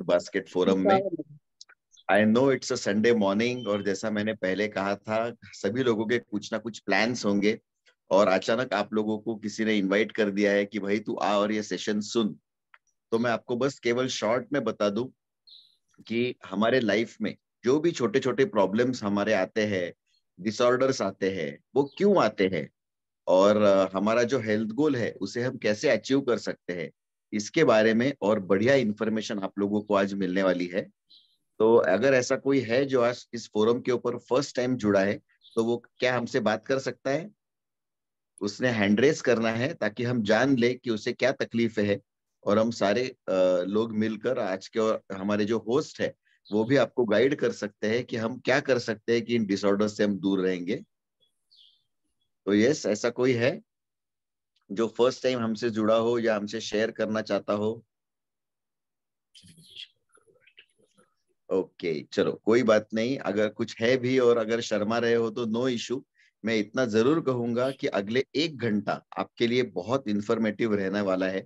Basket forum में। I know it's a Sunday morning, और जैसा मैंने पहले कहा था, सभी लोगों के कुछ ना कुछ प्लान्स होंगे, और अचानक आप लोगों को किसी ने इनवाइट कर दिया है कि भाई तू आ और ये सेशन सुन। तो मैं आपको बस केवल शॉर्ट में बता दूं कि हमारे लाइफ में जो भी छोटे छोटे प्रॉब्लम्स हमारे आते हैं, डिसऑर्डर्स आते हैं, वो क्यों आते हैं, और हमारा जो हेल्थ गोल है उसे हम कैसे अचीव कर सकते हैं, इसके बारे में और बढ़िया इंफॉर्मेशन आप लोगों को आज मिलने वाली है। तो अगर ऐसा कोई है जो आज इस फोरम के ऊपर फर्स्ट टाइम जुड़ा है, तो वो क्या हमसे बात कर सकता है? उसने हैंड रेस करना है ताकि हम जान ले कि उसे क्या तकलीफ है, और हम सारे लोग मिलकर आज के, और हमारे जो होस्ट है वो भी आपको गाइड कर सकते हैं कि हम क्या कर सकते हैं कि इन डिसऑर्डर से हम दूर रहेंगे। तो यस, ऐसा कोई है जो फर्स्ट टाइम हमसे जुड़ा हो या हमसे शेयर करना चाहता हो? ओके, चलो कोई बात नहीं। अगर कुछ है भी और अगर शर्मा रहे हो तो नो इशू। मैं इतना जरूर कहूंगा कि अगले 1 घंटा आपके लिए बहुत इंफॉर्मेटिव रहने वाला है,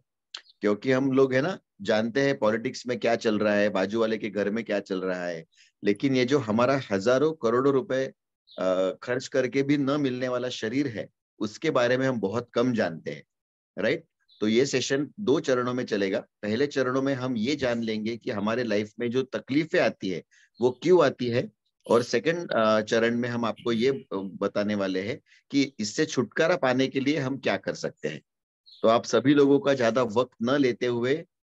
क्योंकि हम लोग है ना, जानते हैं पॉलिटिक्स में क्या चल रहा है, बाजू वाले के घर में क्या चल रहा है, लेकिन ये जो हमारा हजारों करोड़ों रुपए खर्च करके भी न मिलने वाला शरीर है, उसके बारे में हम बहुत कम जानते हैं। राइट? तो ये सेशन 2 चरणों में चलेगा। पहले चरणों में हम ये जान लेंगे कि हमारे लाइफ में जो तकलीफें आती है वो क्यों आती है, और सेकंड चरण में हम आपको ये बताने वाले हैं कि इससे छुटकारा पाने के लिए हम क्या कर सकते हैं। तो आप सभी लोगों का ज्यादा वक्त न लेते हुए,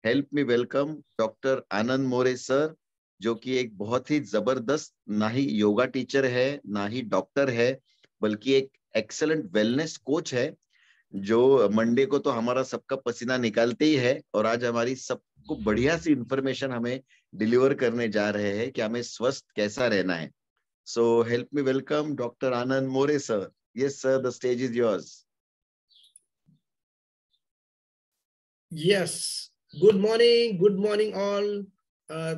हेल्प मी वेलकम डॉक्टर आनंद मोरे सर, जो कि एक बहुत ही जबरदस्त, ना ही योगा टीचर है ना ही डॉक्टर है, बल्कि एक एक्सेलेंट वेलनेस कोच है, जो मंडे को तो हमारा सबका पसीना निकालते ही है, और आज हमारी सबको बढ़िया सी इंफॉर्मेशन हमें डिलीवर करने जा रहे हैं कि हमें स्वस्थ कैसा रहना है। So help me welcome doctor Anand more sir. Yes sir, the stage is yours. Yes. Good morning. Good morning, all.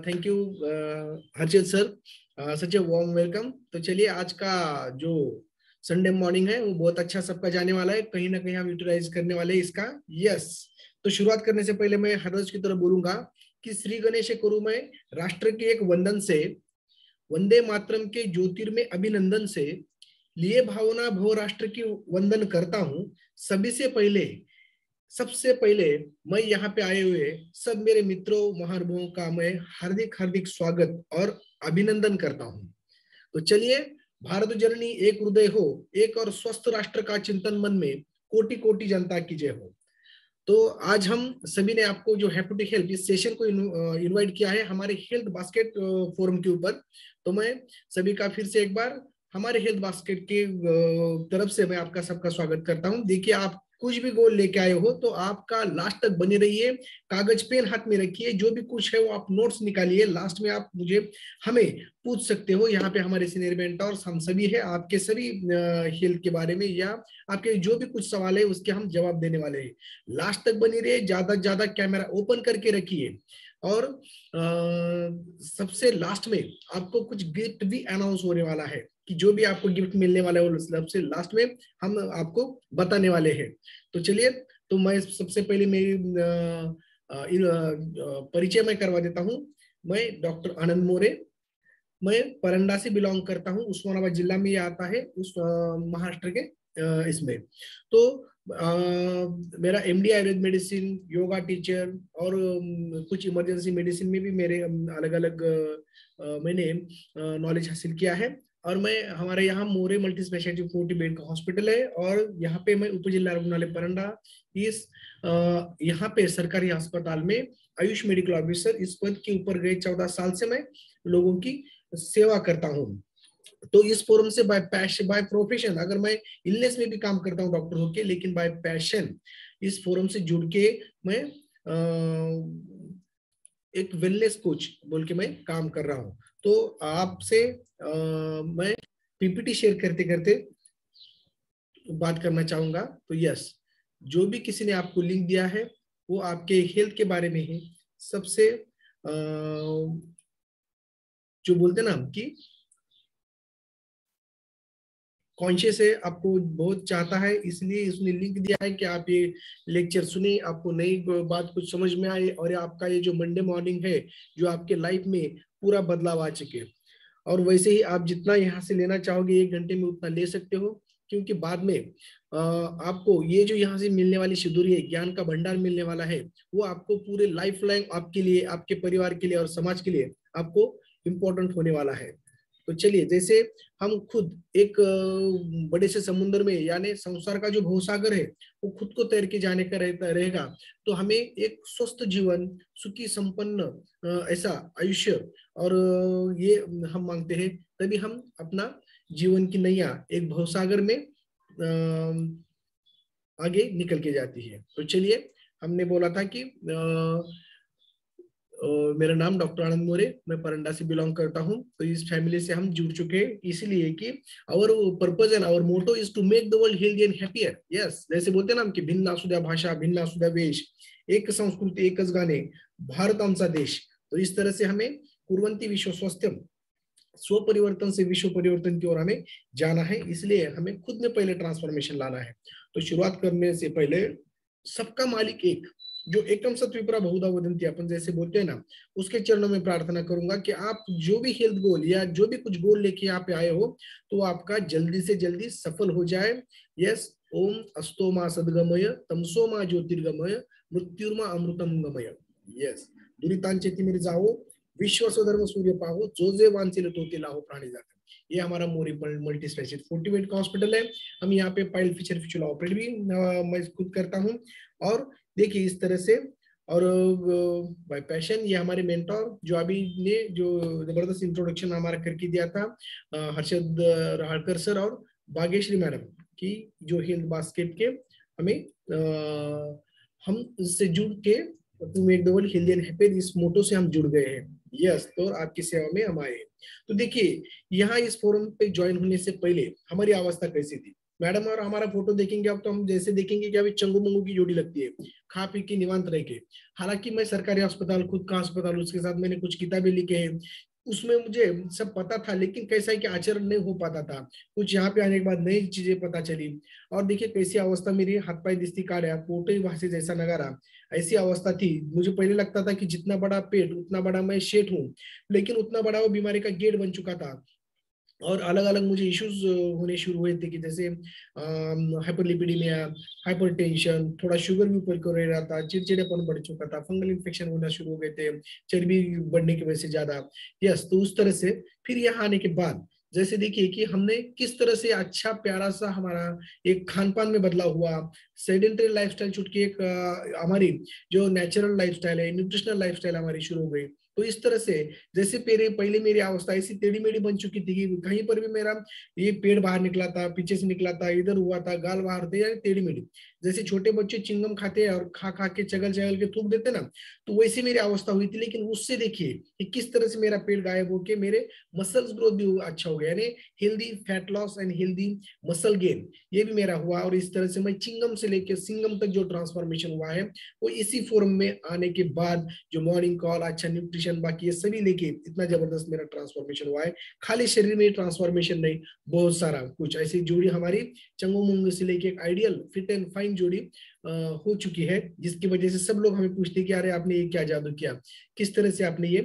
Thank you, Harshit sir. Such a warm welcome. तो चलिए, आज का जो संडे मॉर्निंग है वो बहुत अच्छा सबका जाने वाला है. कहीं ना कहीं हम यूटिलाइज करने वाले हैं इसका. यस. तो शुरुआत करने से पहले मैं हर रोज की तरह बोलूंगा कि श्री गणेश करूं मैं राष्ट्र के एक वंदन से, वंदे मातरम के ज्योतिर्मय अभिनंदन से, लिए भावना भव राष्ट्र की वंदन करता हूं. सभी से पहले, सबसे पहले मैं यहाँ पे आए हुए सब मेरे मित्रों महानुभावों का मैं हार्दिक हार्दिक स्वागत और अभिनंदन करता हूँ. तो चलिए, भारत जननी एक हृदय हो, एक और स्वस्थ राष्ट्र का चिंतन मन में, कोटि कोटि जनता की जय हो. तो आज हम सभी ने आपको जो हैप्पी टू हेल्प इस सेशन को इनवाइट किया है हमारे हेल्थ बास्केट फोरम के ऊपर. तो मैं सभी का फिर से एक बार हमारे हेल्थ बास्केट के तरफ से मैं आपका सबका स्वागत करता हूं. देखिए, आप कुछ भी गोल लेके आए हो तो आपका लास्ट तक बने रहिए. कागज पेन हाथ में रखिए, जो भी कुछ है वो आप नोट्स निकालिए. लास्ट में आप मुझे हमें पूछ सकते हो. यहाँ पे हमारे सीनियर मेंटर्स हम सभी है, आपके सभी हेल्थ के बारे में या आपके जो भी कुछ सवाल है उसके हम जवाब देने वाले हैं. लास्ट तक बनी रहिए, ज्यादा से ज्यादा कैमरा ओपन करके रखिए. और सबसे लास्ट में आपको कुछ गिफ्ट भी अनाउंस होने वाला है कि जो भी आपको गिफ्ट मिलने वाला है वो सबसे लास्ट में हम आपको बताने वाले हैं. तो चलिए, तो मैं सबसे पहले मेरी परिचय मैं करवा देता हूँ. मैं डॉक्टर आनंद मोरे, मैं परंडा से बिलोंग करता हूँ. उस्मानाबाद जिला में ये आता है, उस महाराष्ट्र के इसमें. तो मेरा MD Ayurveda medicine, yoga teacher और कुछ इमरजेंसी मेडिसिन में भी मेरे अलग अलग मैंने नॉलेज हासिल किया है. और मैं हमारे यहाँ मोरे मल्टी स्पेशलिटी 40 बेड का हॉस्पिटल है, और यहाँ पे मैं उप जिला रुग्णालय परंडा इस यहाँ पे सरकारी अस्पताल में आयुष मेडिकल ऑफिसर इस पद के ऊपर गए 14 साल से मैं लोगों की सेवा करता हूँ. तो इस फोरम से बाय पैशन, बाय प्रोफेशन, अगर मैं इलनेस में भी काम करता हूँ डॉक्टर होके, लेकिन बाय पैशन इस फोरम से जुड़ के मैं एक वेलनेस कोच बोल के मैं काम कर रहा हूँ. तो आपसे मैं पीपीटी शेयर करते करते बात करना चाहूंगा. तो यस, जो भी किसी ने आपको लिंक दिया है वो आपके हेल्थ के बारे में है. सबसे जो बोलते ना हम कि कॉन्शियस है, आपको बहुत चाहता है, इसलिए उसने लिंक दिया है कि आप ये लेक्चर सुने, आपको नई बात कुछ समझ में आए और आपका ये जो मंडे मॉर्निंग है जो आपके लाइफ में पूरा बदलाव आ चुके। और वैसे ही आप जितना यहाँ से लेना चाहोगे 1 घंटे में उतना ले सकते हो, क्योंकि बाद में आपको ये जो यहाँ से मिलने वाली सिद्धूरी है, ज्ञान का भंडार मिलने वाला है, वो आपको पूरे लाइफ लाइन आपके लिए, आपके परिवार के लिए और समाज के लिए आपको इम्पोर्टेंट होने वाला है। तो चलिए, जैसे हम खुद एक बड़े से समुद्र में, यानी संसार का जो भवसागर है वो खुद को तैर के जाने का रहेगा, तो हमें एक स्वस्थ जीवन, सुखी संपन्न ऐसा आयुष्य और ये हम मांगते हैं, तभी हम अपना जीवन की नैया एक भवसागर में आगे निकल के जाती है। तो चलिए, हमने बोला था कि मेरा नाम डॉक्टर आनंद मोरे, मैं परंडा से बिलोंग करता हूं। तो इस फैमिली से हम जुड़ चुके हैं, इसलिए कि our purpose and our motto is to make the world healthy and happier. Yes, जैसे बोलते ना हम कि भिन्न असुद्या भाषा, भिन्न असुद्या वेश, एक संस्कृती एकच गाणे, भारत आमचा देश। तो इस तरह से हमें कुर्वन्ति विश्व स्वास्थ्यम, स्व परिवर्तन से विश्व परिवर्तन की ओर हमें जाना है, इसलिए हमें खुद में पहले ट्रांसफॉर्मेशन लाना है। तो शुरुआत करने से पहले सबका मालिक एक, जो एकम सत विप्रा बहुधा वदंती अपन जैसे बोलते हैं ना, उसके चरणों में प्रार्थना करूंगा कि आप जो भी हेल्थ गोल या जो भी कुछ गोल लेके यहाँ पे आए हो, तो आपका जल्दी से जल्दी सफल हो जाए। यस, ओम अस्तो मा सद्गमय, तमसो मा ज्योतिर्गमय, मृत्युर्मा अमृतम गमय। यस, दुरितांचे तिमिर जाओ, विश्व स्वधर्म सूर्य पाहो, जो जे वांछिल तो ते लाहो प्राणी जाकर। ये हमारा मोरी मल्टी स्पेशलिस्ट 40 बेड का हॉस्पिटल है। हम यहाँ पे पाइल फिशर फिशुला ऑपरेट भी मैं खुद करता हूँ। और देखिए इस तरह से, और बाय पैशन ये हमारे मेंटोर जो अभी ने जो जबरदस्त इंट्रोडक्शन हमारा करके दिया था, हर्षद राहड़कर सर और भाग्यश्री मैडम की, जो हेल्थ बास्केट के हमें हम इससे जुड़ के to make the world healthy and happy, इस मोटो से हम जुड़ गए हैं। यस, तो आपकी सेवा में हम आए हैं। तो देखिए, यहाँ इस फोरम पे ज्वाइन होने से पहले हमारी अवस्था कैसी थी, मैडम और हमारा फोटो देखेंगे अब तो हम जैसे देखेंगे कि अभी चंगू मंगू की जोड़ी लगती है, खा पी के निवांत रह के। हालांकि मैं सरकारी अस्पताल, खुद का अस्पताल, उसके साथ मैंने कुछ किताबें लिखे हैं, उसमें मुझे सब पता था, लेकिन कैसा है कि आचरण नहीं हो पाता था। कुछ यहाँ पे आने के बाद नई चीजें पता चली, और देखिए कैसी अवस्था मेरी, हाथ पाई दिस्ती काढ़ा, फोटो ही भाषे जैसा नगारा, ऐसी अवस्था थी। मुझे पहले लगता था कि जितना बड़ा पेट उतना बड़ा मैं शेठ हूँ, लेकिन उतना बड़ा वो बीमारी का गेट बन चुका था। और अलग अलग मुझे इश्यूज होने शुरू हुए थे, कि जैसे हाइपरलिपिडीमिया, हाइपरटेंशन, थोड़ा शुगर भी ऊपर को रह रहा था, चिड़चिड़ापन बढ़ चुका था, फंगल इन्फेक्शन होना शुरू हो गए थे, चर्बी बढ़ने की वजह से ज्यादा। यस, तो उस तरह से फिर यहाँ आने के बाद जैसे देखिए कि हमने किस तरह से अच्छा प्यारा सा हमारा एक खान पान में बदलाव हुआ, सेडेंटरी लाइफस्टाइल छूट के एक हमारी जो नेचुरल लाइफस्टाइल है, न्यूट्रिशनल लाइफस्टाइल हमारी शुरू हो गई। तो इस तरह से जैसे पहले मेरी अवस्था ऐसी टेढ़ी मेढ़ी बन चुकी थी कि कहीं पर भी मेरा ये पेड़ बाहर निकला था, पीछे से निकला था, इधर हुआ था, गाल बाहर थे, या टेढ़ी मेढ़ी, जैसे छोटे बच्चे चिंगम खाते हैं और खा खा के चगल चगल के थूक देते ना, तो वैसे मेरी अवस्था हुई थी। लेकिन उससे देखिए कि किस तरह से मेरा पेड़ गायब होके मेरे मसल्स ग्रोथ भी अच्छा हो गया, यानी healthy fat loss and healthy muscle gain, ये भी मेरा हुआ। और इस तरह से मैं चिंगम से लेकर सिंगम तक जो ट्रांसफॉर्मेशन हुआ है, वो इसी फॉर्म में आने के बाद, जो मॉर्निंग कॉल, अच्छा न्यूट्रिशन, बाकी ये सभी लेके इतना जबरदस्त मेरा ट्रांसफॉर्मेशन हुआ है। खाली शरीर में ट्रांसफॉर्मेशन नहीं, बहुत सारा कुछ ऐसी जोड़ी हमारी चंगू मुंगू से लेके एक आइडियल फिट एंड फाइन जोड़ी हो चुकी है, जिसकी वजह से सब लोग हमें पूछते हैं कि अरे आपने ये क्या जादू किया, किस तरह से आपने ये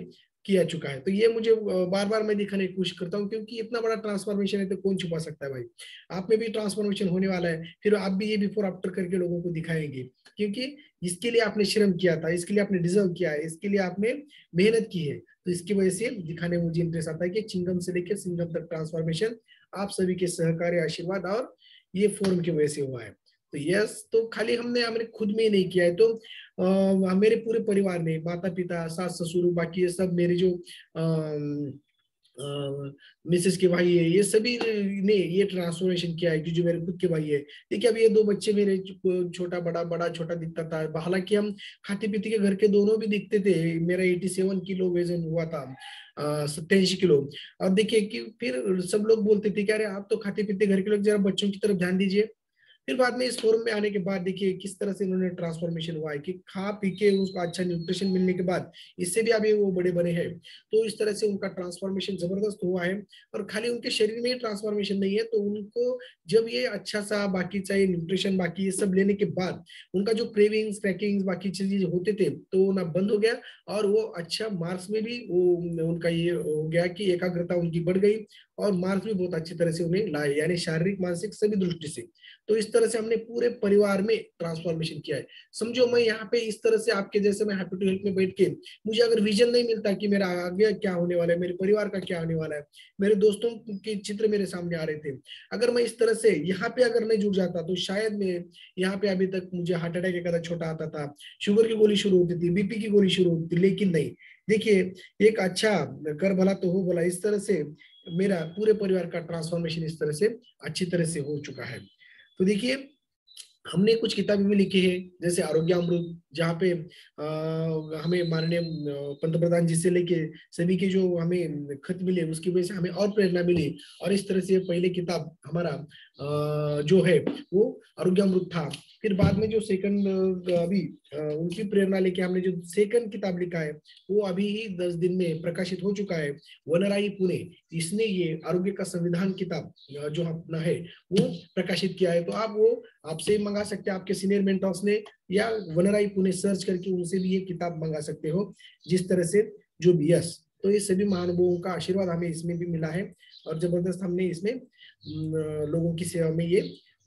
किया चुका है। तो ये मुझे बार बार मैं दिखाने की कोशिश करता हूँ, क्योंकि इतना बड़ा ट्रांसफॉर्मेशन है तो कौन छुपा सकता है भाई। आप में भी ट्रांसफॉर्मेशन होने वाला है, फिर आप भी ये बिफोर आफ्टर करके लोगों को दिखाएंगे, क्योंकि इसके लिए आपने श्रम किया था, इसके लिए आपने डिजर्व किया है, इसके लिए आपने मेहनत की है। तो इसकी वजह से दिखाने में मुझे इंटरेस्ट आता है कि चिंगम से लेकर सिंगम तक ट्रांसफॉर्मेशन आप सभी के सहकार्य, आशीर्वाद और ये फोरम की वजह से हुआ है। तो यस, तो खाली हमने खुद में ही नहीं किया है, तो मेरे पूरे परिवार ने, माता पिता, सास ससुर, बाकी ये सब मेरे जो मिसेस के भाई है, ये सभी ने ये ट्रांसफॉर्मेशन किया है, कि जो मेरे खुद के भाई है। देखिए अब ये 2 बच्चे मेरे, छोटा बड़ा, बड़ा छोटा दिखता था, हालांकि हम खाते पीते के घर के दोनों भी दिखते थे। मेरा 87 किलो वजन हुआ था, 87 किलो। और देखिए कि फिर सब लोग बोलते थे कि अरे आप तो खाते पीते घर के लोग, जरा बच्चों की तरफ ध्यान दीजिए। फिर बाद में इस फोरम में आने के बाद देखिए किस तरह से इन्होंने ट्रांसफॉर्मेशन हुआ है कि खा पी के उसको अच्छा न्यूट्रिशन मिलने के बाद इससे भी अभी वो बड़े बने हैं। तो इस तरह से उनका ट्रांसफॉर्मेशन जबरदस्त हुआ है। और खाली उनके शरीर में ही ट्रांसफॉर्मेशन नहीं है, तो उनको जब ये अच्छा सा बाकी चाहिए न्यूट्रिशन बाकी ये सब लेने के बाद उनका जो क्रेविंग्स क्रैकिंग्स बाकी चीजें होते थे तो ना बंद हो गया, और वो अच्छा मार्क्स में भी वो उनका ये हो गया कि एकाग्रता उनकी बढ़ गई, और मार्क्स भी बहुत अच्छी तरह से उन्हें लाए, यानी शारीरिक मानसिक सभी दृष्टि से। तो इस तरह से हमने पूरे परिवार में ट्रांसफॉर्मेशन किया है। समझो मैं यहाँ पे इस तरह से आपके जैसे मैं हैप्पी टू हेल्प में बैठ के मुझे अगर विजन नहीं मिलता कि मेरा आगे क्या होने वाला है, मेरे परिवार का क्या होने वाला है, मेरे दोस्तों के चित्र मेरे सामने आ रहे थे, अगर मैं इस तरह से यहाँ पे अगर नहीं जुड़ जाता तो शायद मैं यहाँ पे अभी तक मुझे हार्ट अटैक एक छोटा आता था, शुगर की गोली शुरू होती थी, बीपी की गोली शुरू होती थी, लेकिन नहीं। देखिए एक अच्छा कर भला तो हो भला, इस तरह से मेरा पूरे परिवार का ट्रांसफॉर्मेशन इस तरह से अच्छी तरह से हो चुका है। तो देखिए हमने कुछ किताबें भी लिखी है जैसे आरोग्य अमृत, जहाँ पे हमें माननीय पंतप्रधान जी से लेके सभी के जो हमें खत मिले उसकी वजह से हमें और प्रेरणा मिली, और इस तरह से पहले किताब हमारा जो है वो आरोग्य अमृत था। फिर बाद में जो सेकंड अभी उनकी प्रेरणा लेके हमने जो सेकंड किताब लिखा है वो अभी ही 10 दिन में प्रकाशित हो चुका है, वनराई पुणे, इसने ये आरोग्य का संविधान किताब जो अपना है वो प्रकाशित किया है। तो आप वो आपसे मंगा सकते हैं, आपके सीनियर मेंटर्स ने, या वनराई पुणे सर्च करके उनसे भी ये किताब मंगा सकते हो। जिस तरह से जो भी यस, तो ये सभी महानुभावों का आशीर्वाद हमें इसमें भी मिला है, और जबरदस्त हमने इसमें लोगों की सेवा में ये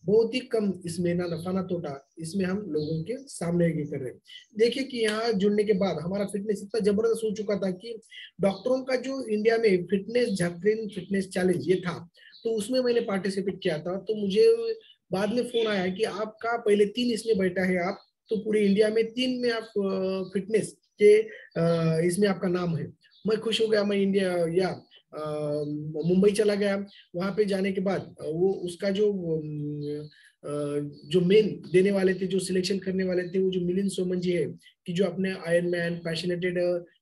बहुत ही कम, इसमें ना नफा ना तोटा, इसमें हम लोगों के सामने ये कर रहे हैं। देखिए कि यहाँ जुड़ने के बाद हमारा फिटनेस इतना जबरदस्त हो चुका था कि डॉक्टरों का जो इंडिया में फिटनेस झारखंड फिटनेस चैलेंज ये था, तो उसमें मैंने पार्टिसिपेट किया था। तो मुझे बाद में फोन आया कि आपका पहले 3 इसमें बैठा है आप, तो पूरे इंडिया में 3 में आप फिटनेस के इसमें आपका नाम है। मैं खुश हो गया, मैं इंडिया या मुंबई चला गया। वहां पे जाने के बाद वो उसका जो मेन देने वाले थे, जो सिलेक्शन करने वाले थे, वो जो मिलिंद सोमन जी है कि जो अपने आयरन मैन पैशनेटेड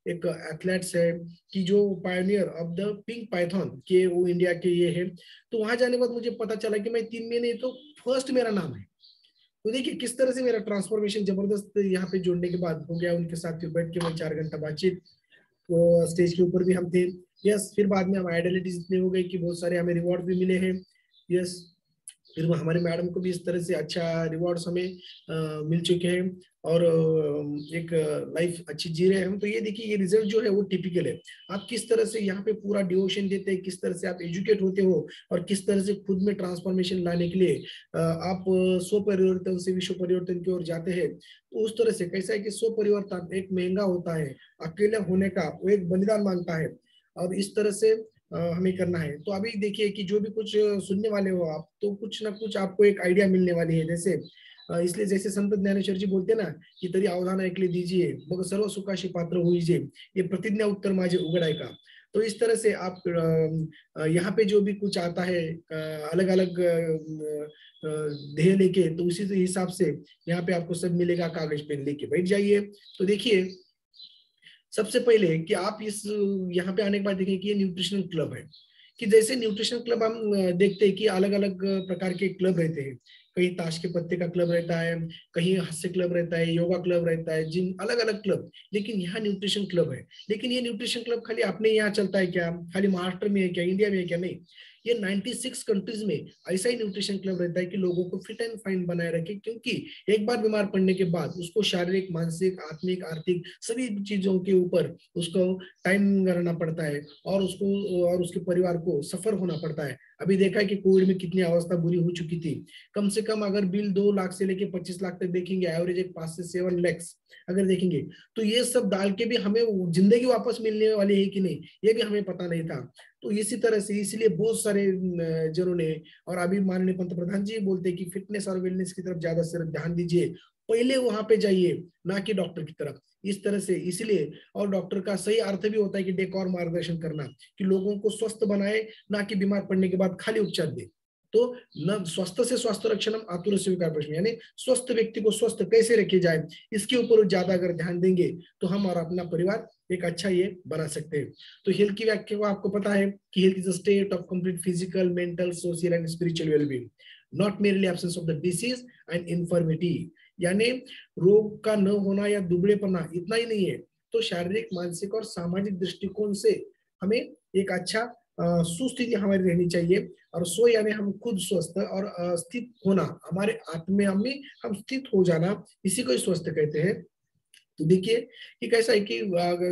एक एथलेट्स है, कि जो pioneer of the pink Python के वो इंडिया के ये है। तो वहां जाने के बाद मुझे पता चला कि मैं 3 में नहीं तो फर्स्ट मेरा नाम है। तो देखिए किस तरह से मेरा ट्रांसफॉर्मेशन जबरदस्त यहाँ पे जुड़ने के बाद हो गया। उनके साथ फिर बैठ के मैं 4 घंटा बातचीत, तो स्टेज के ऊपर भी हम थे। यस, फिर बाद में हम आइडेंटिटीज इतने हो गए कि बहुत सारे हमें रिवॉर्ड भी मिले हैं। यस, फिर हमारे मैडम को भी इस तरह से अच्छा रिवॉर्ड्स हमें मिल चुके हैं, और एक लाइफ अच्छी जी रहे हैं हम। तो ये देखिए ये रिजल्ट जो है वो टिपिकल है। आप किस तरह से यहाँ पे पूरा डिवोशन देते हैं, किस तरह से आप एजुकेट होते हो, और किस तरह से खुद में ट्रांसफॉर्मेशन लाने के लिए आप स्व परिवर्तन से विश्व परिवर्तन की ओर जाते हैं। तो उस तरह से कैसा है कि स्व परिवर्तन एक महंगा होता है, अकेला होने का वो एक बलिदान मांगता है, और इस तरह से हमें करना है। तो अभी देखिए कि जो भी कुछ सुनने वाले हो आप, तो कुछ ना कुछ आपको एक आइडिया मिलने वाली है। जैसे इसलिए जैसे संत ज्ञानेश्वर जी बोलते ना कि तरी अवधान ऐकले दीजिए मग सर्व सुखाशी पात्र होईजे, ये प्रतिज्ञा उत्तर माझे उघडाय का। तो इस तरह से आप यहाँ पे जो भी कुछ आता है अलग अलग ध्येय लेके, तो उसी हिसाब से यहाँ पे आपको सब मिलेगा, कागज पेन लेके बैठ जाइए। तो देखिए सबसे पहले कि आप इस यहाँ पे आने के बाद देखें कि ये न्यूट्रिशनल क्लब है, कि जैसे न्यूट्रिशनल क्लब हम देखते हैं कि अलग अलग प्रकार के क्लब रहते हैं। कहीं ताश के पत्ते का क्लब रहता है, कहीं हास्य क्लब रहता है, योगा क्लब रहता है, जिम, अलग अलग क्लब। लेकिन यहाँ न्यूट्रिशन क्लब है। लेकिन ये न्यूट्रिशन क्लब खाली अपने यहाँ चलता है क्या, खाली महाराष्ट्र में है क्या, इंडिया में है क्या? नहीं, ये 96 कंट्रीज में ऐसा ही न्यूट्रिशन क्लब रहता है कि लोगों को फिट एंड फाइन बनाए रखे। क्योंकि एक बार बीमार पड़ने के बाद उसको शारीरिक मानसिक आत्मिक आर्थिक सभी चीजों के ऊपर उसको टाइम करना पड़ता है, और उसको और उसके परिवार को सफर होना पड़ता है। अभी देखा है कि कोविड में कितनी अवस्था बुरी हो चुकी थी। कम से कम अगर बिल 2 लाख से लेके 25 लाख तक देखेंगे, एवरेज एक 5 से 7 लाख अगर देखेंगे, तो ये सब डाल के भी हमें जिंदगी वापस मिलने वाली है कि नहीं, ये भी हमें पता नहीं था। तो इसी तरह से इसलिए बहुत सारे जनों ने, और अभी माननीय पंतप्रधान जी बोलते हैं कि फिटनेस और वेलनेस की तरफ ज्यादा से ध्यान दीजिए, पहले वहां पे जाइए ना कि डॉक्टर की तरफ। इस तरह से इसलिए, और डॉक्टर का सही अर्थ भी होता है कि डेक और मार्गदर्शन करना, कि लोगों को स्वस्थ बनाए, ना कि बीमार पड़ने के बाद खाली उपचार दे। तो न स्वस्थ से स्वास्थ्य रक्षणम आतुर स्वीकार प्रश्न, यानी स्वस्थ व्यक्ति को स्वस्थ कैसे रखे जाए, इसके ऊपर ज्यादा अगर ध्यान देंगे तो हम और अपना परिवार एक अच्छा ये बना सकते हैं। तो हेल्थ की व्याख्या को आपको पता है कि health is a state of complete physical mental social and spiritual wellbeing. Not merely absence of the disease and infirmity, यानी रोग का न होना या दुबड़ेपना इतना ही नहीं है, तो शारीरिक, मानसिक और सामाजिक दृष्टिकोण से हमें एक अच्छा सुस्थिति हमारी रहनी चाहिए। और सो यानी हम खुद स्वस्थ और स्थित होना, हमारे आत्मा में हम स्थित हो जाना, इसी को स्वस्थ कहते हैं। तो देखिए कि कैसा है कि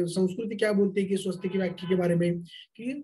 संस्कृति क्या बोलती है कि स्वास्थ्य की व्याख्या के बारे में कि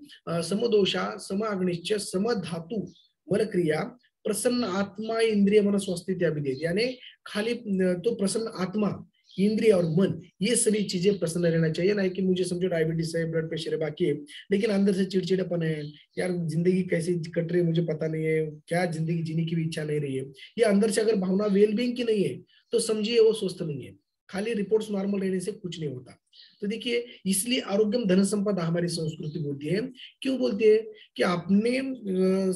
समदोषा समाग्निश्च समधातु मन क्रिया प्रसन्न आत्मा इंद्रिय मन स्वास्थ्य अभिदेत, यानी खाली तो प्रसन्न आत्मा, इंद्रिय और मन, ये सभी चीजें प्रसन्न रहना चाहिए। ना कि मुझे समझो डायबिटीज है, ब्लड प्रेशर है, बाकी है, लेकिन अंदर से चिड़चिड़ापन है, यार जिंदगी कैसी कट रही है मुझे पता नहीं है, क्या जिंदगी जीने की भी इच्छा नहीं रही है, ये अंदर से अगर भावना वेलबींग की नहीं है तो समझिए वो स्वस्थ नहीं है। खाली रिपोर्ट्स नॉर्मल रहने से कुछ नहीं होता। तो देखिए इसलिए आरोग्यम धन संपदा हमारी संस्कृति बोलती है। क्यों बोलती है कि आपने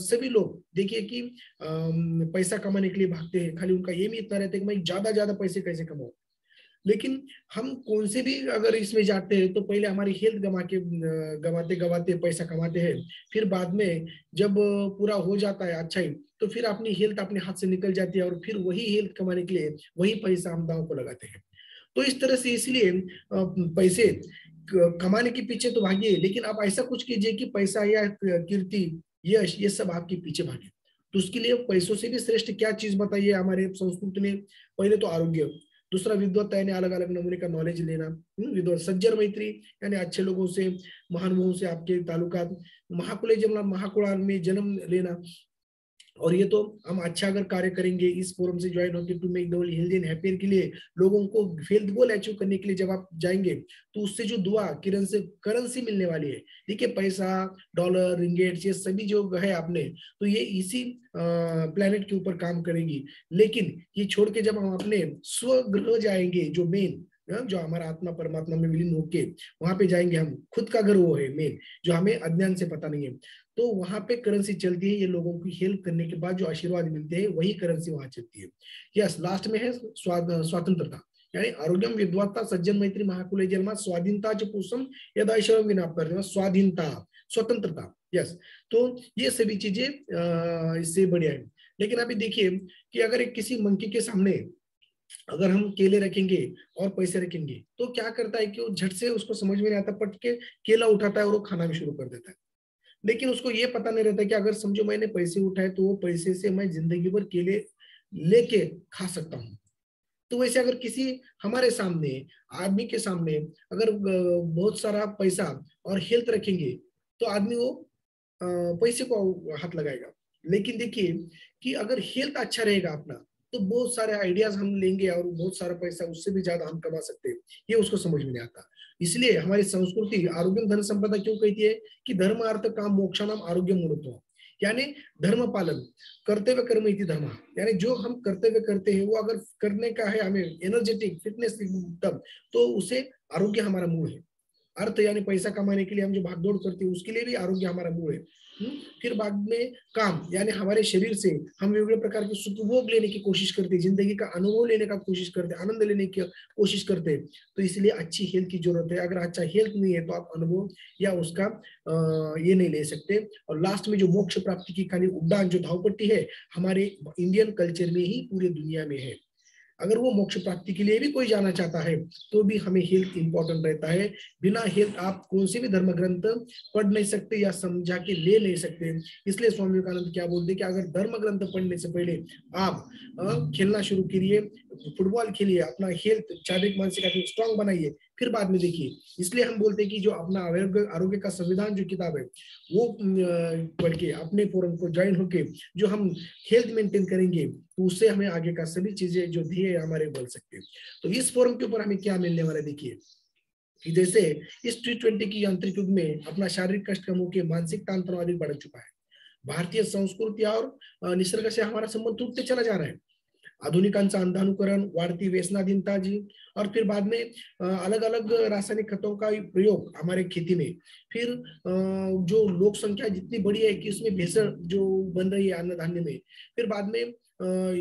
सभी लोग देखिए कि पैसा कमाने के लिए भागते हैं, खाली उनका ये भी इतना रहता है कि मैं ज्यादा ज्यादा पैसे कैसे कमाऊं, लेकिन हम कौन से भी अगर इसमें जाते हैं तो पहले हमारी हेल्थ गवाते गवाते पैसा कमाते हैं, फिर बाद में जब पूरा हो जाता है अच्छा ही, तो फिर अपनी हेल्थ अपने हाथ से निकल जाती है और फिर वही हेल्थ कमाने के लिए वही पैसा हम दांव को लगाते हैं। तो इस तरह से इसलिए पैसे कमाने के पीछे तो भागिए, लेकिन आप ऐसा कुछ कीजिए कि पैसा या कीर्ति, यश, ये सब आपके पीछे भागे। तो उसके लिए पैसों से भी श्रेष्ठ क्या चीज बताइए हमारे संस्कृति ने? पहले तो आरोग्य, दूसरा विद्वत्ता यानी अलग अलग नमूने का नॉलेज लेना, विद्वत, सज्जन मैत्री यानी अच्छे लोगों से, महानुभावों से आपके ताल्लुकात, महाकुले जन्म, महाकुलाल में जन्म लेना। और ये तो हम अच्छा अगर कार्य करेंगे इस फोरम से ज्वाइन होकर to make the world healthy and happier के लिए, लोगों को हेल्थ गोल अचीव करने के लिए जब आप जाएंगे तो उससे जो दुआ किरण से करेंसी मिलने वाली है, देखिए पैसा, डॉलर, रिंगेट्स, ये सभी जो है आपने, तो ये इसी प्लेनेट के ऊपर काम करेंगी। लेकिन ये छोड़ के जब हम अपने स्वगृह जाएंगे, जो मेन जो हमारा आत्मा परमात्मा में विलीन होके वहां पे जाएंगे, हम खुद का घर वो है मेन, जो हमें अज्ञान से पता नहीं है, तो वहां पे करेंसी चलती है। ये लोगों की हेल्प करने के बाद जो आशीर्वाद मिलते हैं वही करेंसी वहां चलती है। यस, लास्ट में है स्वतंत्रता, यानी आरोग्यम विद्वत्ता सज्जन मैत्री महाकुले जन्मा स्वाधीनता च पुरुषम यद ऐश्वर्यम विनाप कर, स्वाधीनता, स्वतंत्रता। यस, तो ये सभी चीजें इससे बढ़िया है। लेकिन अभी देखिए कि अगर एक किसी मंकी के सामने अगर हम केले रखेंगे और पैसे रखेंगे तो क्या करता है कि वो झट से, उसको समझ में नहीं आता, पट के केला उठाता है और वो खाना भी शुरू कर देता है। लेकिन उसको ये पता नहीं रहता कि अगर समझो मैंने पैसे उठाए तो वो पैसे से मैं जिंदगी भर केले लेके खा सकता हूँ। तो वैसे अगर किसी हमारे सामने, आदमी के सामने अगर बहुत सारा पैसा और हेल्थ रखेंगे तो आदमी वो पैसे को हाथ लगाएगा। लेकिन देखिए कि अगर हेल्थ अच्छा रहेगा अपना तो बहुत सारे आइडियाज हम लेंगे और बहुत सारा पैसा उससे भी ज्यादा हम कमा सकते हैं, ये उसको समझ में नहीं आता। इसलिए हमारी संस्कृति आरोग्यम धन संपदा क्यों कहती है कि धर्म अर्थ काम मोक्षाणाम आरोग्य मूलत्व, यानी धर्म पालन, कर्तव्य कर्म इति धर्म, यानी जो हम कर्तव्य करते हैं वो अगर करने का है हमें एनर्जेटिक फिटनेस तब, तो उसे आरोग्य हमारा मूल है। अर्थ यानी पैसा कमाने के लिए हम जो भागदौड़ करते हैं उसके लिए भी आरोग्य हमारा मूल है। फिर बाद में काम, यानी हमारे शरीर से हम विभिन्न प्रकार के सुख भोग लेने की कोशिश करते हैं, जिंदगी का अनुभव लेने का कोशिश करते हैं, आनंद लेने की कोशिश करते हैं। तो इसलिए अच्छी हेल्थ की जरूरत है। अगर अच्छा हेल्थ नहीं है तो आप अनुभव या उसका ये नहीं ले सकते। और लास्ट में जो मोक्ष प्राप्ति की खाली उड़ान, जो धावपट्टी है, हमारे इंडियन कल्चर में ही पूरी दुनिया में है। अगर वो मोक्ष प्राप्ति के लिए भी कोई जाना चाहता है तो भी हमें हेल्थ इंपॉर्टेंट रहता है। बिना हेल्थ आप कौन से भी धर्म ग्रंथ पढ़ नहीं सकते या समझा के ले नहीं सकते। इसलिए स्वामी विवेकानंद क्या बोलते कि अगर धर्म ग्रंथ पढ़ने से पहले आप खेलना शुरू करिए, फुटबॉल खेलिए, अपना हेल्थ शारीरिक मानसिक स्ट्रांग बनाइए, फिर बाद में देखिए। इसलिए हम बोलते हैं कि जो अपना आरोग्य का संविधान जो किताब है वो पढ़ के अपने फोरम को ज्वाइन होके जो हम हेल्थ मेंटेन करेंगे तो उससे हमें आगे का सभी चीजें जो ध्येय हमारे बन सकते हैं। तो इस फोरम के ऊपर हमें क्या मिलने वाला है, देखिए कि जैसे इस T20 की यांत्रिक युग में अपना शारीरिक कष्ट कम होकर मानसिक तान तनाव अधिक बढ़ चुका है। भारतीय संस्कृति और निसर्ग से हमारा संबंध टूटते चला जा रहा है। आधुनिकांचा अंधानुकरण, वाढती व्यसनाधीनता जी, और फिर बाद में अलग अलग रासायनिक खतों का प्रयोग हमारे खेती में, फिर जो लोक संख्या जितनी बड़ी है कि उसमें भेसळ जो बन रही है अन्न धान्य में, फिर बाद में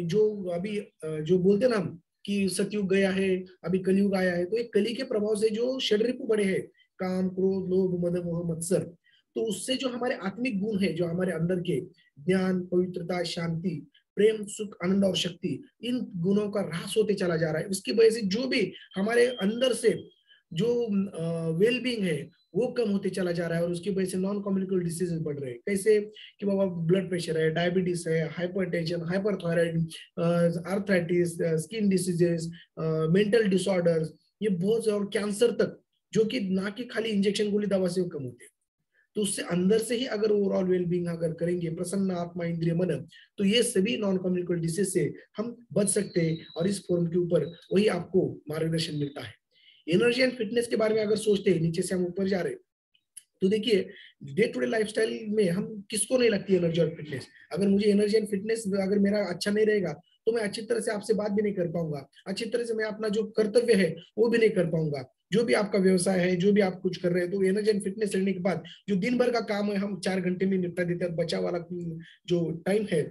जो अभी जो बोलते ना हम कि सतयुग गया है, अभी कलयुग आया है, तो एक कली के प्रभाव से जो षड्रिपु बड़े हैं, काम, क्रोध, लोभ, मद, मोह, मत्सर, तो उससे जो हमारे आत्मिक गुण है, जो हमारे अंदर के ज्ञान, पवित्रता, शांति, प्रेम, सुख, आनंद और शक्ति, इन गुणों का ह्रास होते चला जा रहा है। उसकी वजह से जो भी हमारे अंदर से जो वेल बीइंग है वो कम होते चला जा रहा है, और उसकी वजह से नॉन कम्युनिकेबल डिसीजेस बढ़ रहे हैं। कैसे कि बाबा ब्लड प्रेशर है, डायबिटीज है, hypertension, hyperthyroid, arthritis, skin diseases, mental disorders, ये बहुत, और कैंसर तक, जो कि ना कि खाली इंजेक्शन गोली दवा से कम होते हैं। तो उससे अंदर से ही अगर ओवरऑल वेलबींग अगर करेंगे, प्रसन्न आत्मा इंद्रिय मन, तो ये सभी नॉन कम्युनिकेबल डिसीज से हम बच सकते हैं। और इस फोरम के ऊपर वही आपको मार्गदर्शन मिलता है। एनर्जी एंड फिटनेस के बारे में अगर सोचते हैं, नीचे से हम ऊपर जा रहे हैं, तो देखिए डे टू डे लाइफस्टाइल में हम किसको नहीं लगती एनर्जी और फिटनेस। अगर मुझे एनर्जी एंड फिटनेस अगर मेरा अच्छा नहीं रहेगा तो मैं अच्छी तरह से आपसे बात भी नहीं कर पाऊंगा, अच्छी तरह से मैं अपना जो कर्तव्य है वो भी नहीं कर पाऊंगा। जो भी आपका व्यवसाय है, जो भी आप कुछ कर रहे हैं, तो एनर्जी एंड फिटनेस रहने के बाद जो दिन भर का काम है हम 4 घंटे में निपटा देते हैं, बचा वाला जो टाइम है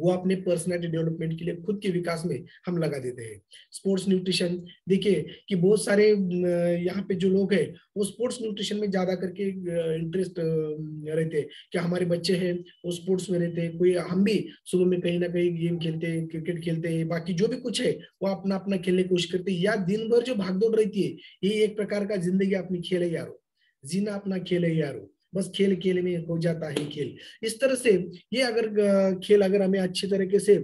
वो अपने पर्सनालिटी डेवलपमेंट के लिए, खुद के विकास में हम लगा देते हैं। स्पोर्ट्स न्यूट्रिशन, देखिए कि बहुत सारे यहाँ पे जो लोग हैं वो स्पोर्ट्स न्यूट्रिशन में ज्यादा करके इंटरेस्ट रहते हैं, कि हमारे बच्चे हैं वो स्पोर्ट्स में रहते हैं, कोई हम भी सुबह में कहीं ना कहीं गेम खेलते हैं, क्रिकेट खेलते हैं, बाकी जो भी कुछ है वो अपना अपना खेलने की कोशिश करते हैं। या दिन भर जो भागदौड़ रहती है, ये एक प्रकार का जिंदगी अपनी खेल है यारो, जीना अपना खेल है यारो, बस खेल खेल में हो जाता है खेल। इस तरह से ये अगर खेल अगर हमें अच्छी तरीके से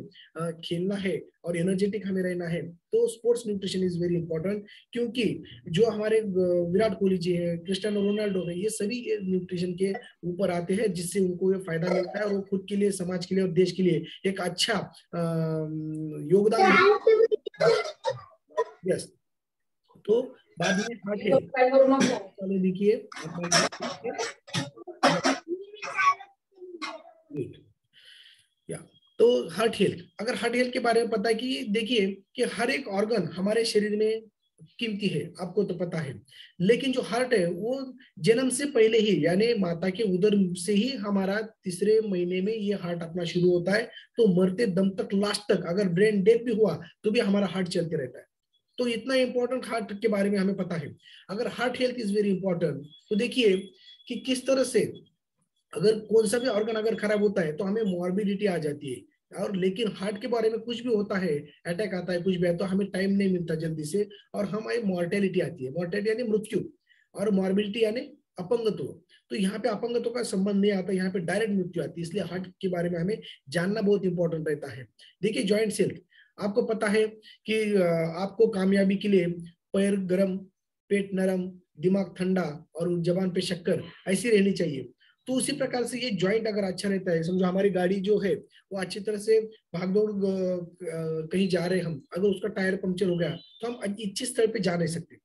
खेलना है और एनर्जेटिक हमें रहना है, तो sports nutrition is very important. क्योंकि जो हमारे विराट कोहली जी है, क्रिस्टियानो रोनाल्डो है, ये सभी न्यूट्रिशन के ऊपर आते हैं, जिससे उनको ये फायदा मिलता है और वो खुद के लिए, समाज के लिए और देश के लिए एक अच्छा योगदान। यस, तो बाद में हार्ट हेल्थ देखिए, या तो हार्ट हेल्थ, अगर हार्ट हेल्थ के बारे में पता है कि देखिए कि हर एक ऑर्गन हमारे शरीर में कीमती है, आपको तो पता है। लेकिन जो हार्ट है वो जन्म से पहले ही, यानी माता के उदर से ही हमारा तीसरे महीने में ये हार्ट अपना शुरू होता है। तो मरते दम तक, लास्ट तक, अगर ब्रेन डेथ भी हुआ तो भी हमारा हार्ट चलते रहता है। तो इतना इंपॉर्टेंट हार्ट के बारे में हमें पता है। अगर heart health is very important, तो देखिए कि किस तरह से अगर कौन सा भी ऑर्गन अगर खराब होता है तो हमें मॉर्बिडिटी आ जाती है। और लेकिन हार्ट के बारे में कुछ भी होता है, अटैक आता है, कुछ भी है, तो हमें टाइम नहीं मिलता जल्दी से, और हमारी मॉर्टेलिटी आती है। मॉर्टेलिटी यानी मृत्यु, और मॉर्बिडिटी यानी अपंगत्व। तो यहाँ पे अपंगत्व का संबंध नहीं आता, यहाँ पे डायरेक्ट मृत्यु आती है। इसलिए हार्ट के बारे में हमें जानना बहुत इंपॉर्टेंट रहता है। देखिए जॉइंट हेल्थ, आपको पता है कि आपको कामयाबी के लिए पैर गर्म, पेट नरम, दिमाग ठंडा और जबान पे शक्कर ऐसी रहनी चाहिए। तो उसी प्रकार से ये जॉइंट अगर अच्छा रहता है, समझो हमारी गाड़ी जो है वो अच्छी तरह से भागदौड़ कहीं जा रहे हैं हम, अगर उसका टायर पंक्चर हो गया तो हम इच्छित स्थल पे जा नहीं सकते।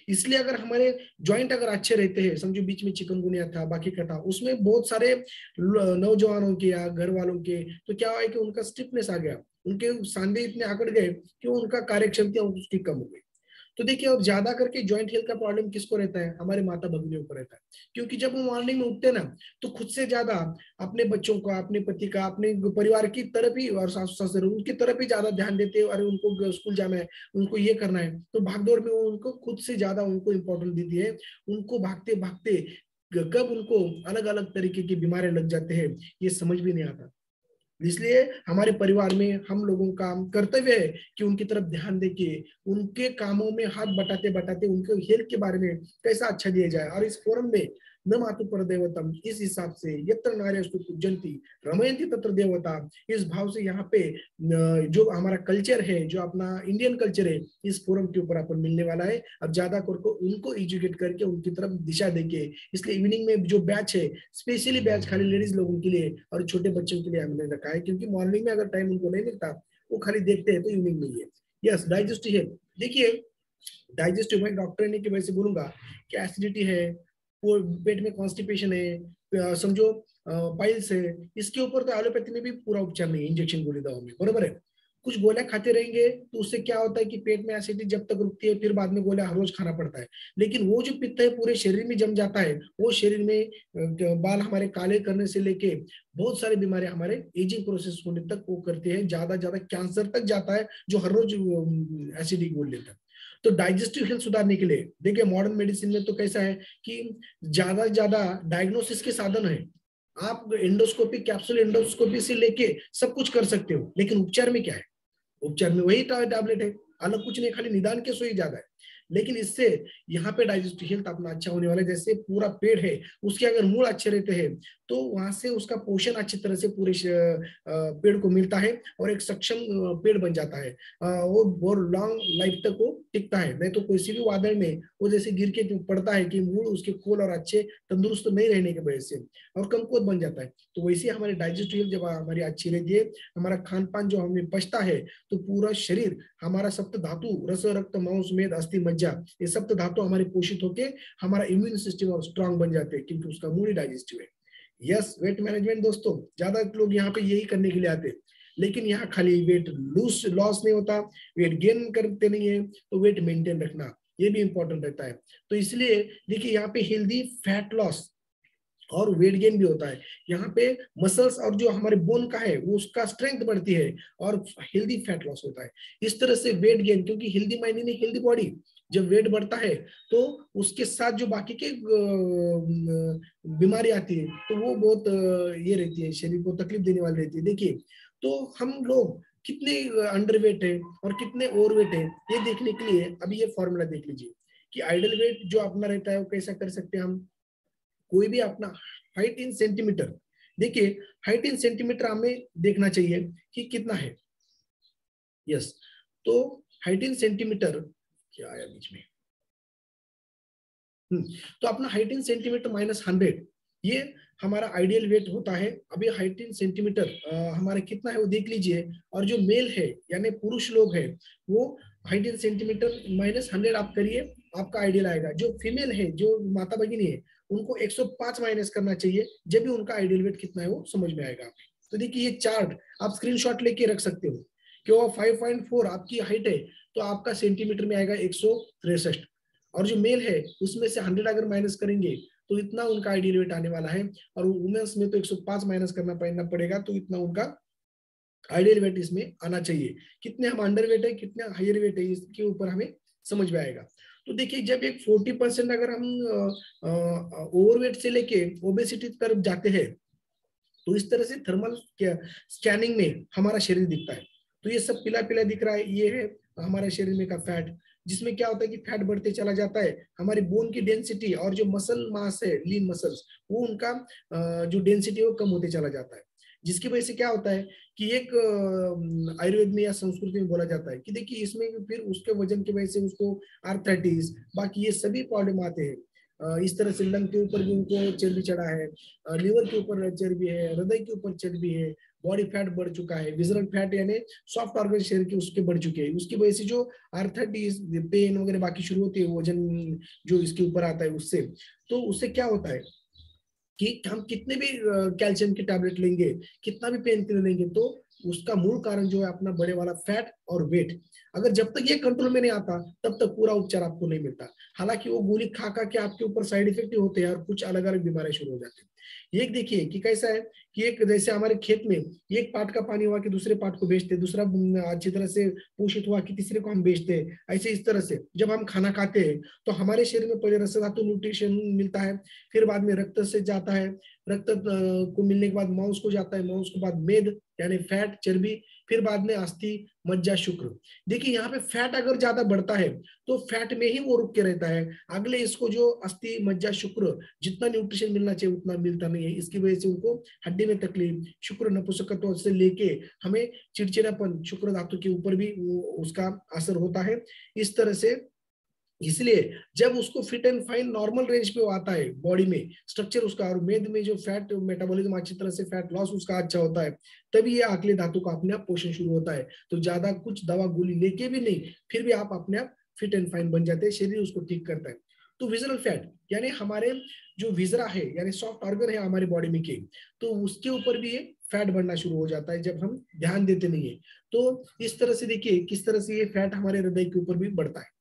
इसलिए अगर हमारे जॉइंट अगर अच्छे रहते हैं, समझो बीच में चिकनगुनिया था, बाकी का था, उसमें बहुत सारे नौजवानों के या घर वालों के, तो क्या हुआ कि उनका स्टिफनेस आ गया, उनके सांधे इतने आकड़ गए कि उनका कार्यक्षमता उसकी कम हो गई। तो देखिए, और ज्यादा करके जॉइंट हेल्थ का प्रॉब्लम किसको रहता है, हमारे माता भगिनियों को रहता है। क्योंकि जब वो मॉर्निंग में उठते ना, तो खुद से ज्यादा अपने बच्चों का, अपने पति का, अपने परिवार की तरफ ही, और सासू ससुर उनकी तरफ ही ज्यादा ध्यान देते हैं। अरे उनको स्कूल जाना है, उनको ये करना है, तो भागदौड़ में उनको खुद से ज्यादा उनको इम्पोर्टेंस देती है। उनको भागते भागते कब उनको अलग अलग तरीके की बीमारियां लग जाते हैं, ये समझ भी नहीं आता। इसलिए हमारे परिवार में हम लोगों का कर्तव्य है कि उनकी तरफ ध्यान देके उनके कामों में हाथ बटाते बटाते उनके हेल्थ के बारे में कैसा अच्छा दिया जाए। और इस फोरम में न मातु पर देवतम, इस हिसाब से यत्र नार्यस्तु पूज्यन्ति रमयन्ति तत्र देवता, इस भाव से यहाँ पे जो हमारा कल्चर है, जो अपना इंडियन कल्चर है, इस फोरम के ऊपर अपन मिलने वाला है। अब ज्यादा करके उनको एजुकेट करके उनकी तरफ दिशा देके, इसलिए इवनिंग में जो बैच है, स्पेशली बैच खाली लेडीज लोगों के लिए और छोटे बच्चों के लिए हमने रखा है। क्योंकि मॉर्निंग में अगर टाइम उनको नहीं मिलता, वो खाली देखते हैं, तो इवनिंग में ही है। यस, डाइजेस्टिव हेल्थ, देखिए डाइजेस्टिव, मैं डॉक्टर ने की वजह से बोलूंगा कि एसिडिटी है, पेट में कॉन्स्टिपेशन है, समझो पाइल्स है, इसके ऊपर तो एलोपैथी में भी पूरा उपचार नहीं है, इंजेक्शन गोली दवा में, बरोबर है। कुछ गोलियां खाते रहेंगे तो उससे क्या होता है कि पेट में एसिडिटी जब तक रुकती है, फिर बाद में गोलियां हर रोज खाना पड़ता है। लेकिन वो जो पित्त है पूरे शरीर में जम जाता है, वो शरीर में बाल हमारे काले करने से लेके बहुत सारी बीमारियां हमारे एजिंग प्रोसेस होने तक वो करते हैं, ज्यादा ज्यादा कैंसर तक जाता है जो हर रोज एसिडिक गोली लेता है। तो डाइजेस्टिव हेल्थ सुधारने के लिए देखिए, मॉडर्न मेडिसिन में तो कैसा है कि ज्यादा से ज्यादा डायग्नोसिस के साधन है, आप एंडोस्कोपी, कैप्सूल एंडोस्कोपी से लेके सब कुछ कर सकते हो, लेकिन उपचार में क्या है? उपचार में वही टैबलेट है, अलग कुछ नहीं, खाली निदान के सुई ज्यादा है। लेकिन इससे यहाँ पे डाइजेस्टिव हेल्थ अपना अच्छा होने वाला है। जैसे पूरा पेड़ है, उसके अगर मूल अच्छे रहते हैं तो वहां से उसका पोषण अच्छी तरह से पूरे पेड़ को मिलता है और एक सक्षम पेड़ बन जाता है। वो बहुत लॉन्ग लाइफ तक वो टिकता है। नहीं तो किसी भी वादळ में वो जैसे गिर के पड़ता है कि मूल उसके खोल और अच्छे तंदुरुस्त नहीं रहने की वजह से और कमकुवत बन जाता है। तो वैसे हमारी डाइजेस्टिव हेल्थ जब हमारी अच्छी रहती है, हमारा खान पान जो हमें पचता है, तो पूरा शरीर हमारा सप्त धातु, रस, रक्त, मांस, मेद, अस्थि, मज्जा, ये सप्त धातु हमारे पोषित होके हमारा इम्यून सिस्टम और स्ट्रांग बन जाते हैं, क्योंकि उसका मूल ही डाइजेस्टिव है। यस, वेट मैनेजमेंट दोस्तों, ज्यादा लोग यहाँ पे यही करने के लिए आते हैं, लेकिन यहाँ खाली वेट लॉस नहीं होता, वेट गेन करते नहीं है, तो वेट मेंटेन रखना ये भी इंपॉर्टेंट रहता है। तो इसलिए देखिए यहाँ पे हेल्दी फैट लॉस और वेट गेन भी होता है। यहाँ पे मसल्स और जो हमारे बोन का है वो उसका स्ट्रेंथ बढ़ती है और हेल्दी फैट लॉस होता है। इस तरह से वेट गेन, क्योंकि हेल्दी माइंड नहीं हेल्दी बॉडी, जब वेट बढ़ता है तो उसके साथ जो बाकी के बीमारी आती है तो वो बहुत ये रहती है, शरीर को तकलीफ देने वाली रहती है। देखिए, तो हम लोग कितने अंडरवेट है और कितने ओवरवेट है, ये देखने के लिए अभी ये फॉर्मूला देख लीजिए कि आइडल वेट जो अपना रहता है वो कैसा कर सकते हैं हम। कोई भी अपना हाइट इन सेंटीमीटर, देखिए हाइट इन सेंटीमीटर हमें देखना चाहिए कि कितना है। यस, तो हाइट इन सेंटीमीटर क्या आया बीच में, तो अपना हाइट इन सेंटीमीटर -100, ये हमारा आइडियल वेट होता है। अभी हाइट इन सेंटीमीटर हमारा कितना है वो देख लीजिए। और जो मेल है यानी पुरुष लोग है, वो हाइट इन सेंटीमीटर -100 आप करिए, आपका आइडियल आएगा। जो फीमेल है, जो माता भगिनी है, उनको 105 माइनस करना चाहिए, जब भी उनका आइडियल वेट कितना है वो समझ में आएगा। तो देखिए ये चार्ट आप स्क्रीनशॉट लेके रख सकते हो कि वो 5.4 आपकी हाइट है, तो आपका सेंटीमीटर में आएगा 163। और जो मेल है उसमें से 100 अगर माइनस करेंगे तो इतना उनका आइडियल वेट आने वाला है। और वुमेन्स में तो 105 माइनस करना पड़ेगा, तो इतना उनका आइडियल वेट इसमें आना चाहिए। कितने हम अंडर वेट है, कितने हायर वेट है, इसके ऊपर हमें समझ में आएगा। तो देखिए जब एक 40% अगर हम ओवरवेट से लेके ओबेसिटी तरफ जाते हैं, तो इस तरह से थर्मल स्कैनिंग में हमारा शरीर दिखता है। तो ये सब पीला पीला दिख रहा है, ये है हमारे शरीर में का फैट, जिसमें क्या होता है कि फैट बढ़ते चला जाता है। हमारी बोन की डेंसिटी और जो मसल मास है, लीन मसल्स, वो उनका जो डेंसिटी है वो कम होते चला जाता है। जिसकी वजह से क्या होता है कि एक आयुर्वेद में या संस्कृति में बोला जाता है कि देखिए इसमें फिर उसके वजन की वजह से उसको आर्थराइटिस, बाकी ये सभी प्रॉब्लम आते हैं। इस तरह से लंग के ऊपर भी उनको चर्बी चढ़ा है, लिवर के ऊपर चर्बी है, हृदय के ऊपर चर्बी है, बॉडी फैट बढ़ चुका है, विजरल फैट यानी सॉफ्ट ऑर्गन शरीर के उसके बढ़ चुके हैं। उसकी वजह से जो आर्थराइटिस, पेन वगैरह बाकी शुरू होती है, वजन जो इसके ऊपर आता है उससे। तो उससे क्या होता है कि हम कितने भी कैल्शियम की टैबलेट लेंगे, कितना भी पेन किलर लेंगे, तो उसका मूल कारण जो है अपना बड़े वाला फैट और वेट, अगर जब तक ये कंट्रोल में नहीं आता तब तक पूरा उपचार आपको नहीं मिलता। हालांकि वो गोली खा खा के आपके ऊपर साइड इफेक्ट होते हैं और कुछ अलग अलग बीमारियां शुरू हो जाती है। एक देखिए कि कैसा है कि एक जैसे हमारे खेत में एक पार्ट का पानी हुआ कि दूसरे पार्ट को बेचते, दूसरा अच्छी तरह से पोषित हुआ कि तीसरे को हम बेचते हैं। ऐसे इस तरह से जब हम खाना खाते हैं तो हमारे शरीर में पहले रस धातु न्यूट्रिशन मिलता है, फिर बाद में रक्त से जाता है, रक्त को मिलने के बाद मांस को जाता है, मांस के बाद मेद यानी फैट चर्बी, फिर बाद में अस्थि मज्जा शुक्र। देखिए यहाँ पे फैट अगर ज्यादा बढ़ता है तो फैट में ही वो रुक के रहता है, अगले इसको जो अस्थि मज्जा शुक्र जितना न्यूट्रिशन मिलना चाहिए उतना मिलता नहीं है। इसकी वजह से उनको हड्डी में तकलीफ, शुक्र नपुंसकत्व से लेके हमें चिड़चिड़ापन, शुक्र धातु के ऊपर भी उसका असर होता है। इस तरह से इसलिए जब उसको fit and fine normal range पे वो आता है बॉडी में स्ट्रक्चर उसका, और मेद में जो फैट मेटाबॉलिज्म अच्छी तरह से फैट लॉस उसका अच्छा होता है, तभी ये अगले धातु का अपने आप पोषण शुरू होता है। तो ज्यादा कुछ दवा गोली लेके भी नहीं, फिर भी आप अपने आप फिट एंड फाइन बन जाते हैं, शरीर उसको ठीक करता है। तो विजरल फैट यानी हमारे जो विजरा है यानी सॉफ्ट ऑर्गन है हमारी बॉडी में के, तो उसके ऊपर भी ये फैट बढ़ना शुरू हो जाता है जब हम ध्यान देते नहीं है। तो इस तरह से देखिए किस तरह से ये फैट हमारे हृदय के ऊपर भी बढ़ता है।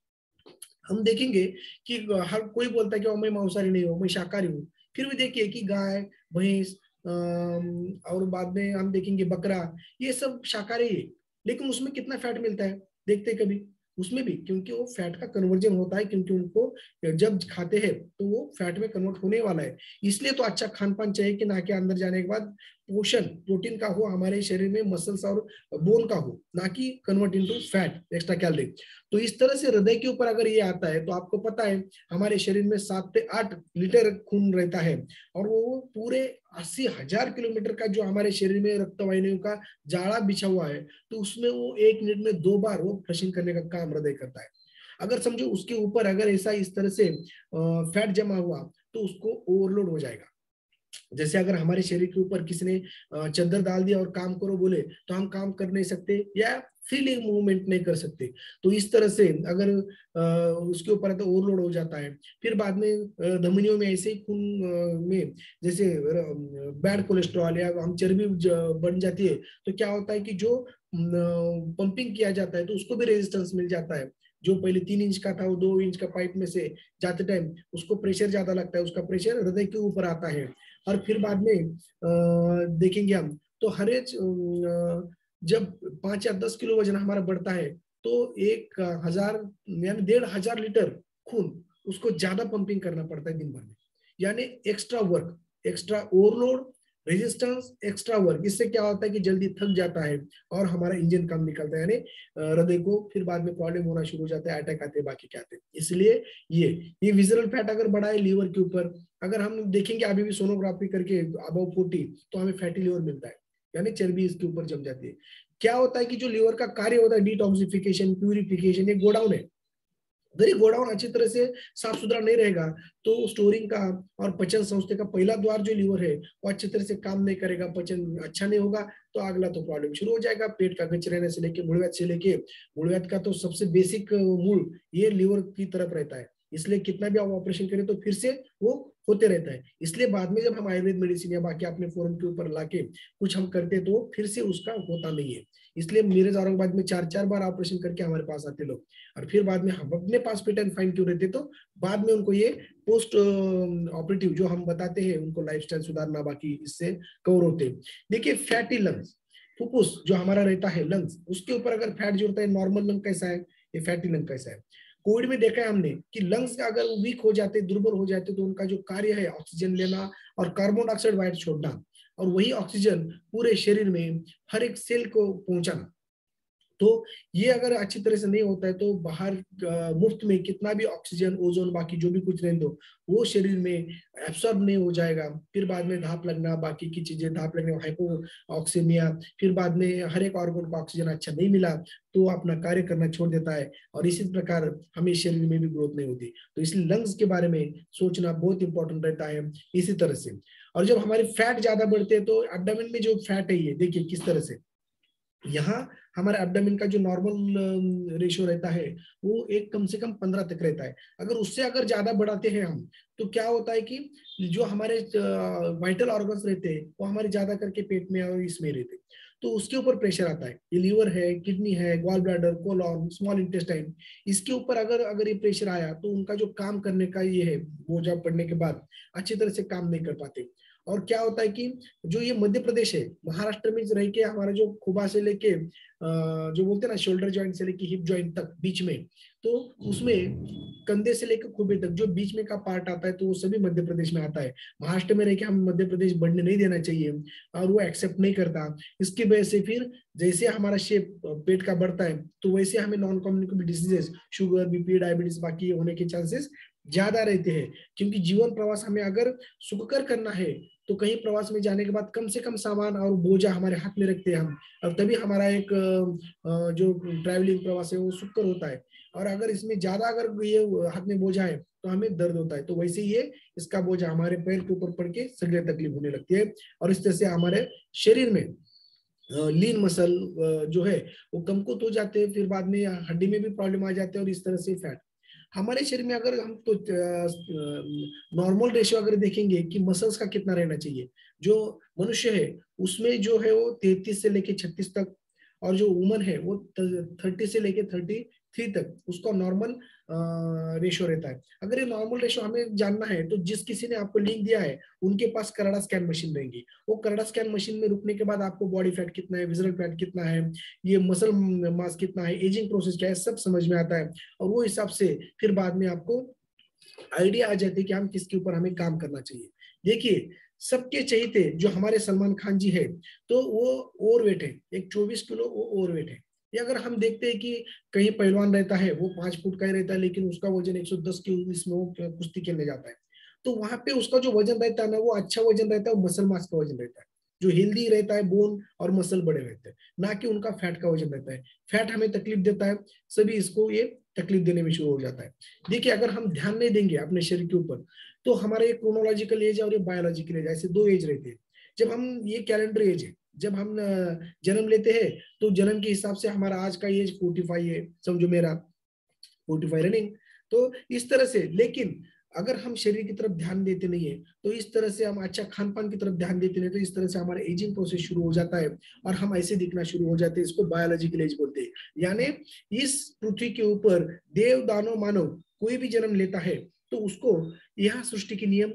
हम देखेंगे कि हर कोई बोलता है कि मैं मांसाहारी नहीं हूँ, मैं शाकाहारी हूँ, फिर भी देखिए कि गाय, भैंस और बाद में हम देखेंगे बकरा, ये सब शाकाहारी है, लेकिन उसमें कितना फैट मिलता है देखते कभी? उसमें भी, क्योंकि वो फैट का कन्वर्जन होता है, क्योंकि उनको जब खाते हैं तो वो फैट में कन्वर्ट होने वाला है। इसलिए तो अच्छा खान पान चाहिए कि ना कि अंदर जाने के बाद पोषण प्रोटीन का हो हमारे शरीर में, मसल्स और बोन का हो, ना कि convert into fat, extra calorie. तो इस तरह से हृदय के ऊपर अगर ये आता है तो आपको पता है हमारे शरीर में 7 से 8 लीटर खून रहता है, और वो पूरे 80,000 किलोमीटर का जो हमारे शरीर में रक्तवाहिनियों का जाड़ा बिछा हुआ है, तो उसमें वो 1 मिनट में 2 बार वो फ्लशिंग करने का काम हृदय करता है। अगर समझो उसके ऊपर अगर ऐसा इस तरह से फैट जमा हुआ तो उसको ओवरलोड हो जाएगा। जैसे अगर हमारे शरीर के ऊपर किसी ने चद्दर डाल दिया और काम करो बोले तो हम काम कर नहीं सकते या फ्रीली मूवमेंट नहीं कर सकते। तो इस तरह से अगर उसके ऊपर तो ओवरलोड हो जाता है। फिर बाद में धमनियों में ऐसे ही खून में जैसे बैड कोलेस्ट्रॉल या हम चर्बी बन जाती है, तो क्या होता है कि जो पंपिंग किया जाता है तो उसको भी रेजिस्टेंस मिल जाता है। जो पहले 3 इंच का था वो 2 इंच का पाइप में से जाते टाइम उसको प्रेशर ज्यादा लगता है, उसका प्रेशर हृदय के ऊपर आता है। और फिर बाद में देखेंगे हम तो हर एक जब 5 या 10 किलो वजन हमारा बढ़ता है तो 1,000 यानी 1,500 लीटर खून उसको ज्यादा पंपिंग करना पड़ता है दिन भर में। यानी extra work, extra overload, resistance, extra work. इससे क्या होता है कि जल्दी थक जाता है और हमारा इंजन कम निकलता है, यानी हृदय को फिर बाद में प्रॉब्लम होना शुरू हो जाता है, अटैक आते हैं, बाकी क्या आते हैं। इसलिए ये विजरल फैट अगर बढ़ा है लीवर के ऊपर, अगर हम देखेंगे अभी भी सोनोग्राफी करके अबव 40 तो हमें फैटी लिवर मिलता है, यानी चर्बी इसके ऊपर जम जाती है। क्या होता है कि जो लीवर का कार्य होता है डिटॉक्सिफिकेशन, प्यूरिफिकेशन, ये गोडाउन है। अगर ये गोडाउन अच्छी तरह से साफ सुथरा नहीं रहेगा तो स्टोरिंग का और पचन संस्थे का पहला द्वार जो लीवर है वो अच्छी तरह से काम नहीं करेगा, पचन अच्छा नहीं होगा, तो अगला तो प्रॉब्लम शुरू हो जाएगा। पेट का गच रहने से लेके मूलव्याध से लेके, मूलव्याध का तो सबसे बेसिक मूल ये लीवर की तरफ रहता है। इसलिए कितना भी आप ऑपरेशन करें तो फिर से वो होते रहता है। इसलिए बाद में जब हम आयुर्वेद मेडिसिन या बाकी अपने फोरम के ऊपर लाके कुछ हम करते तो फिर से उसका होता नहीं है। इसलिए मेरे औरंगाबाद में 4-4 बार ऑपरेशन करके हमारे पास आते लोग, और फिर बाद में हम अपने पास फिट एंड फाइन क्यों रहते, तो बाद में उनको ये पोस्ट ऑपरेटिव जो हम बताते हैं उनको लाइफस्टाइल सुधारना बाकी इससे कवर होते हैं। देखिए फैटी लंग्स, फुफ्फुस जो हमारा रहता है लंग्स, उसके ऊपर अगर फैट जुड़ता है, नॉर्मल लंग कैसा है, ये फैटी लंग कैसा है। कोविड में देखा है हमने कि लंग्स अगर वीक हो जाते, दुर्बल हो जाते, तो उनका जो कार्य है ऑक्सीजन लेना और कार्बन डाइऑक्साइड बाहर छोड़ना, और वही ऑक्सीजन पूरे शरीर में हर एक सेल को पहुंचाना। तो ये अगर अच्छी तरह से नहीं होता है तो बाहर मुफ्त में कितना भी ऑक्सीजन, ओजोन, बाकी जो भी कुछ रहने दो, वो शरीर में एब्सॉर्ब नहीं हो जाएगा। फिर बाद में धाप लगना, बाकी की चीजें, धाप लगने, हाइपो ऑक्सीमिया, फिर बाद में हर एक ऑर्गन को ऑक्सीजन अच्छा नहीं मिला तो अपना कार्य करना छोड़ देता है, और इसी प्रकार हमें शरीर में भी ग्रोथ नहीं होती। तो इसलिए लंग्स के बारे में सोचना बहुत इंपॉर्टेंट रहता है इसी तरह से। और जब हमारी फैट ज्यादा बढ़ते हैं तो एब्डोमेन में जो फैट है, ये देखिए किस तरह से यहाँ हमारे एब्डोमेन का जो नॉर्मल रेशियो रहता है वो एक कम से कम 15 तक रहता है। अगर उससे अगर ज्यादा बढ़ाते हैं हम तो क्या होता है कि जो हमारे वाइटल ऑर्गन्स रहते हैं वो हमारे ज्यादा करके पेट में और इसमें रहते हैं, तो उसके ऊपर प्रेशर आता है। ये लीवर है, किडनी है, gall bladder, colon, small intestine, इसके ऊपर अगर अगर ये प्रेशर आया तो उनका जो काम करने का ये है बोझा पड़ने के बाद अच्छी तरह से काम नहीं कर पाते। और क्या होता है कि जो ये मध्य प्रदेश है, महाराष्ट्र में रह के हमारा जो खुबा से लेके जो बोलते हैं ना शोल्डर जॉइंट से लेके हिप जॉइंट तक बीच में, तो उसमें कंधे से लेकर खुबे तक जो बीच में का पार्ट आता है तो वो सभी मध्य प्रदेश में आता है। महाराष्ट्र में रह के हम मध्य प्रदेश बढ़ने नहीं देना चाहिए और वो एक्सेप्ट नहीं करता। इसकी वजह से फिर जैसे हमारा शेप पेट का बढ़ता है तो वैसे हमें non communicable diseases, sugar, BP, diabetes बाकी होने के चांसेस ज्यादा रहते हैं। क्योंकि जीवन प्रवास हमें अगर सुखकर करना है तो कहीं प्रवास में जाने के बाद कम से कम सामान और बोझा हमारे हाथ में रखते हैं हम, और तभी हमारा एक जो ट्रैवलिंग प्रवास है वो सुखकर होता है। और अगर इसमें ज्यादा अगर ये हाथ में बोझा है तो हमें दर्द होता है। तो वैसे ये इसका बोझा हमारे पैर के ऊपर पड़ के सगले तकलीफ होने लगती है, और इस तरह से हमारे शरीर में लीन मसल जो है वो कमकुवत हो जाते हैं, फिर बाद में हड्डी में भी प्रॉब्लम आ जाते हैं, और इस तरह से फैट हमारे शरीर में अगर हम तो नॉर्मल रेशियो अगर देखेंगे कि मसल्स का कितना रहना चाहिए, जो मनुष्य है उसमें जो है वो 33 से लेके 36 तक, और जो वुमन है वो 30 से लेके 3 तक उसका नॉर्मल रेशो रहता है। अगर ये नॉर्मल रेशो हमें जानना है तो जिस किसी ने आपको लिंक दिया है उनके पास कनाडा स्कैन मशीन रहेंगी। वो कनाडा स्कैन मशीन में रुकने के बाद आपको बॉडी फैट कितना है, विजरल फैट कितना है, ये मसल मास कितना है, एजिंग प्रोसेस क्या है, सब समझ में आता है। और वो हिसाब से फिर बाद में आपको आइडिया आ जाती है कि हम किसके ऊपर हमें काम करना चाहिए। देखिए सबके चहेते जो हमारे सलमान खान जी है तो वो ओवरवेट है, एक 24 किलो वो ओवरवेट है। ये अगर हम देखते हैं कि कहीं पहलवान रहता है वो 5 फुट का ही रहता है लेकिन उसका वजन 110 किलो, इसमें वो कुश्ती खेलने जाता है, तो वहां पे उसका जो वजन रहता है ना वो अच्छा वजन रहता है, वो मसल मास का वजन रहता है, जो हेल्दी रहता है, बोन और मसल बड़े रहते हैं, ना कि उनका फैट का वजन रहता है। फैट हमें तकलीफ देता है, सभी इसको ये तकलीफ देने में शुरू हो जाता है। देखिए अगर हम ध्यान नहीं देंगे अपने शरीर के ऊपर तो हमारा ये क्रोनोलॉजिकल एज और ये बायोलॉजिकल एज, ऐसे 2 एज रहते हैं। जब हम ये कैलेंडर एज है, जब हम जन्म लेते हैं तो जन्म के हिसाब से हमारा आज का एज 45 है, समझो मेरा 45 रनिंग। तो इस तरह से, लेकिन अगर हम शरीर की तरफ ध्यान देते नहीं है तो इस तरह से हम अच्छा खान पान की तरफ ध्यान देते नहीं तो इस तरह से हमारा एजिंग प्रोसेस शुरू हो जाता है और हम ऐसे दिखना शुरू हो जाते हैं। इसको बायोलॉजिकल एज बोलते हैं। यानी इस पृथ्वी के ऊपर देव दानव मानव कोई भी जन्म लेता है तो उसको यह सृष्टि के नियम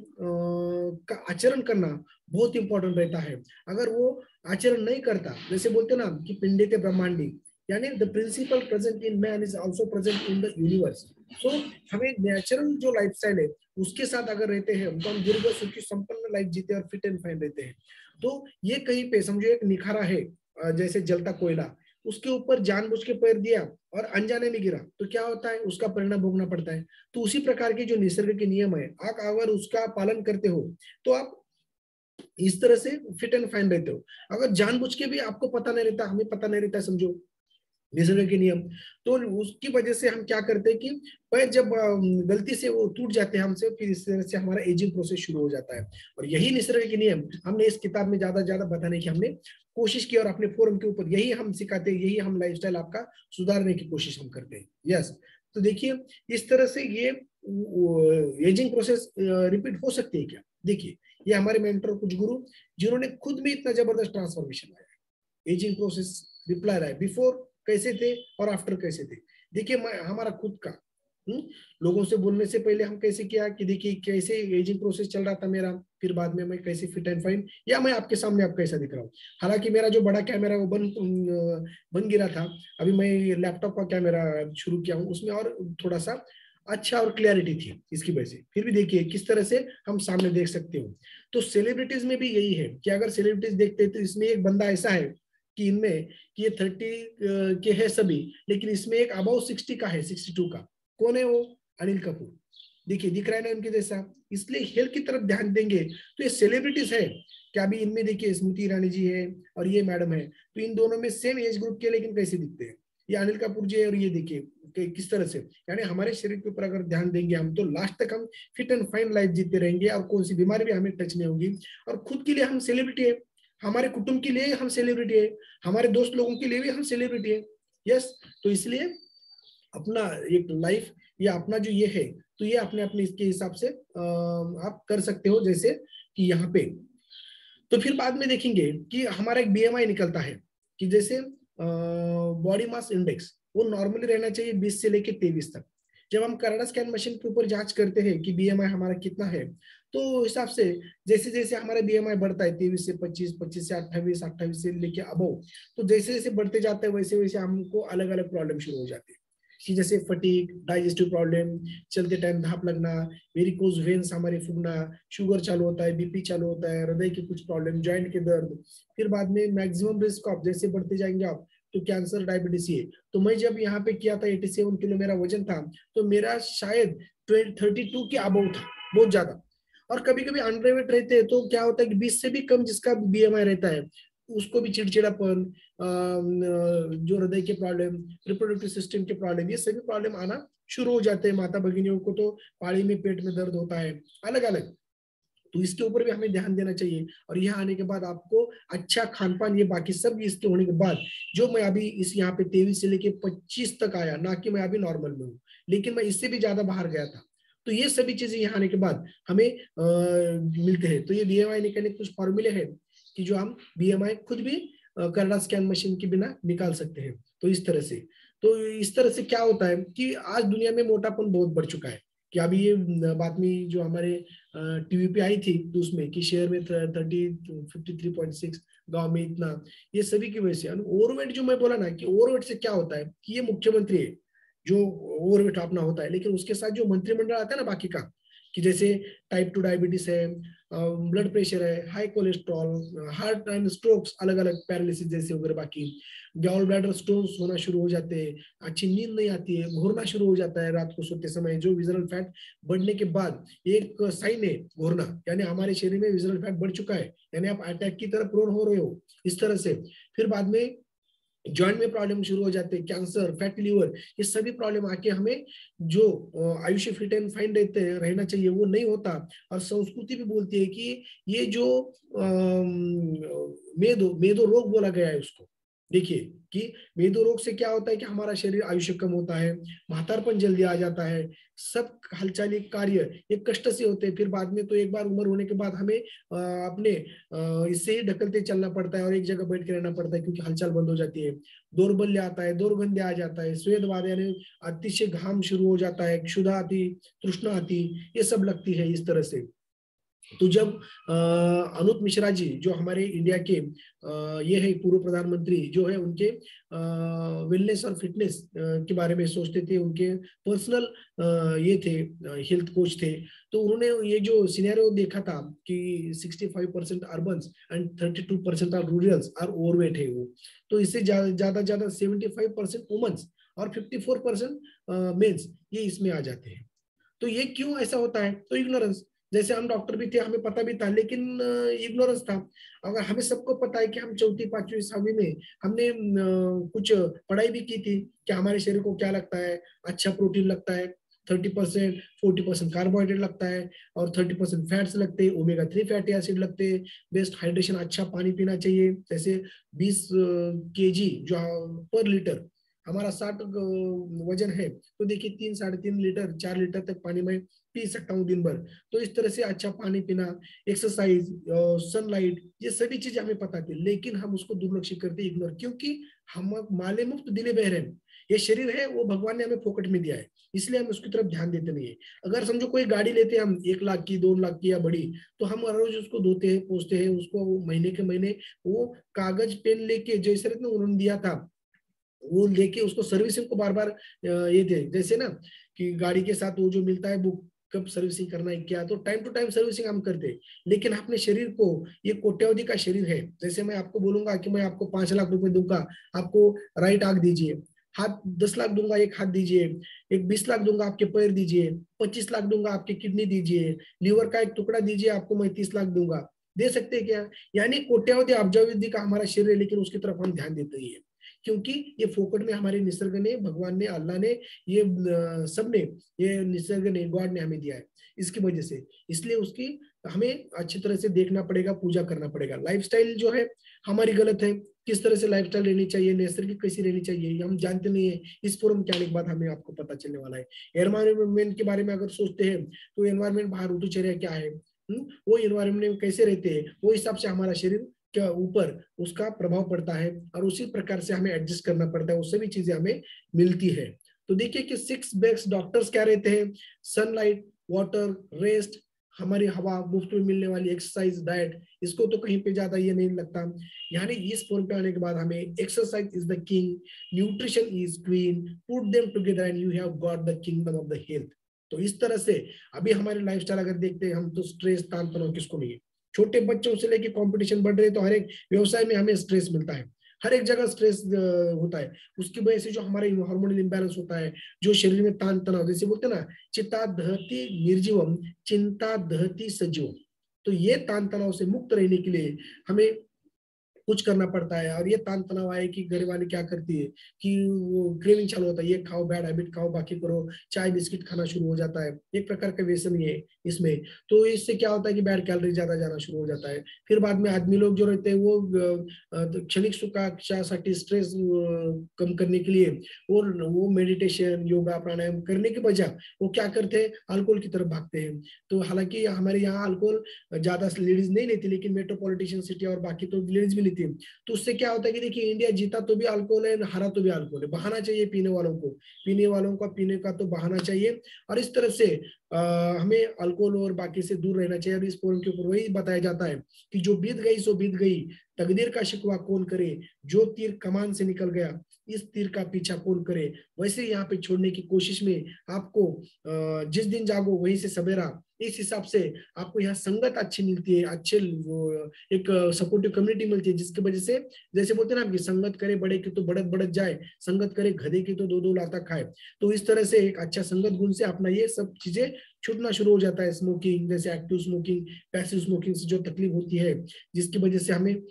का आचरण करना बहुत इंपॉर्टेंट रहता है। अगर वो आचरण नहीं करता, जैसे बोलते ना कि पिंडे के ब्रह्मांडी, यानी the principle present in man is also present in the universe. So हमें नेचुरल जो लाइफस्टाइल है उसके साथ अगर रहते हैं तो हम दीर्घ सुखी संपन्न लाइफ जीते और फिट एंड फाइन रहते हैं। तो ये कहीं पे समझो एक निखारा है, जैसे जलता कोयला, उसके ऊपर जानबूझ के पैर दिया और अनजाने में गिरा तो क्या होता है, उसका परिणाम भोगना पड़ता है। तो उसी प्रकार के जो निसर्ग के नियम है, आप अगर उसका पालन करते हो तो आप इस तरह से फिट एंड फाइन रहते हो। अगर जानबूझ के भी आपको पता नहीं रहता, हमें पता नहीं रहता समझो निसर्ग के नियम, तो उसकी वजह से हम क्या करते हैं कि पैर जब गलती से वो टूट जाते हैं हमसे, फिर इस तरह से हमारा एजिंग प्रोसेस शुरू हो जाता है। और यही निसर्ग के नियम हमने इस किताब में ज्यादा बताने की हमने कोशिश की और अपने फोरम के ऊपर यही हम सिखाते हैं, यही हम लाइफस्टाइल आपका सुधारने की कोशिश हम करते हैं। यस, तो देखिए इस तरह से ये एजिंग प्रोसेस रिपीट हो सकती है क्या। देखिए ये हमारे मेंटर कुछ गुरु जिन्होंने खुद में इतना जबरदस्त ट्रांसफॉर्मेशन लाया, एजिंग प्रोसेस रिप्लाई रहा है, बिफोर कैसे थे और आफ्टर कैसे थे। देखिए हमारा खुद का लोगों से बोलने से पहले हम कैसे किया कि देखिए कैसे एजिंग प्रोसेस चल रहा था मेरा, फिर बाद में मैं कैसे फिट एंड फाइन, या मैं आपके सामने आप कैसा दिख रहा हूँ। हालांकि मेरा जो बड़ा कैमरा वो बन गिरा था, अभी मैं लैपटॉप का कैमरा शुरू किया हूँ, उसमें और थोड़ा सा अच्छा और क्लैरिटी थी इसकी वजह से। फिर भी देखिए किस तरह से हम सामने देख सकते हो। तो सेलिब्रिटीज में भी यही है कि अगर सेलिब्रिटीज देखते हैं तो इसमें एक बंदा ऐसा है कि इनमें कि ये 30 के है सभी, लेकिन इसमें एक अबाउ 60 का है, 62 का। कौन है वो? अनिल कपूर। देखिए दिख रहा है ना उनके जैसा। इसलिए हेल्थ की तरफ ध्यान देंगे तो ये सेलिब्रिटीज है क्या। अभी इनमें देखिए स्मृति ईरानी जी है और ये मैडम है, तो इन दोनों में सेम एज ग्रुप के, लेकिन कैसे दिखते हैं। ये अनिल कपूर जी है और ये देखिए किस तरह से, यानी हमारे शरीर के ऊपर अगर ध्यान देंगे हम तो लास्ट तक हम फिट एंड फाइन लाइफ जीते रहेंगे और कौन सी बीमारी भी हमें टच नहीं होगी। और खुद के लिए हम सेलिब्रिटी है, हमारे कुटुंब के लिए हम सेलिब्रिटी है, हमारे दोस्त लोगों के लिए भी हम सेलिब्रिटी है। यस, तो इसलिए अपना एक लाइफ या अपना जो ये है तो ये अपने अपने इसके हिसाब से आप कर सकते हो। जैसे कि यहाँ पे तो फिर बाद में देखेंगे कि हमारा एक बीएमआई निकलता है कि जैसे बॉडी मास इंडेक्स वो नॉर्मली रहना चाहिए 20 से लेके 23 तक। जब हम कनाडा स्कैन मशीन के ऊपर जांच करते हैं कि बीएमआई हमारा कितना है, तो हिसाब से जैसे जैसे हमारा बीएमआई बढ़ता है 23 से 25, 25 से 28, 28 से लेके अबव, तो जैसे जैसे बढ़ते जाते हैं वैसे वैसे हमको अलग अलग प्रॉब्लम शुरू हो जाती है कि जैसे फटीक, डाइजेस्टिव प्रॉब्लम, चलते टाइम धाप लगना, वेरिकोज वेन्स हमारे फूगना, शुगर चालू होता है, बीपी चालू होता है, हृदय के कुछ प्रॉब्लम, जॉइंट के दर्द। फिर बाद में मैक्सिमम रिस्क ऑफ जैसे बढ़ते जाएंगे आप तो कैंसर, डायबिटीज है। तो मैं जब यहाँ पे किया था 87 किलो मेरा वजन था, तो मेरा शायद 32 के अबव था, बहुत ज्यादा। और कभी कभी अंडरवेट रहते हैं तो क्या होता है कि 20 से भी कम जिसका बीएमआई रहता है उसको भी चिड़चिड़ापन, जो हृदय के प्रॉब्लम, रिप्रोडक्टिव सिस्टम के प्रॉब्लम, ये सभी प्रॉब्लम आना शुरू हो जाते हैं। माता भगिनियों को तो पाड़ी में पेट में दर्द होता है अलग अलग, तो इसके ऊपर भी हमें ध्यान देना चाहिए। और यहाँ आने के बाद आपको अच्छा खान पान, ये बाकी सब इसके होने के बाद जो मैं अभी इस यहाँ पे 23 से लेके 25 तक आया, ना कि मैं अभी नॉर्मल में हूँ, लेकिन मैं इससे भी ज्यादा बाहर गया था। तो ये सभी चीजें यहाँ आने के बाद हमें मिलते हैं। तो ये बीएमआई निकालने के कुछ फॉर्मूले हैं कि जो हम बीएमआई खुद भी कनाडा स्कैन मशीन के बिना निकाल सकते हैं। तो इस तरह से तो इस तरह से क्या होता है कि आज दुनिया में मोटापन बहुत बढ़ चुका है। कि अभी ये बातमी जो हमारे टीवी पे आई थी, तो उसमें कि शहर में 53.6, गांव में इतना, ये सभी की वजह से। ओवरवेट जो मैं बोला ना, कि ओवरवेट से क्या होता है कि ये मुख्यमंत्री है जो ओवरवेट अपना होता है, लेकिन उसके साथ जो मंत्रिमंडल आता है ना बाकी का, कि जैसे टाइप 2 डायबिटीज है, ब्लड प्रेशर है, high cholesterol, heart and strokes, अलग अलग पैरालिसिस जैसे वगैरह, बाकी गॉल ब्लैडर स्टोन्स होना शुरू हो जाते हैं, अच्छी नींद नहीं आती है, घूरना शुरू हो जाता है रात को सोते समय, जो विजरल फैट बढ़ने के बाद एक साइन है घूरना, यानी हमारे शरीर में विजरल फैट बढ़ चुका है, यानी आप अटैक की तरफ प्रोन हो रहे हो, इस तरह से। फिर बाद में जॉइंट में प्रॉब्लम शुरू हो जाते हैं, कैंसर, फैटी लिवर, ये सभी प्रॉब्लम आके हमें जो आयुष्य फिट एंड फाइन रहना चाहिए वो नहीं होता। और संस्कृति भी बोलती है कि ये जो मेदो मेदो रोग बोला गया है उसको, देखिए कि मेदो रोग से क्या होता है कि हमारा शरीर आयुष्य कम होता है, मातारपन जल्दी आ जाता है, सब हलचाली कार्य ये कष्ट से होते हैं। फिर बाद में तो एक बार उम्र होने के बाद हमें अपने इससे ही ढकलते चलना पड़ता है और एक जगह बैठ के रहना पड़ता है, क्योंकि हलचल बंद हो जाती है, दौर्बल्य आता है, दौर्गंध्य आ जाता है, स्वेदवाद यानी अतिशय घाम शुरू हो जाता है, क्षुधा आती, तृष्णा आती, ये सब लगती है इस तरह से। तो जब अनूप मिश्रा जी जो हमारे इंडिया के ये है पूर्व प्रधानमंत्री जो है, उनके वेलनेस और फिटनेस के बारे में सोचते थे, उनके पर्सनल ये थे, हेल्थ कोच थे, तो उन्होंने ये जो सिनेरियो देखा था कि 65% urban and 32% are rurals are overweight है वो, तो इससे ज्यादा ज्यादा 75% वुमेन्स और 54% मेंस ये इसमें आ जाते हैं। तो ये क्यों ऐसा होता है? तो इग्नोरेंस। जैसे हम डॉक्टर भी थे, हमें पता भी था, लेकिन इग्नोरेंस था। अगर हमें सबको पता है कि हम चौथी पांचवी छठवीं में हमने कुछ पढ़ाई भी की थी कि हमारे शरीर को क्या लगता है, अच्छा प्रोटीन लगता है, 30% 40% कार्बोहाइड्रेट लगता है और 30% फैट्स लगते हैं, ओमेगा 3 फैटी एसिड लगते हैं, बेस्ट हाइड्रेशन, अच्छा पानी पीना चाहिए। जैसे 20 kg जो पर लीटर हमारा 60 वजन है, तो देखिए 3-3.5 लीटर 4 लीटर तक पानी में पी सकता हूँ दिन भर। तो इस तरह से अच्छा पानी पीना, एक्सरसाइज, सनलाइट, ये सभी चीजें हमें पता थी, लेकिन हम उसको दुर्लक्षित करते, इग्नोर, क्योंकि हम माले मुफ्त दिले बहरे, ये शरीर है वो भगवान ने हमें फोकट में दिया है, इसलिए हम उसकी तरफ ध्यान देते नहीं है। अगर समझो कोई गाड़ी लेते हैं हम 1 लाख की, 2 लाख की या बड़ी, तो हम हर रोज उसको धोते हैं, पोछते हैं उसको, महीने के महीने वो कागज पेन लेके जैसे उन्होंने दिया था वो लेके उसको सर्विसिंग को बार बार ये थे, जैसे ना कि गाड़ी के साथ वो जो मिलता है बुक, कब सर्विसिंग करना है क्या, तो टाइम टू टाइम सर्विसिंग हम करते हैं। लेकिन अपने शरीर को, ये कोट्यावधि का शरीर है, जैसे मैं आपको बोलूंगा कि मैं आपको 5 लाख रुपए दूंगा, आपको राइट आंख दीजिए, हाथ 10 लाख दूंगा, एक हाथ दीजिए, एक 20 लाख दूंगा, आपके पैर दीजिए, 25 लाख दूंगा, आपकी किडनी दीजिए, लीवर का एक टुकड़ा दीजिए, आपको मैं 30 लाख दूंगा, दे सकते हैं क्या? यानी कोट्यावधि अब्जावधि का हमारा शरीर है, लेकिन उसकी तरफ हम ध्यान देते ही है, क्योंकि ये फोकट में हमारे निसर्ग ने, भगवान ने, अल्लाह ने, ये सब ने, ये निसर्ग ने, गॉड ने हमें दिया है, इसकी वजह से। इसलिए उसकी हमें अच्छी तरह से देखना पड़ेगा, पूजा करना पड़ेगा। लाइफस्टाइल जो है हमारी गलत है, किस तरह से लाइफस्टाइल रहनी चाहिए, नैसर्गिक कैसी रहनी चाहिए, हम जानते नहीं है। इस फोरम के आने के बाद हमें आपको पता चलने वाला है। एनवायरमेंट के बारे में अगर सोचते हैं तो एनवायरमेंट, बाहर ऋतुचर्या क्या है, वो एनवायरमेंट में कैसे रहते हैं, वो हिसाब से हमारा शरीर के ऊपर उसका प्रभाव पड़ता है और उसी प्रकार से हमें एडजस्ट करना पड़ता है, वो सभी चीजें हमें मिलती है। तो देखिए कि 6 बेस्ट डॉक्टर्स क्या रहते हैं, सनलाइट, वाटर, रेस्ट, हमारी हवा, मुफ्त में मिलने वाली एक्सरसाइज, डाइट, इसको तो कहीं पे ज्यादा ये नहीं लगता। यानी इस फॉर्म पे आने के बाद हमें exercise is the king, nutrition is queen, put them together and you have got the kingdom of the health. तो इस तरह से अभी हमारे लाइफस्टाइल अगर देखते हैं हम, तो स्ट्रेस, तान तनाव किसको नहीं है? छोटे बच्चों से लेके कंपटीशन बढ़ रहे, तो हर एक व्यवसाय में हमें स्ट्रेस मिलता है, हर एक जगह स्ट्रेस होता है। उसकी वजह से जो हमारे हार्मोनल इंबैलेंस होता है, जो शरीर में तान तनाव, जैसे बोलते हैं ना, चित्ता दहती निर्जीवम, चिंता दहती सजीवम। तो ये तान तनाव से मुक्त रहने के लिए हमें कुछ करना पड़ता है। और ये तान तनाव आए कि घर वाली क्या करती है कि वो क्रेविंग चालू होता है, ये खाओ, बैड हैबिट खाओ, बाकी करो, चाय बिस्किट खाना शुरू हो जाता है, एक प्रकार का व्यसन ही है इसमें। तो इससे क्या होता है कि बैड कैलोरी ज्यादा जाना शुरू हो जाता है। फिर बाद में आदमी लोग जो रहते हैं वो क्षणिक सुखासाठी, स्ट्रेस कम करने के लिए और वो मेडिटेशन, योगा, प्राणायाम करने के बजाय वो क्या करते हैं, अल्कोहल की तरफ भागते हैं। तो हालांकि हमारे यहाँ अल्कोहल ज्यादा लेडीज नहीं लेती, लेकिन मेट्रोपॉलिटन सिटी और बाकी तो लेडीज भी लेती थी। तो उससे क्या होता है कि देखिए इंडिया जीता तो भी अल्कोहल है, हारा तो भी अल्कोहल है। बहाना चाहिए पीने वालों को, पीने वालों का पीने का तो बहाना चाहिए। और इस तरह से हमें अल्कोहल और बाकी से दूर रहना चाहिए। और इस फोरम के ऊपर वही बताया जाता है कि जो बीत गई सो बीत गई, तकदीर का शिकवा कौन करे, जो तीर कमान से निकल गया इस तीर का पीछा कौन करे। वैसे यहाँ पे छोड़ने की कोशिश में आपको जिस दिन जागो वहीं से सवेरा, इस हिसाब से आपको यहाँ संगत अच्छी मिलती है, अच्छे एक सपोर्टिव कम्युनिटी मिलती है, जिसकी वजह से जैसे बोलते हैं ना कि संगत करे बड़े की तो बढ़त बढ़त जाए, संगत करे गधे की तो दो दो लाता खाए। तो इस तरह से एक अच्छा संगत गुण से अपना ये सब चीजें छूटना शुरू हो जाता है। स्मोकिंग जैसे एक्टिव स्मोकिंग, पैसिव स्मोकिंग से जो तकलीफ होती है, जिसकी वजह से हमें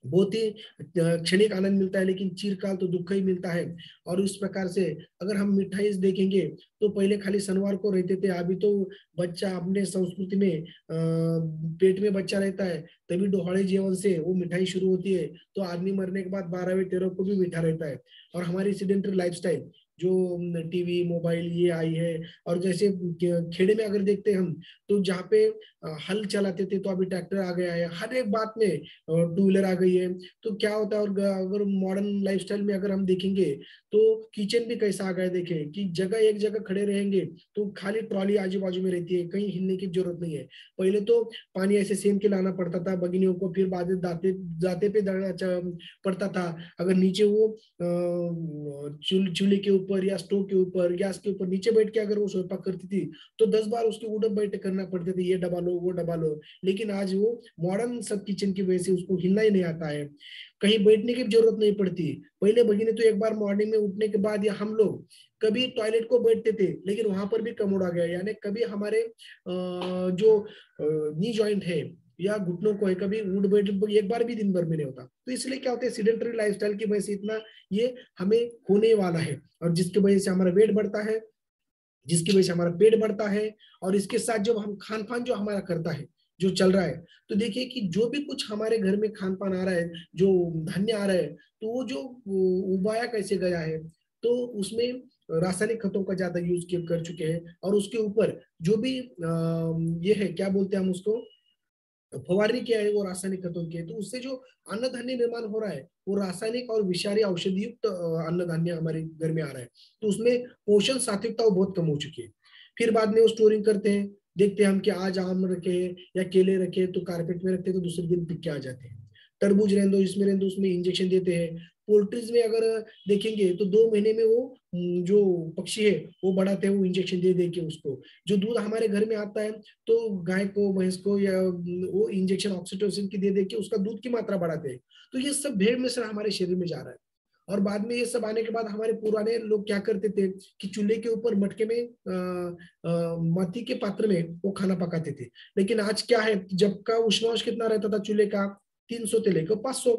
बहुत ही क्षणिक आनंद मिलता है, लेकिन चिरकाल तो दुख ही मिलता है। और उस प्रकार से अगर हम मिठाई देखेंगे तो पहले खाली शनिवार को रहते थे, अभी तो बच्चा अपने संस्कृति में पेट में बच्चा रहता है तभी डोहाड़े जीवन से वो मिठाई शुरू होती है, तो आदमी मरने के बाद 12वें 13 को भी मीठा रहता है। और हमारी सीडेंटरी लाइफस्टाइल जो टीवी मोबाइल ये आई है, और जैसे खेड़े में अगर देखते हैं हम तो जहाँ पे हल चलाते थे तो अभी ट्रैक्टर आ गया है, हर एक बात में टू व्हीलर आ गई है। तो क्या होता है, और अगर मॉडर्न लाइफस्टाइल में अगर हम देखेंगे तो किचन भी कैसा आ गया है, देखें कि जगह एक जगह खड़े रहेंगे तो खाली ट्रॉली आजू बाजू में रहती है, कहीं हिलने की जरूरत नहीं है। पहले तो पानी ऐसे सेम के लाना पड़ता था बगिनियों को, फिर बाद में जाते पे पड़ता था। अगर नीचे वो चूल्हे के ऊपर या स्टोव के ऊपर गैस के ऊपर नीचे बैठ के अगर वो स्वयंपाक करती थी तो 10 बार उसके उठक बैठक करना पड़ते थे, ये डबा लो वो डबा लो। लेकिन आज वो मॉडर्न सब किचन की वजह से उसको हिलना ही नहीं आता है, कहीं बैठने की जरूरत नहीं पड़ती। पहले भगिनी तो एक बार मॉर्निंग में उठने के बाद या हम लोग कभी टॉयलेट को बैठते थे, लेकिन वहां पर भी कमोड आ गया, यानी कभी हमारे जो नी जॉइंट है या घुटनों को है, कभी उठ बैठ एक बार भी दिन भर में नहीं होता। तो इसलिए क्या होता है, सीडेंटरी लाइफस्टाइल की वजह से इतना ये हमें होने वाला है, और जिसकी वजह से हमारा वेट बढ़ता है, जिसकी वजह से हमारा पेट बढ़ता है। और इसके साथ जब हम खान पान जो हमारा करता है जो चल रहा है, तो देखिए कि जो भी कुछ हमारे घर में खान पान आ रहा है, जो धान्य आ रहा है, तो वो जो उबाया कैसे गया है, तो उसमें रासायनिक खतों का ज्यादा यूज कर चुके हैं। और उसके ऊपर जो भी ये है क्या बोलते हैं हम उसको, फवारनी किया है वो रासायनिक खतों की है, तो उससे जो अन्न धान्य निर्माण हो रहा है वो रासायनिक और विषारी औषधि युक्त अन्न धान्य हमारे घर में आ रहा है। तो उसमें पोषण सात्विकता बहुत कम हो चुकी है। फिर बाद में वो स्टोरिंग करते हैं, देखते हैं हम कि आज आम रखे या केले रखे तो कारपेट में रखते हैं तो दूसरे दिन पिक के आ जाते हैं। तरबूज रहने दो, इसमें रहने दो, उसमें इंजेक्शन देते हैं। पोल्ट्रीज में अगर देखेंगे तो 2 महीने में वो जो पक्षी है वो बढ़ाते हैं, वो इंजेक्शन दे दे के उसको। जो दूध हमारे घर में आता है तो गाय को भैंस को या वो इंजेक्शन ऑक्सीटोसिन की दे दे के उसका दूध की मात्रा बढ़ाते हैं। तो ये सब भेड़ मिश्रण हमारे शरीर में जा रहा है। और बाद में ये सब आने के बाद हमारे पुराने लोग क्या करते थे कि चूल्हे के ऊपर मटके में माटी के पात्र में वो खाना पकाते थे। लेकिन आज क्या है, जब का उष्मांश कितना रहता था चूल्हे का, 300 से लेकर 500।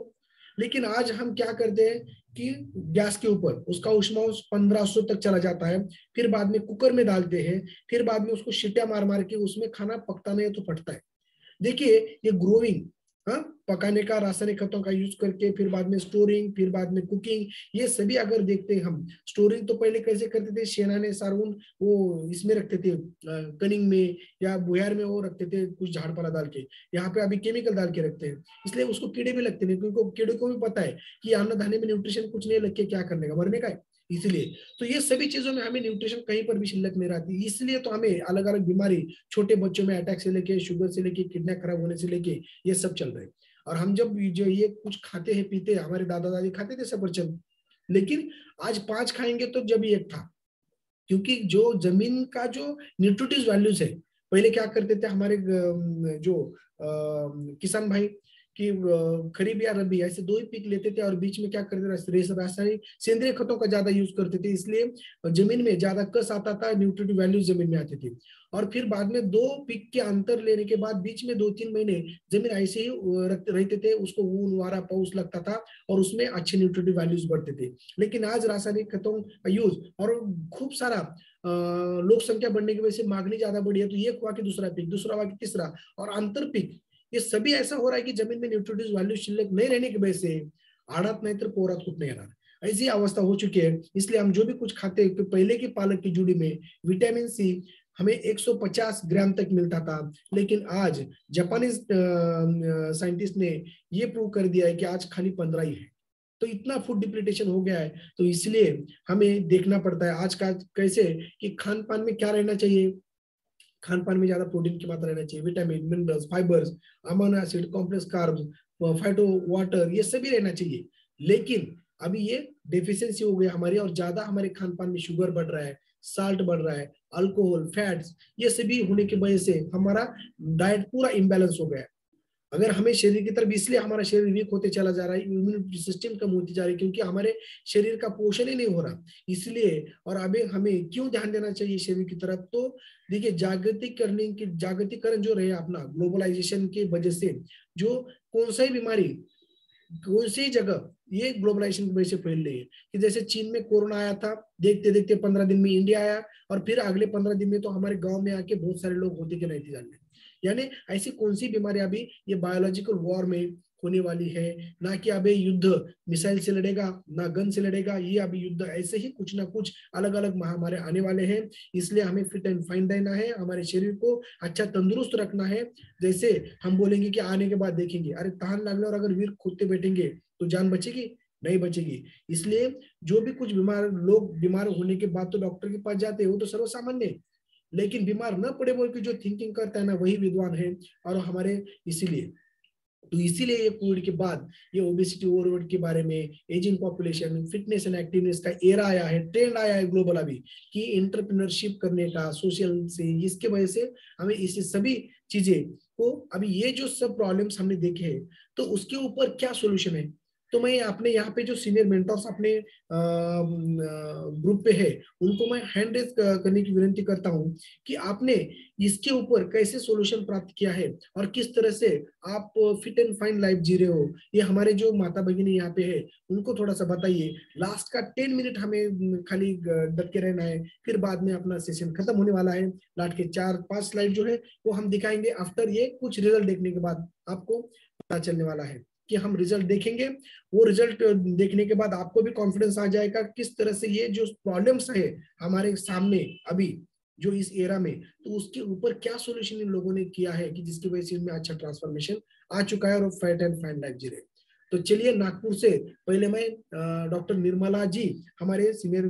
लेकिन आज हम क्या करते हैं कि गैस के ऊपर उसका उष्मांश 1500 तक चला जाता है, फिर बाद में कुकर में डालते हैं, फिर बाद में उसको सीटियां मार मार के उसमें खाना पकता नहीं है तो फटता है। देखिए ये ग्रोविंग, हाँ, पकाने का रासायनिक खतों का यूज करके, फिर बाद में स्टोरिंग, फिर बाद में कुकिंग, ये सभी अगर देखते हैं हम। स्टोरिंग तो पहले कैसे करते थे, शेनाने सारवून वो इसमें रखते थे कनिंग में या बुयार में, वो रखते थे कुछ झाड़पाला डाल के। यहाँ पे अभी केमिकल डाल के रखते हैं, इसलिए उसको कीड़े भी लगते नहीं, क्योंकि कीड़े को भी पता है कि अन्न धान्य में न्यूट्रिशन कुछ नहीं लग के क्या करने का, मरने का है। इसलिए तो ये सभी चीजों में हमें न्यूट्रिशन कहीं पर भी शिल्लक नहीं रहती, इसलिए तो हमें अलग अलग बीमारी, छोटे बच्चों में अटैक से लेके, शुगर से लेके, किडनी खराब होने से लेके, ये सब चल रहे हैं। और हम जब जो ये कुछ खाते हैं पीते हैं, हमारे दादा दादी खाते थे सफरचंद, लेकिन आज 5 खाएंगे तो जब एक था, क्योंकि जो जमीन का जो न्यूट्रिटिव वैल्यूज है, पहले क्या करते थे हमारे जो किसान भाई कि खरीफ या रबी ऐसे 2 ही पीक लेते थे, और बीच में क्या करते थे, रासायनिक सेंद्रीय खतों का ज्यादा यूज करते थे, इसलिए जमीन में ज्यादा कस आता था, न्यूट्रिटिव वैल्यूज जमीन में आती थी। और फिर बाद में 2 पीक के अंतर लेने के बाद बीच में 2-3 महीने जमीन ऐसे ही रहते थे, उसको ऊन वारा पाउस लगता था और उसमें अच्छे न्यूट्रिटिव वैल्यूज बढ़ते थे। लेकिन आज रासायनिक खतों का यूज और खूब सारा लोक संख्या बढ़ने की वजह से मांगनी ज्यादा बढ़ी है, तो एक हुआ कि दूसरा पीक, दूसरा हुआ कि तीसरा, और अंतर पीक, ये सभी ऐसा हो रहा है कि जमीन में न्यूट्रिटिव वैल्यू शिल्लक नहीं रहने की वजह से आड़त नहीं तो पोरात कुछ नहीं रहा, ऐसी अवस्था हो चुकी है। इसलिए हम जो भी कुछ खाते हैं, तो पहले की पालक की जुड़ी में विटामिन सी हमें 150 ग्राम तक मिलता था, लेकिन आज जापानीज साइंटिस्ट ने ये प्रूव कर दिया है कि आज खाली 15 ही है। तो इतना फूड डिप्लीटेशन हो गया है। तो इसलिए हमें देखना पड़ता है आज का कैसे कि खान पान में क्या रहना चाहिए। खान पान में ज्यादा प्रोटीन की मात्रा रहना चाहिए, vitamin, minerals, fibres, amino acid, complex carbs, phyto water, ये सभी रहना चाहिए। लेकिन अभी ये डेफिशिएंसी हो गया हमारी, और ज्यादा हमारे खान पान में शुगर बढ़ रहा है, साल्ट बढ़ रहा है, अल्कोहल, फैट्स, ये सभी होने की वजह से हमारा डाइट पूरा इम्बैलेंस हो गया है। अगर हमें शरीर की तरफ, इसलिए हमारा शरीर वीक होते चला जा रहा है, इम्यूनिटी सिस्टम कम होती जा रही है, क्योंकि हमारे शरीर का पोषण ही नहीं हो रहा इसलिए। और अभी हमें क्यों ध्यान देना चाहिए शरीर की तरफ, तो देखिए जागतिकरण जो रहे अपना ग्लोबलाइजेशन की वजह से, जो कौन सा ही बीमारी कौन सी जगह ये ग्लोबलाइजेशन की वजह से फैल रही है, कि जैसे चीन में कोरोना आया था, देखते देखते 15 दिन में इंडिया आया, और फिर अगले 15 दिन में तो हमारे गांव में आके बहुत सारे लोग होते के नहीं थे जानने। यानी ऐसी कौन सी बीमारी अभी ये बायोलॉजिकल वॉर में होने वाली है, ना कि अभी युद्ध मिसाइल से लड़ेगा, ना गन से लड़ेगा, ये अभी युद्ध ऐसे ही कुछ ना कुछ अलग अलग महामारी आने वाले हैं। इसलिए हमें फिट एंड फाइन रहना है, हमारे शरीर को अच्छा तंदुरुस्त रखना है। जैसे हम बोलेंगे कि आने के बाद देखेंगे, अरे तहान लगने और अगर वीर खोदते बैठेंगे तो जान बचेगी? नहीं बचेगी। इसलिए जो भी कुछ बीमार होने के बाद तो डॉक्टर के पास जाते हैं, वो तो सर्वसामान्य है, लेकिन बीमार न पड़े बोल के जो थिंकिंग करता है ना, वही विद्वान है। और हमारे इसीलिए ये कोविड के बाद ये ओबेसिटी ओवरवेट के बारे में, ageing population, fitness and activeness का एरा आया है, ट्रेंड आया है ग्लोबल अभी, कि एंटरप्रेन्योरशिप करने का सोशल से, इसके वजह से हमें इस सभी चीजें को, अभी ये जो सब प्रॉब्लम्स हमने देखे हैं, तो उसके ऊपर क्या सोल्यूशन है। तो मैं अपने यहाँ पे जो सीनियर मेंटर्स अपने ग्रुप पे है, उनको मैं हैंड रेज करने की विनती करता हूँ कि आपने इसके ऊपर कैसे सॉल्यूशन प्राप्त किया है, और किस तरह से आप फिट एंड फाइन लाइफ जी रहे हो। ये हमारे जो माता भगिनी यहाँ पे है, उनको थोड़ा सा बताइए। लास्ट का 10 मिनट हमें खाली डट के रहना है, फिर बाद में अपना सेशन खत्म होने वाला है। लास्ट के 4-5 स्लाइड जो है वो हम दिखाएंगे आफ्टर ये कुछ रिजल्ट देखने के बाद, आपको पता चलने वाला है कि हम रिजल्ट देखेंगे। वो रिजल्ट देखने के बाद आपको भी कॉन्फिडेंस आ जाएगा किस तरह से ये जो प्रॉब्लम्स है हमारे सामने अभी जो इस एरा में, तो उसके ऊपर क्या सॉल्यूशन इन लोगों ने किया है कि जिसकी वजह से इनमें अच्छा ट्रांसफॉर्मेशन आ चुका है और फैट एंड फाइन लाइफ जी रहे। तो चलिए, नागपुर से पहले मैं डॉक्टर निर्मला जी, हमारे सीनियर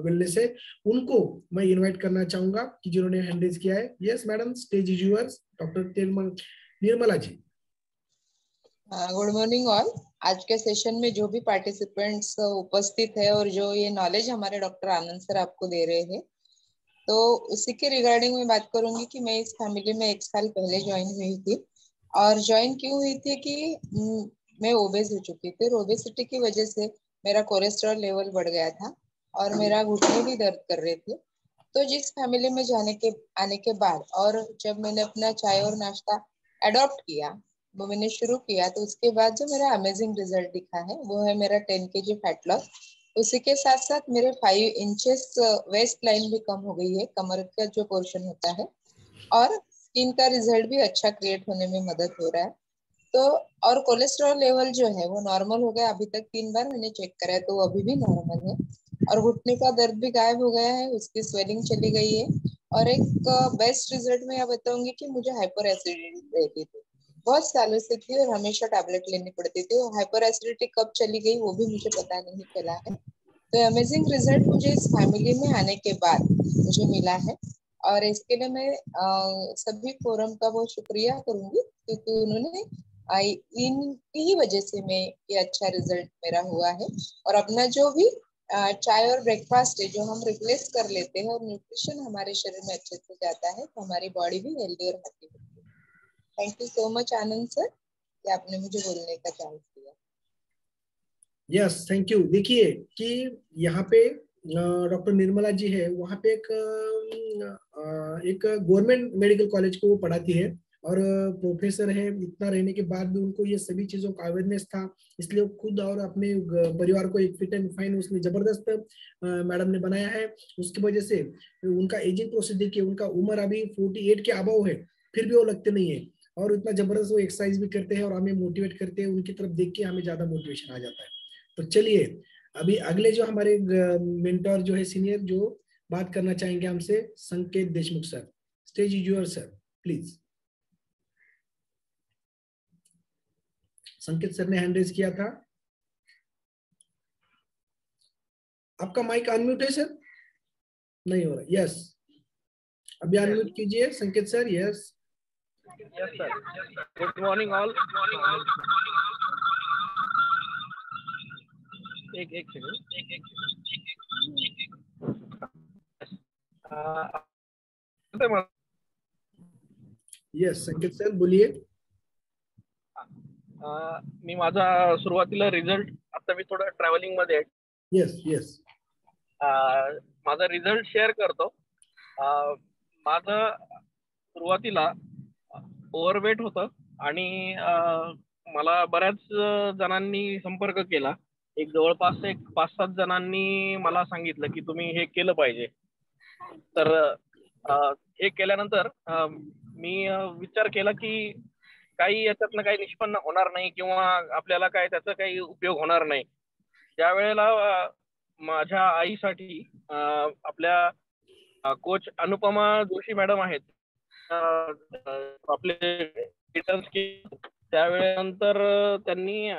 वेलनेस है, उनको मैं इनवाइट करना चाहूंगा कि जिन्होंने हैंड रेज किया है। Yes madam, stage is yours, doctor Nirmala ji. Good morning all. आज के सेशन में जो भी पार्टिसिपेंट्स उपस्थित है और जो ये नॉलेज हमारे डॉक्टर आनंद सर आपको दे रहे हैं, तो उसी के रिगार्डिंग मैं बात करूंगी कि मैं इस फैमिली में 1 साल पहले ज्वाइन हुई थी। और ज्वाइन क्यों हुई थी कि मैं ओबेस हो चुकी थी, और ओबेसिटी की वजह से मेरा कोलेस्ट्रॉल लेवल बढ़ गया था और मेरा घुटने भी दर्द कर रहे थे। तो जिस फैमिली में आने के बाद, और जब मैंने अपना चाय और नाश्ता अडॉप्ट किया, वो मैंने शुरू किया, तो उसके बाद जो मेरा अमेजिंग रिजल्ट दिखा है वो है मेरा 10 kg फैट लॉस। उसी के साथ साथ मेरे 5 इंचेस वेस्ट लाइन भी कम हो गई है, कमर का जो पोर्शन होता है, और स्किन का रिजल्ट भी अच्छा क्रिएट होने में मदद हो रहा है। तो और कोलेस्ट्रॉल लेवल जो है वो नॉर्मल हो गया, अभी तक 3 बार मैंने चेक करा है तो वो अभी भी नॉर्मल है। और घुटने का दर्द भी गायब हो गया है, उसकी स्वेलिंग चली गई है। और एक बेस्ट रिजल्ट मैं यह बताऊंगी कि मुझे हाइपर एसिडिटी रहती थी, बहुत सालों से थी, और हमेशा टैबलेट लेनी पड़ती थी। और हाइपर एसिडिटी कब चली गई वो भी मुझे पता नहीं चला है। तो अमेजिंग रिजल्ट मुझे इस फैमिली में आने के बाद मुझे मिला है, और इसके लिए मैं सभी फोरम का बहुत शुक्रिया करूंगी, क्योंकि उन्होंने इनकी ही वजह से मैं ये अच्छा रिजल्ट मेरा हुआ है। और अपना जो भी चाय और ब्रेकफास्ट है जो हम रिप्लेस कर लेते हैं, और न्यूट्रिशन हमारे शरीर में अच्छे से जाता है, तो हमारी बॉडी भी हेल्दी और हैप्पी होती है। Thank you so much Anand sir कि आपने मुझे बोलने का चांस दिया। Yes, thank you. देखिए कि यहाँ पे डॉक्टर निर्मला जी है, वहाँ पे एक गवर्नमेंट मेडिकल कॉलेज को वो पढ़ाती है, और प्रोफेसर है। इतना रहने के बाद भी उनको ये सभी चीजों का अवेयरनेस था, इसलिए वो खुद और अपने परिवार को एक फिट एंड फाइन उसने जबरदस्त मैडम ने बनाया है। उसकी वजह से उनका एजिंग प्रोसेस देखिए, उनका उम्र अभी 48 के अबव है, फिर भी वो लगते नहीं है, और इतना जबरदस्त वो एक्सरसाइज भी करते हैं और हमें मोटिवेट करते हैं। उनकी तरफ देख के हमें ज्यादा मोटिवेशन आ जाता है। तो चलिए, अभी अगले जो हमारे मेंटर जो है सीनियर, जो बात करना चाहेंगे हमसे संकेत Deshmukh sir. Stage is your sir, please. संकेत सर ने हैंड रेज किया था, आपका माइक अनम्यूट है सर? नहीं हो रहा। यस, अभी अनम्यूट कीजिए संकेत sir. Yes yes sir, good morning all. एक सेकंड। यस संकेत सर बोलिए। मी माझा सुरुवातीला रिझल्ट, आता मी थोडं ट्रॅव्हलिंग मध्ये आहे. यस यस, माझा रिझल्ट शेअर करतो. माझं सुरुवातीला ओव्हरवेट होतं आणि मला बऱ्याच जणांनी संपर्क केला. जवळपास 5-7 जणांनी मला सांगितलं की तुम्ही हे केलं पाहिजे. तर हे केल्यानंतर मी विचार केला की काही याच्यातनं काही निष्पन्न होणार नाही किंवा आपल्याला काय त्याचा काही उपयोग होणार नाही. त्यावेळेला माझ्या आईसाठी आपल्या कोच अनुपमा जोशी मॅडम आहेत, आपले रिटर्न्स केले. त्यावेळेनंतर त्यांनी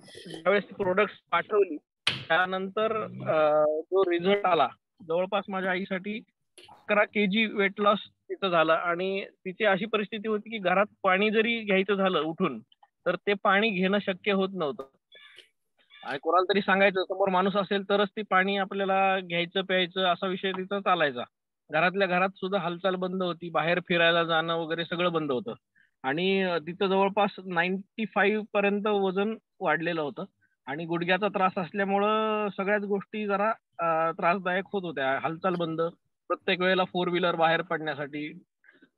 ज्यावेळेस प्रोडक्ट्स पाठवली त्यानंतर जो रिझल्ट आला, जवळपास माझ्या आईसाठी 11 kg वेट लॉस तिथं झालं. आणि तिची अशी परिस्थिती होती की घरात पाणी जरी घ्यायचं झालं उठून तर ते पाणी घेणं शक्य होत नव्हतं. आणि कोणाला तरी सांगायचं, समोर माणूस असेल तरच ते पाणी आपल्याला घ्यायचं प्यायचं असा विषय तिथं चालायचा. घरातल्या घरात सुद्धा हालचाल बंद होती, बाहेर फिरायला जाणं वगैरे सगळं बंद होतं. आणि तिथं जवळपास 95 पर्यंत वजन वाढलेलं होतं. आणि गुडघ्याचा त्रास असल्यामुळं सगळ्याच गोष्टी जरा त्रासदायक होत होत्या. हालचाल बंद, प्रत्येक वेळेला 4 व्हीलर बाहेर पडण्यासाठी.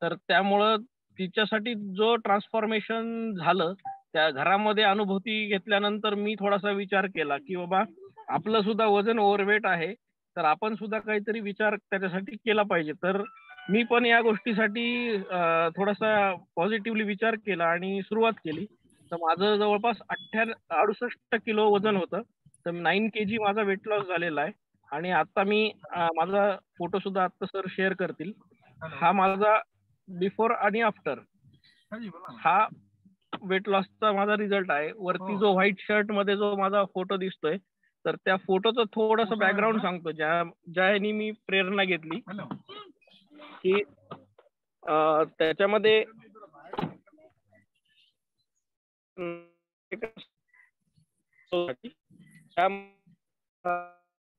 तर त्यामुळं तिच्यासाठी जो ट्रान्सफॉर्मेशन झालं, त्या घरामध्ये अनुभूती घेतल्यानंतर मी थोडासा विचार केला की बाबा आपलं सुद्धा वजन ओव्हरवेट आहे, तर आपण सुद्धा काहीतरी विचार त्याच्यासाठी केला पाहिजे. तर मी पण या गोष्टीसाठी थोडासा पॉझिटिव्हली विचार केला आणि सुरुवात केली. तर माझं जवळपास 68 किलो वजन होतं. तर 9 kg माझा वेट लॉस झालेला आहे. आणि आता मी माझा फोटो सुद्धा आता सर शेअर करतील. हा माझा बिफोर आणि आफ्टर हा वेट लॉसचा माझा रिझल्ट आहे. वरती जो व्हाईट शर्ट मध्ये जो माझा फोटो दिसतोय, तर त्या फोटोचं थोडंसं बॅकग्राऊंड सांगतो. ज्याने मी प्रेरणा घेतली की त्याच्यामध्ये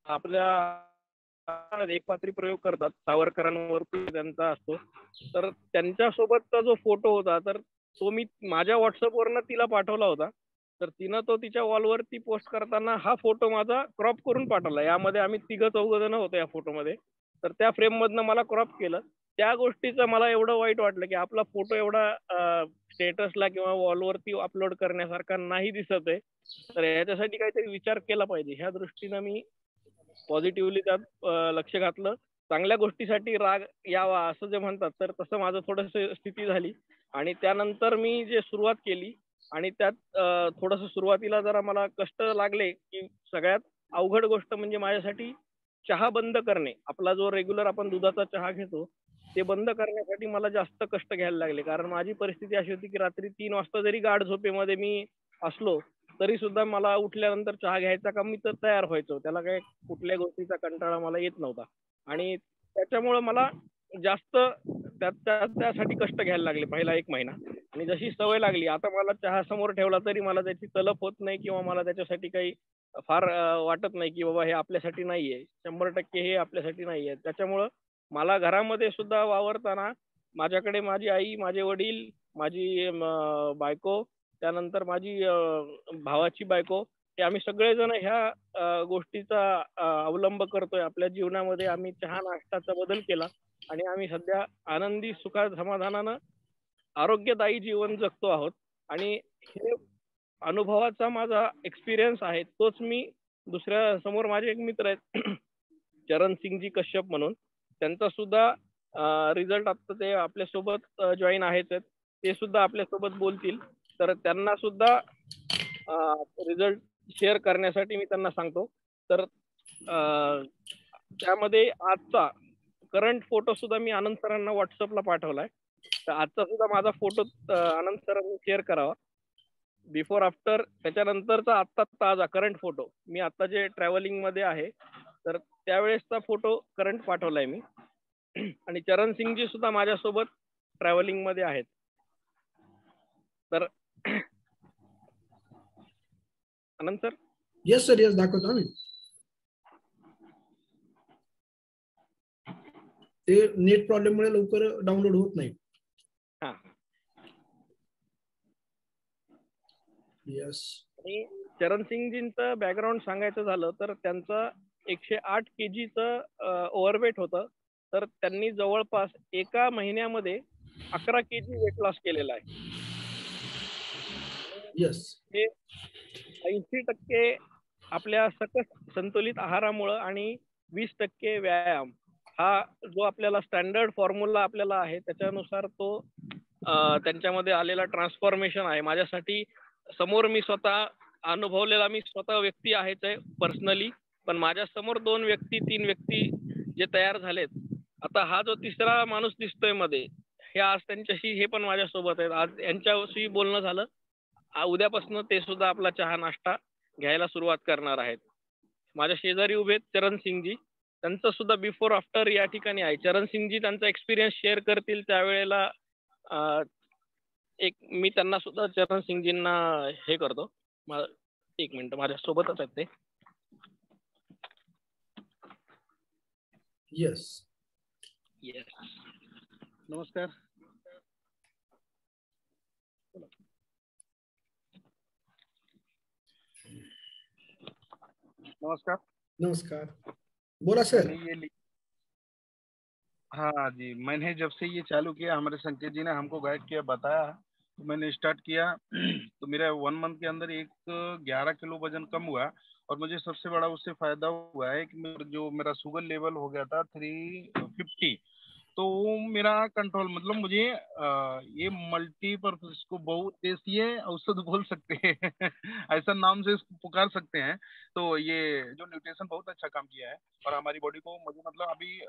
आपल्या एकपात्री प्रयोग करतात, सावरकरांवर त्यांचा असतो. तर त्यांच्यासोबतचा जो फोटो होता, तर तो मी माझ्या व्हॉट्सअपवरनं तिला पाठवला होता. तर तिनं तो तिच्या वॉलवरती पोस्ट करताना हा फोटो माझा क्रॉप करून पाठवला. यामध्ये आम्ही 3-4 जण होतो या फोटोमध्ये. तर त्या फ्रेम मधनं मला क्रॉप केलं. त्या गोष्टीचं मला एवढं वाईट वाटलं की आपला फोटो एवढा स्टेटसला किंवा वॉलवरती अपलोड करण्यासारखा नाही दिसत आहे. तर ह्याच्यासाठी काहीतरी विचार केला पाहिजे. ह्या दृष्टीनं मी पॉझिटिव्हली त्यात लक्ष घातलं. चांगल्या गोष्टीसाठी राग यावा असं जे म्हणतात, तर तसं माझं थोडंसं स्थिती झाली. आणि त्यानंतर मी जे सुरुवात केली आणि त्यात थोडंसं सुरुवातीला जरा मला कष्ट लागले की सगळ्यात अवघड गोष्ट म्हणजे माझ्यासाठी चहा बंद करणे. आपला जो रेग्युलर आपण दुधाचा चहा घेतो ते बंद करण्यासाठी मला जास्त कष्ट घ्यायला लागले. कारण माझी परिस्थिती अशी होती की रात्री 3 वाजता जरी गाढ झोपेमध्ये मी असलो तरी सुद्धा मला उठल्यानंतर चहा घ्यायचा का मी तर तयार व्हायचो. त्याला काही कुठल्या गोष्टीचा कंटाळा मला येत नव्हता. आणि त्याच्यामुळं मला जास्त त्यासाठी कष्ट घ्यायला लागले पहिला 1 महिना. आणि जशी सवय लागली, आता मला चहा समोर ठेवला तरी मला त्याची तलप होत नाही किंवा मला त्याच्यासाठी काही फार वाटत नाही की बाबा हे आपल्यासाठी नाहीये. 100% हे आपल्यासाठी नाहीये. त्याच्यामुळं मला घरामध्ये सुद्धा वावरताना माझ्याकडे माझी आई, माझे वडील, माझी बायको, त्यानंतर माझी भावाची बायको, हे आम्ही सगळेजण ह्या गोष्टीचा अवलंब करतोय आपल्या जीवनामध्ये. आम्ही चहा नाश्ताचा बदल केला आणि आम्ही सध्या आनंदी, सुखात, समाधानानं आरोग्यदायी जीवन जगतो आहोत. आणि हे अनुभवाचा माझा एक्सपिरियन्स आहे, तोच मी दुसऱ्या समोर माझे एक मित्र आहेत चरण सिंगजी कश्यप म्हणून, त्यांचा सुद्धा रिझल्ट आता ते आपल्यासोबत जॉईन आहेत, ते सुद्धा आपल्यासोबत बोलतील. तर त्यांना सुद्धा रिझल्ट शेअर करण्यासाठी मी त्यांना सांगतो. तर त्यामध्ये आजचा करंट फोटो सुद्धा मी आनंद सरांना व्हॉट्सअपला पाठवलाय. तर आजचा सुद्धा माझा फोटो आनंद सरांनी शेअर करावा, बिफोर आफ्टर. त्याच्यानंतरचा आत्ता ताजा करंट फोटो मी आता जे ट्रॅव्हलिंग मध्ये आहे तर त्यावेळेसचा फोटो करंट पाठवलाय मी. आणि चरण सिंगजी सुद्धा माझ्यासोबत ट्रॅव्हलिंग मध्ये आहेत. तर आनंद सर. येस सर, येस दाखवतो आम्ही. ते नेट प्रॉब्लेम मुळे लवकर डाउनलोड होत नाही. हा. येस. आणि चरण सिंगजींचं बॅकग्राऊंड सांगायचं झालं तर त्यांचं 108 kgचं ओव्हरवेट होतं. तर त्यांनी जवळपास एका महिन्यामध्ये 11 kg वेट लॉस केलेला आहे. येस. हे 80% आपल्या सकस संतुलित आहारामुळं आणि 20% व्यायाम हा जो आपल्याला स्टँडर्ड फॉर्म्युला आपल्याला आहे त्याच्यानुसार तो त्यांच्यामध्ये आलेला ट्रान्सफॉर्मेशन आहे. माझ्यासाठी समोर मी स्वतः अनुभवलेला मी स्वतः व्यक्ती आहेच आहे पर्सनली, पण माझ्या समोर 2 व्यक्ती 3 व्यक्ती जे तयार झालेत. आता हा जो तिसरा माणूस दिसतोय मध्ये, हे आज त्यांच्याशी हे पण माझ्यासोबत आहेत. आज यांच्याशी बोलणं झालं. उद्यापासून ते सुद्धा आपला चहा नाश्ता घ्यायला सुरुवात करणार आहेत. माझ्या शेजारी उभे चरण सिंगजी, त्यांचं सुद्धा बिफोर आफ्टर या ठिकाणी आहे. चरण सिंगजी त्यांचा एक्सपिरियन्स शेअर करतील त्यावेळेला एक मी त्यांना सुद्धा चरण सिंगजींना हे करतो. एक मिनिट, माझ्या सोबतच आहेत ते. येस. येस. नमस्कार. नमस्कार. नमस्कार, बोला सर. हाँ जी, मैंने जब से ये चालू किया, हमारे संकेत जी ने हमको गाइड किया, बताया, तो मैंने स्टार्ट किया तो मेरा 1 मंथ के अंदर 11 किलो वजन कम हुआ. और मुझे सबसे बड़ा उससे फायदा हुआ है कि जो मेरा शुगर लेवल हो गया था 350, तो मेरा कंट्रोल, मतलब मुझे ये मल्टीपर्पज, इसको बहुउद्देशीय औषध बोल सकते हैं ऐसा नाम से इसको पुकार सकते हैं. तो ये जो न्यूट्रिशन बहुत अच्छा काम किया है और हमारी बॉडी को, मुझे मतलब अभी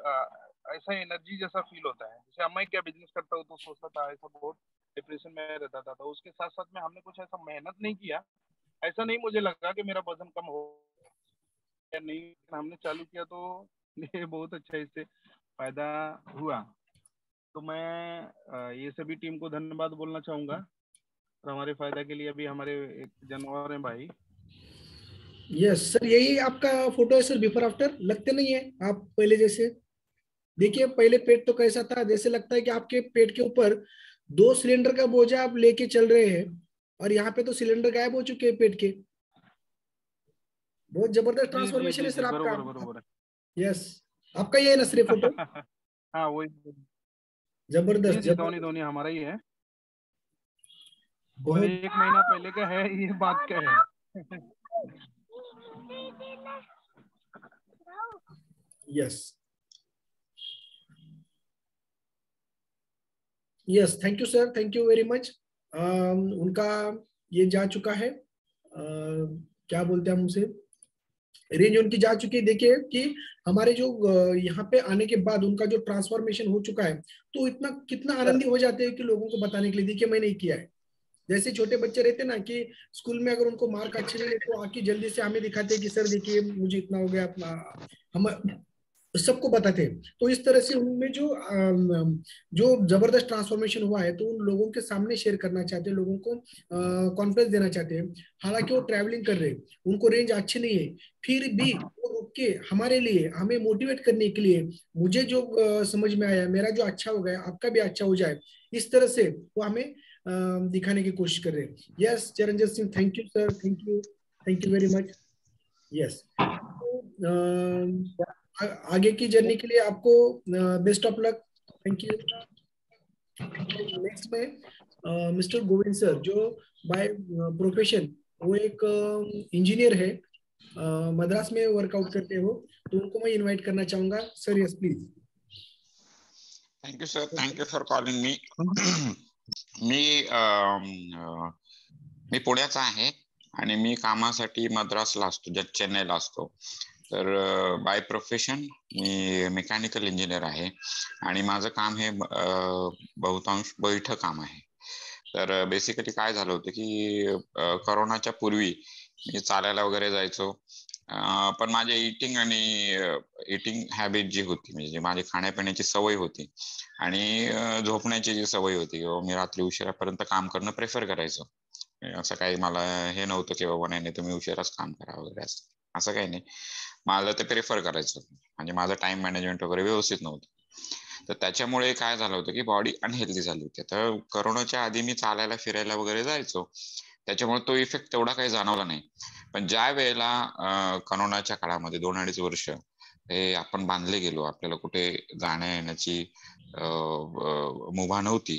ऐसा एनर्जी जैसा फील होता है. जैसे मैं क्या बिजनेस करता हूँ तो सोचता था, ऐसा बहुत डिप्रेशन में रहता था, तो उसके साथ साथ में हमने कुछ ऐसा मेहनत नहीं किया. ऐसा नहीं मुझे लगा कि मेरा वजन कम हो या नहीं, हमने चालू किया तो ये बहुत अच्छा इससे फायदा हुआ. तो मैं ये सभी टीम को धन्यवाद बोलना चाहूंगा. और हमारे फायदा के लिए अभी हमारे एक जानवर हैं भाई. यस सर, यही आपका फोटो है सर, बिफोर आफ्टर. लगते नहीं है आप पहले जैसे. देखिए पहले पेट तो कैसा था, जैसे लगता है कि आपके पेट के ऊपर 2 सिलेंडर का बोझा आप लेके चल रहे हैं, और यहाँ पे तो सिलेंडर गायब हो चुके हैं पेट के. बहुत जबरदस्त ट्रांसफॉर्मेशन है सर आपका. बरोबर. यस, आपका ये है ना सर फोटो. हाँ वही, जबरदस्त. दोनों हमारा ही है. बहुत 1 महीना पहले का है, ये बात का है. Yes. Yes, thank you sir, thank you very much. उनका ये जा चुका है, क्या बोलते हैं हम उसे, रेंज उनकी जा चुकी है. देखिए कि हमारे जो यहाँ पे आने के बाद उनका जो ट्रांसफॉर्मेशन हो चुका है, तो इतना कितना आनंदी हो जाते हैं कि लोगों को बताने के लिए. देखिए मैंने किया है. जैसे छोटे बच्चे रहते ना कि स्कूल में अगर उनको मार्क अच्छे मिले तो आके जल्दी से हमें दिखाते हैं कि सर देखिए मुझे इतना हो गया, अपना हम सबको बताते हैं. तो इस तरह से उनमें जो जबरदस्त ट्रांसफॉर्मेशन हुआ है, तो उन लोगों के सामने शेयर करना चाहते हैं, लोगों को कॉन्फिडेंस देना चाहते हैं. हालांकि वो ट्रैवलिंग कर रहे हैं, उनको रेंज अच्छी नहीं है, फिर भी वो रुक के हमारे लिए, हमें मोटिवेट करने के लिए, मुझे जो समझ में आया, मेरा जो अच्छा हो गया आपका भी अच्छा हो जाए, इस तरह से वो हमें दिखाने की कोशिश कर रहे हैं. Yes Charanjit Singh, thank you sir, thank you very much. Yes, आगे की जर्नी के लिए आपको best of luck. Thank you. Next में मिस्टर गोविंद सर, जो बाय प्रोफेशन वो एक इंजीनियर है, मद्रास में वर्कआउट करते हो, तो उनको मैं इनवाइट करना चाहूंगा. Sir yes please. Thank you sir, thank you for calling me. मी पुण्याचा आहे आणि मी कामासाठी मद्रासला असतो, चेन्नईला असतो. तर by profession me mechanical engineer आहे आणि माझं काम हे बहुतांश बैठं काम आहे. तर बेसिकली काय झालं होतं की करोनाच्या पूर्वी मी चालायला वगैरे जायचो, पण माझ्या इटिंग हॅबिट जी होती, म्हणजे माझी खाण्यापिण्याची सवय होती आणि झोपण्याची जी सवय होती, किंवा मी रात्री उशिरापर्यंत काम करणं प्रेफर करायचो. असं काही मला हे नव्हतं की बाबा नाही तुम्ही उशिराच काम करा वगैरे, असं काही नाही. मला ते प्रेफर करायचं, म्हणजे माझं टाइम मॅनेजमेंट वगैरे व्यवस्थित नव्हतं. तर त्याच्यामुळे काय झालं होतं की बॉडी अनहेल्दी झाली होती. तर करोनाच्या आधी मी चालायला फिरायला वगैरे जायचो, त्याच्यामुळे तो इफेक्ट तेवढा काही जाणवला नाही. पण ज्या वेळेला करोनाच्या काळामध्ये 2-2.5 वर्ष हे आपण बांधले गेलो, आपल्याला कुठे जाण्या येण्याची मुभा नव्हती,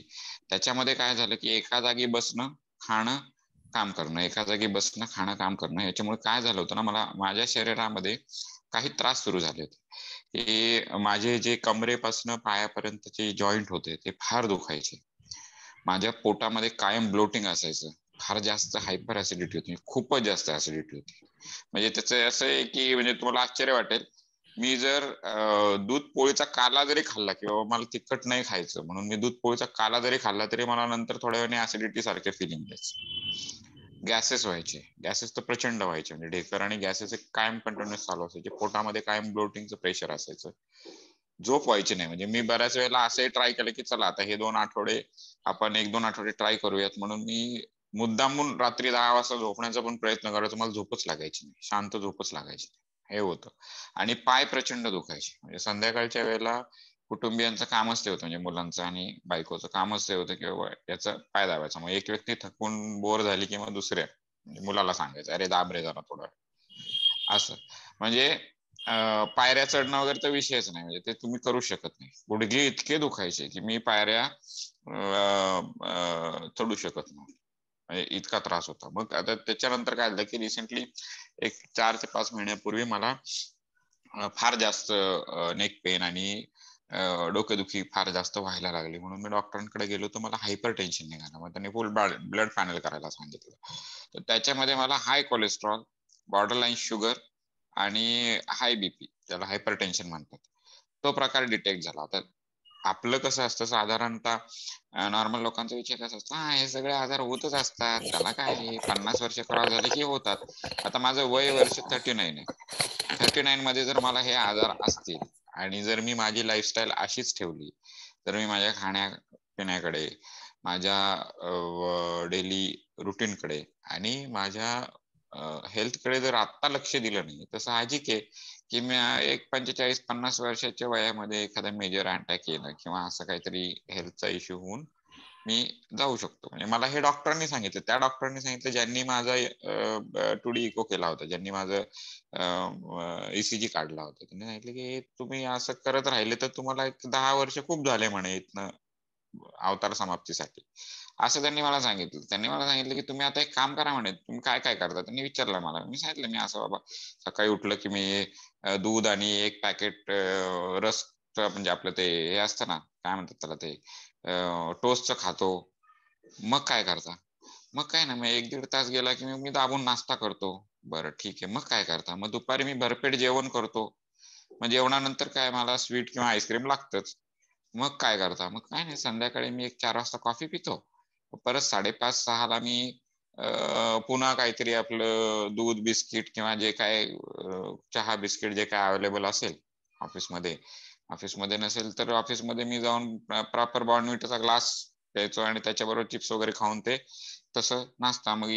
त्याच्यामध्ये काय झालं की एका जागी बसणं, खाणं, काम करणं, एका जागी बसणं, खाणं, काम करणं, याच्यामुळे काय झालं होतं ना, मला माझ्या शरीरामध्ये काही त्रास सुरू झाले होते. की माझे जे कमरेपासून पायापर्यंतचे जॉईंट होते ते फार दुखायचे. माझ्या पोटामध्ये कायम ब्लोटिंग असायचं, फार जास्त हायपर ऍसिडिटी होती, खूपच जास्त ऍसिडिटी होती. म्हणजे त्याचं असं आहे की म्हणजे तुम्हाला आश्चर्य वाटेल, मी जर दूध पोळीचा काला जरी खाल्ला, किंवा मला तिखट नाही खायचं म्हणून मी दूध पोळीचा काला जरी खाल्ला, तरी मला नंतर थोड्या वेळाने ऍसिडिटी सारखे फिलिंग द्यायचं. गॅसेस व्हायचे, गॅसेस तर प्रचंड व्हायचे, म्हणजे ढेकर आणि गॅसेस कायम कंटिन्युअस चालू असायचे. पोटामध्ये कायम ब्लोटिंगचं प्रेशर असायचं, झोप व्हायची नाही. म्हणजे मी बऱ्याच वेळेला असंही ट्राय केलं की चला आता हे 2 आठवडे आपण 1-2 आठवडे ट्राय करूयात, म्हणून मी मुद्दामून रात्री 10 वाजता झोपण्याचा पण प्रयत्न करायचो. मला झोपच लागायची नाही, शांत झोपच लागायची, हे होतं. आणि पाय प्रचंड दुखायचे. म्हणजे संध्याकाळच्या वेळेला कुटुंबियांचं कामच ते होतं, म्हणजे मुलांचं आणि बायकोचं कामच ते होतं की बाबा याचं पाय दाबायचं. मग एक व्यक्ती थकून बोर झाली की मग दुसऱ्या म्हणजे मुलाला सांगायचं, अरे दाब रे जरा थोडा, असं. म्हणजे पायऱ्या चढणं वगैरे तर विषयच नाही, म्हणजे ते तुम्ही करू शकत नाही. गुडघे इतके दुखायचे की मी पायऱ्या चढू शकत नव्हतो, म्हणजे इतका त्रास होता. मग आता त्याच्यानंतर काय झालं की रिसेंटली एक 4 ते 5 महिन्यापूर्वी मला फार जास्त नेक पेन आणि डोकेदुखी फार जास्त व्हायला लागली, म्हणून मी डॉक्टरांकडे गेलो. तर मला हायपर टेन्शन निघालं. मग त्यांनी फुल ब्लड पॅनल करायला सांगितलं. तर त्याच्यामध्ये मला हाय कोलेस्ट्रॉल, बॉर्डरलाईन शुगर आणि हाय बीपी, त्याला हायपर टेन्शन म्हणतात, तो प्रकार डिटेक्ट झाला. तर आपलं कसं असतं साधारणतः नॉर्मल लोकांचा विचार कसा असतो, हे सगळे आजार होतच असतात, त्याला काय 50 वर्ष क्रॉस झाले की होतात. आता माझं वय वर्ष 39 आहे. 39 मध्ये जर मला हे आजार असतील आणि जर मी माझी लाईफस्टाईल अशीच ठेवली, तर मी माझ्या खाण्यापिण्याकडे, माझ्या डेली रुटीनकडे आणि माझ्या हेल्थकडे जर आता लक्ष दिलं नाही, तर साहजिक आहे की मी एक 45-50 वर्षाच्या वयामध्ये एखादा मेजर अटॅक येणं किंवा असं काहीतरी हेल्थचा इश्यू होऊन मी जाऊ शकतो. म्हणजे मला हे डॉक्टरांनी सांगितलं, त्या डॉक्टरांनी सांगितलं ज्यांनी माझा 2D इको केला होता, ज्यांनी माझं ECG काढला होता. त्यांनी सांगितलं की तुम्ही असं करत राहिले तर तुम्हाला 10 वर्ष खूप झाले म्हणे इथनं अवतार समाप्तीसाठी, असं त्यांनी मला सांगितलं. त्यांनी मला सांगितलं की तुम्ही आता एक काम करा म्हणे, तुम्ही काय काय करता. त्यांनी विचारलं मला, मी सांगितलं मी असं बाबा सकाळी उठलं की मी दूध आणि 1 पॅकेट रस, म्हणजे आपलं ते हे असतं ना, काय म्हणतात त्याला, ते टोस्टचं खातो. मग काय करता? मग काय ना, मग 1-1.5 तास गेला की मी दाबून नाश्ता करतो. बरं ठीक आहे. मग काय करता? मग दुपारी मी भरपेट जेवण करतो. मग जेवणानंतर काय मला स्वीट किंवा आईस्क्रीम लागतच. मग काय करता? मग काय नाही, संध्याकाळी मी 1-4 वाजता कॉफी पितो. परत 5:30-6 ला मी पुन्हा काहीतरी आपलं दूध, बिस्किट किंवा जे काय चहा, बिस्किट जे काय अवेलेबल असेल ऑफिसमध्ये नसेल तर ऑफिसमध्ये मी जाऊन प्रॉपर बॉर्नव्हिटाचा ग्लास प्यायचो आणि त्याच्याबरोबर चिप्स वगैरे खाऊन ते तसं नाश्ता. मग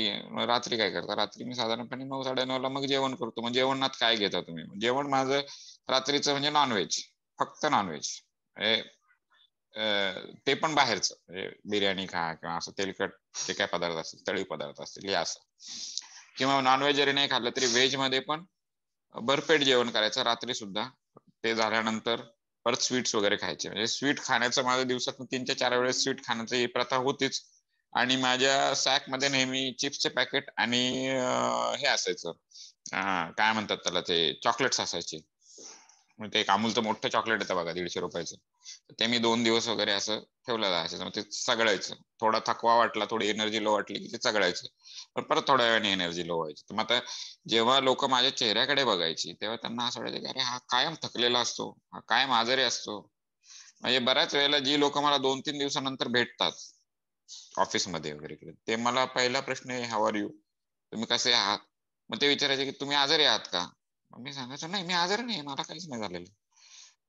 रात्री काय करता? रात्री मी साधारणपणे 9-9:30 ला मग जेवण करतो. मग जेवणात काय घेता तुम्ही? जेवण माझं रात्रीचं म्हणजे नॉनव्हेज, फक्त नॉनव्हेज. ते पण बाहेरचं, म्हणजे बिर्याणी खा किंवा असं तेलकट जे काय पदार्थ असतील, तळी पदार्थ असतील, हे असं. किंवा नॉनव्हेज जरी नाही खाल्लं तरी व्हेज मध्ये पण भरपेट जेवण करायचं रात्री सुद्धा. ते झाल्यानंतर परत स्वीट्स वगैरे खायचे. म्हणजे स्वीट खाण्याचं माझ्या दिवसातून 3 ते 4 वेळेस स्वीट खाण्याची ही प्रथा होतीच. आणि माझ्या सॅक मध्ये नेहमी चिप्सचे पॅकेट आणि हे असायचं, काय म्हणतात त्याला, ते चॉकलेट्स असायचे. म्हणजे ते एक अमूलचं मोठं चॉकलेट येतं बघा 150 रुपयाचं, ते मी 2 दिवस वगैरे असं ठेवलं जायचं. ते चगळायचं, थोडा थकवा वाटला, थोडी एनर्जी लो वाटली की ते चगळायचं, पण परत थोड्या वेळाने एनर्जी लो व्हायची. तर मग आता जेव्हा लोक माझ्या चेहऱ्याकडे बघायची तेव्हा त्यांना असं वाटायचं की अरे हा कायम थकलेला असतो, हा कायम आजारी असतो. म्हणजे बऱ्याच वेळेला जी लोक मला 2-3 दिवसानंतर भेटतात ऑफिसमध्ये वगैरे, ते मला पहिला प्रश्न आहे हाऊ आर यू, तुम्ही कसे आहात. मग ते विचारायचे की तुम्ही आजारी आहात का. मी सांगायचं नाही, मी आजारी नाही, मला काहीच नाही झालेलं.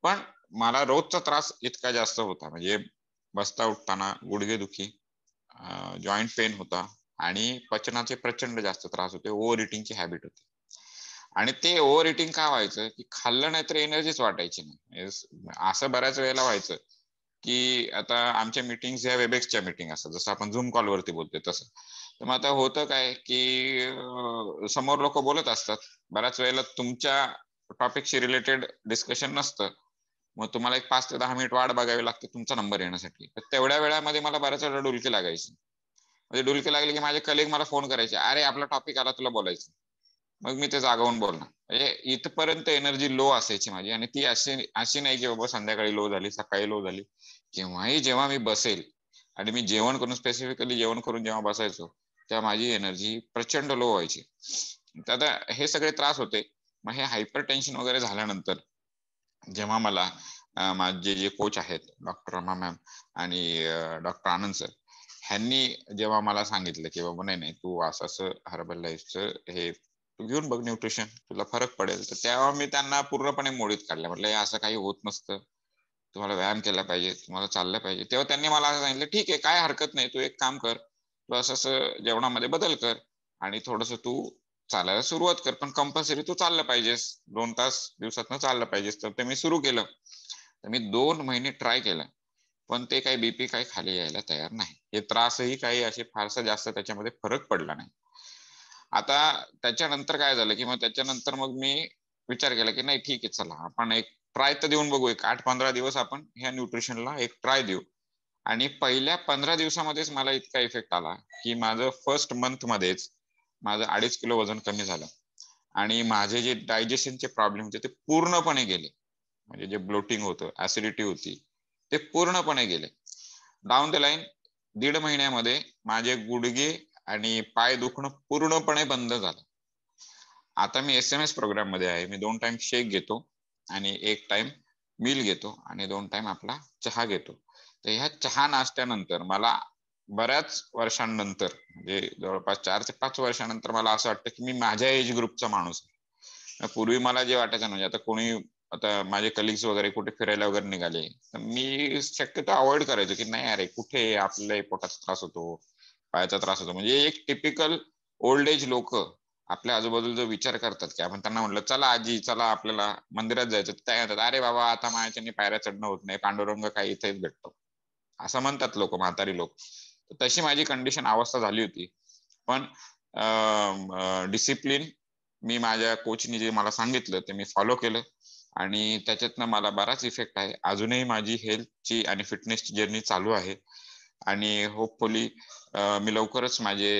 पण मला रोजचा त्रास इतका जास्त होता, म्हणजे बसता उठताना गुडघेदुखी, जॉईंट पेन होता आणि पचनाचे प्रचंड जास्त त्रास होते, ओव्हर इटिंगची हॅबिट होती. आणि ते ओव्हर इटिंग का व्हायचं की खाल्लं नाही तर एनर्जीच वाटायची नाही. असं बऱ्याच वेळेला व्हायचं की आता आमच्या मीटिंग्स ह्या वेबएक्सच्या मीटिंग असतात, जसं आपण झूम कॉलवरती बोलतोय तसं. तर मग आता होतं काय की समोर लोक बोलत असतात, बऱ्याच वेळेला तुमच्या टॉपिकशी रिलेटेड डिस्कशन नसतं, मग तुम्हाला एक 5 ते 10 मिनिट वाट बघावी लागते तुमचा नंबर येण्यासाठी. तर तेवढ्या वेळामध्ये मला बऱ्याच वेळेला डुलकी लागायची. म्हणजे डुलकी लागली की माझे कलिग मला फोन करायचे, अरे आपला टॉपिक आला, तुला बोलायचं. मग मी ते जागवून बोलणार. म्हणजे इथपर्यंत एनर्जी लो असायची माझी. आणि ती अशी नाही की बाबा संध्याकाळी लो झाली, सकाळी लो झाली. केव्हाही जेव्हा मी बसेल आणि मी जेवण करून, स्पेसिफिकली जेवण करून जेव्हा बसायचो, तेव्हा माझी एनर्जी प्रचंड लो व्हायची. तर आता हे सगळे त्रास होते. मग हे हायपर टेन्शन वगैरे झाल्यानंतर जेव्हा मला माझे जे कोच आहेत डॉक्टर रमा मॅम आणि डॉक्टर आनंद सर, ह्यांनी जेव्हा मला सांगितलं की बाबा नाही तू असं हर्बल लाईफचं हे तू घेऊन बघ न्यूट्रिशन, तुला फरक पडेल. तर तेव्हा मी त्यांना पूर्णपणे मोडीत काढलं. म्हटलं असं काही होत नसतं, तुम्हाला व्यायाम केला पाहिजे, तुम्हाला चाललं पाहिजे. तेव्हा त्यांनी मला असं सांगितलं, ठीक आहे काय हरकत नाही, तू एक काम कर, तू असं जेवणामध्ये बदल कर आणि थोडस तू चालायला सुरुवात कर, पण कंपल्सरी तू चाललं पाहिजेस, 2 तास दिवसातनं चाललं पाहिजेस. तर ते मी सुरू केलं. तर मी 2 महिने ट्राय केलं, पण ते काही बीपी काही खाली यायला तयार नाही. हे त्रासही काही असे फारसं जास्त त्याच्यामध्ये फरक पडला नाही. आता त्याच्यानंतर काय झालं की मग त्याच्यानंतर मग मी विचार केला की नाही ठीक आहे, चला आपण एक ट्राय तर देऊन बघू, एक 8-15 दिवस आपण ह्या न्यूट्रिशनला एक ट्राय देऊ. आणि पहिल्या 15 दिवसामध्येच मला इतका इफेक्ट आला की माझं फर्स्ट मंथ मध्येच माझं 2.5 किलो वजन कमी झालं आणि माझे जे डायजेशनचे प्रॉब्लेम होते ते पूर्णपणे गेले. म्हणजे जे ब्लोटिंग होतं, ऍसिडिटी होती, ते पूर्णपणे गेले. डाऊन द लाईन 1.5 महिन्यामध्ये माझे गुडघे आणि पाय दुखणं पूर्णपणे बंद झालं. आता मी SMS प्रोग्राम मध्ये आहे. मी 2 टाइम शेक घेतो आणि 1 टाइम मील घेतो आणि 2 टाइम आपला चहा घेतो. तर ह्या चहा नाश्त्यानंतर मला बऱ्याच वर्षांनंतर, म्हणजे जवळपास 4 ते 5 वर्षांनंतर मला असं वाटतं की मी माझ्या एज ग्रुपचा माणूस आहे. पूर्वी मला जे वाटायचं, म्हणजे आता कोणी, आता माझे कलिग्स वगैरे कुठे फिरायला वगैरे निघाले तर मी शक्यतो अवॉइड करायचो की नाही अरे कुठे, आपल्या पोटाचा त्रास होतो, पायाचा त्रास होतो. म्हणजे एक टिपिकल ओल्ड एज लोक आपल्या आजूबाजूला जो विचार करतात की आपण त्यांना म्हटलं चला आजी चला आपल्याला मंदिरात जायचं, त्या म्हणतात अरे बाबा आता माझ्याने पायऱ्या चढणं होत नाही, पांडुरंग काही इथेच भेटतो, असं म्हणतात लोक, म्हातारी लोक. तशी माझी कंडिशन अवस्था झाली होती. पण डिसिप्लिन मी माझ्या कोचनी जे मला सांगितलं ते मी फॉलो केलं आणि त्याच्यातनं मला बराच इफेक्ट आहे. अजूनही माझी हेल्थची आणि फिटनेसची जर्नी चालू आहे आणि होपफुली मी लवकरच माझे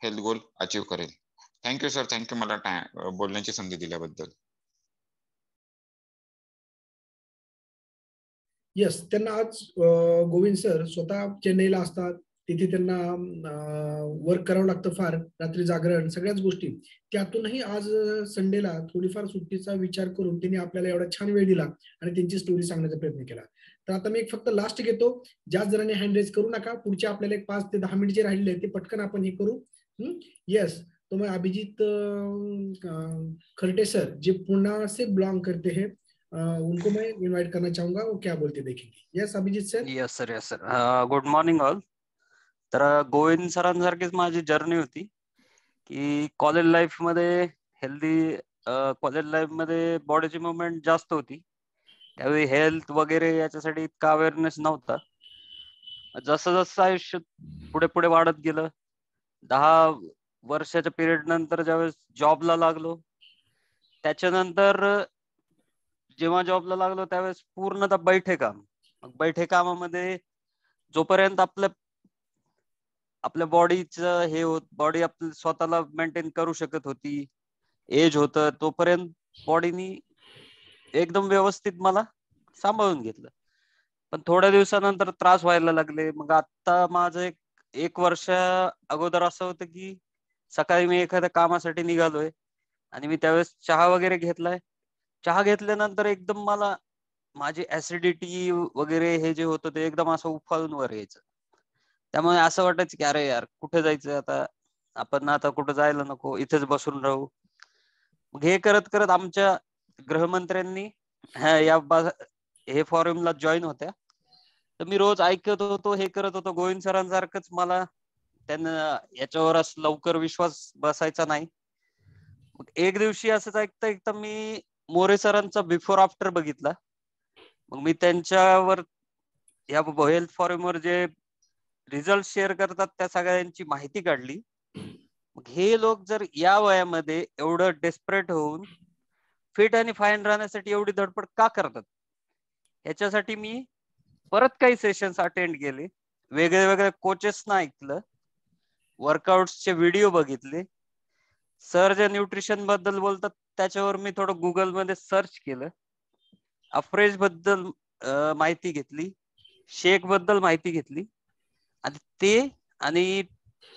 हेल्थ गोल अचीव करेल. थँक्यू सर, थँक्यू मला बोलण्याची संधी दिल्याबद्दल. यस, त्यांना आज गोविंद सर स्वतः चेन्नईला असतात, तिथे त्यांना वर्क करावं लागतं फार, रात्री जागरण, सगळ्याच गोष्टी. त्यातूनही आज संडेला थोडीफार सुट्टीचा विचार करून त्यांनी आपल्याला एवढा छान वेळ दिला आणि त्यांची स्टोरी सांगण्याचा प्रयत्न केला. तर आता मी एक फक्त लास्ट घेतो, जास्त जणांनी हँड रेज करू नका, पुढचे आपल्याला एक 5 ते 10 मिनिट जे राहिले ते पटकन आपण हे करू. यस, तो मैं अभिजीत खरटे सर जे पुणे से बिलोंग करते हैं, उनको मैं इनवाइट करना चाहूंगा, वो क्या बोलते देखेंगे. Yes Abhijit sir. Yes sir, yes sir. Good morning all. तर गोविंद सरांसारखीच माझी जर्नी होती की कॉलेज लाईफ मध्ये हेल्दी, कॉलेज लाईफ मध्ये बॉडीची मुवमेंट जास्त होती, त्यावेळी हेल्थ वगैरे याच्यासाठी इतका अवेअरनेस नव्हता. जसं जसं आयुष्य पुढे पुढे वाढत गेलं, 10 वर्षाच्या पिरियड नंतर ज्यावेळेस जॉबला लागलो, त्याच्यानंतर जेव्हा जॉबला लागलो त्यावेळेस पूर्णतः बैठे काम. बैठे कामामध्ये जोपर्यंत आपल्या बॉडीचं हे होत, बॉडी आपल्या स्वतःला मेंटेन करू शकत होती, एज होतं, तोपर्यंत बॉडीनी एकदम व्यवस्थित मला सांभाळून घेतलं. पण थोड्या दिवसानंतर त्रास व्हायला लागले. मग आता माझं एक वर्ष अगोदर असं होतं की सकाळी मी एखाद्या कामासाठी निघालोय आणि मी त्यावेळेस चहा वगैरे घेतलाय. चहा घेतल्यानंतर एकदम मला माझी ऍसिडिटी वगैरे हे जे होतं ते एकदम असं उफाळून वर यायचं. त्यामुळे असं वाटायचं की अरे यार कुठे जायचं आता, आपण आता कुठं जायला नको, इथेच बसून राहू. मग हे करत करत आमच्या गृहमंत्र्यांनी हे फॉरमला जॉईन होत्या. तर मी रोज ऐकत होतो, हे करत होतो. गोविंद सरांसारखंच मला त्यांना याच्यावर असं लवकर विश्वास बसायचा नाही. मग एक दिवशी असंच ऐकता ऐकता मी मोरे सरांचा बिफोर आफ्टर बघितला. मग मी त्यांच्यावर या हेल्थ फॉरमवर जे रिझल्ट शेअर करतात त्या सगळ्यांची माहिती काढली. मग हे लोक जर या वयामध्ये एवढं डेस्परेट होऊन फिट आणि फाईन राहण्यासाठी एवढी धडपड का करतात, ह्याच्यासाठी मी परत काही सेशन्स अटेंड केले, वेगळ्या वेगळ्या कोचेसना ऐकलं, वर्कआउट्सचे व्हिडिओ बघितले. सर जे न्यूट्रिशन बद्दल बोलतात त्याच्यावर मी थोडं गुगल मध्ये सर्च केलं. अफ्रेश बद्दल माहिती घेतली, शेक बद्दल माहिती घेतली आणि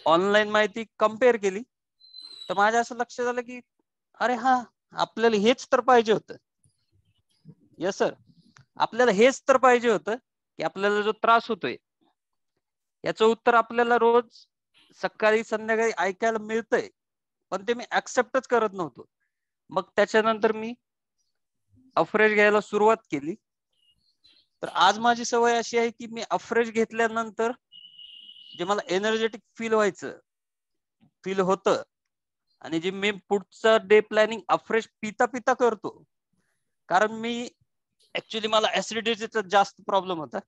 ऑनलाईन माहिती कम्पेअर केली. तर माझ्या असं लक्षात आलं की अरे हा, आपल्याला हेच तर पाहिजे होतं. यस सर, आपल्याला हेच तर पाहिजे होतं की आपल्याला जो त्रास होतोय याचं उत्तर आपल्याला रोज सकाळी संध्याकाळी ऐकायला मिळतंय, पण ते मी ऍक्सेप्टच करत नव्हतो. मग त्याच्यानंतर मी अफ्रेश घ्यायला सुरुवात केली. तर आज माझी सवय अशी आहे की मी अफ्रेश घेतल्यानंतर जे मला एनर्जेटिक फील होतं आणि जे मी पुढचं डे प्लॅनिंग अफ्रेश पिता पिता करतो. कारण मी ऍक्च्युली मला ऍसिडिटीचा जास्त प्रॉब्लेम होता.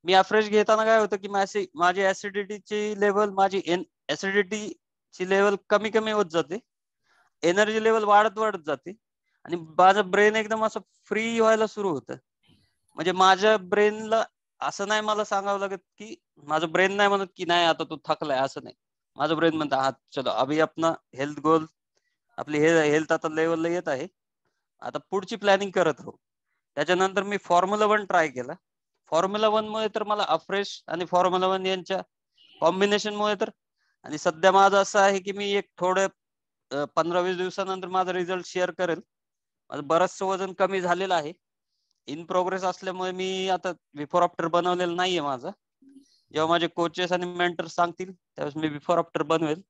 मी अफ्रेश घेताना काय होतं की माझी ऍसिडिटीची लेवल कमी कमी होत जाते, एनर्जी लेवल वाढत वाढत जाते आणि माझं ब्रेन एकदम असं फ्री व्हायला सुरू होतं. म्हणजे माझ्या ब्रेनला असं नाही मला सांगावं लागत की, माझं ब्रेन नाही म्हणत की नाही आता तू थकलाय, असं नाही. माझं ब्रेन म्हणतं हा चलो अभि अपना हेल्थ गोल, आपली हेल्थ आता लेवलला येत आहे, आता पुढची प्लॅनिंग करत राहू. त्याच्यानंतर मी फॉर्म्युला 1 ट्राय केला. फॉर्म्युला 1 मुळे तर मला अफ्रेश आणि फॉर्म्युला 1 यांच्या कॉम्बिनेशन मुळे तर, आणि सध्या माझं असं आहे की मी एक थोडं 15-20 दिवसानंतर माझा रिझल्ट शेअर करेल. माझं बरंचसं वजन कमी झालेलं आहे. इन प्रोग्रेस असल्यामुळे मी आता बिफोर आफ्टर बनवलेलं नाहीये माझं. जेव्हा माझे कोचेस आणि मेंटर सांगतील त्यावेळेस मी बिफोर आफ्टर बनवेल.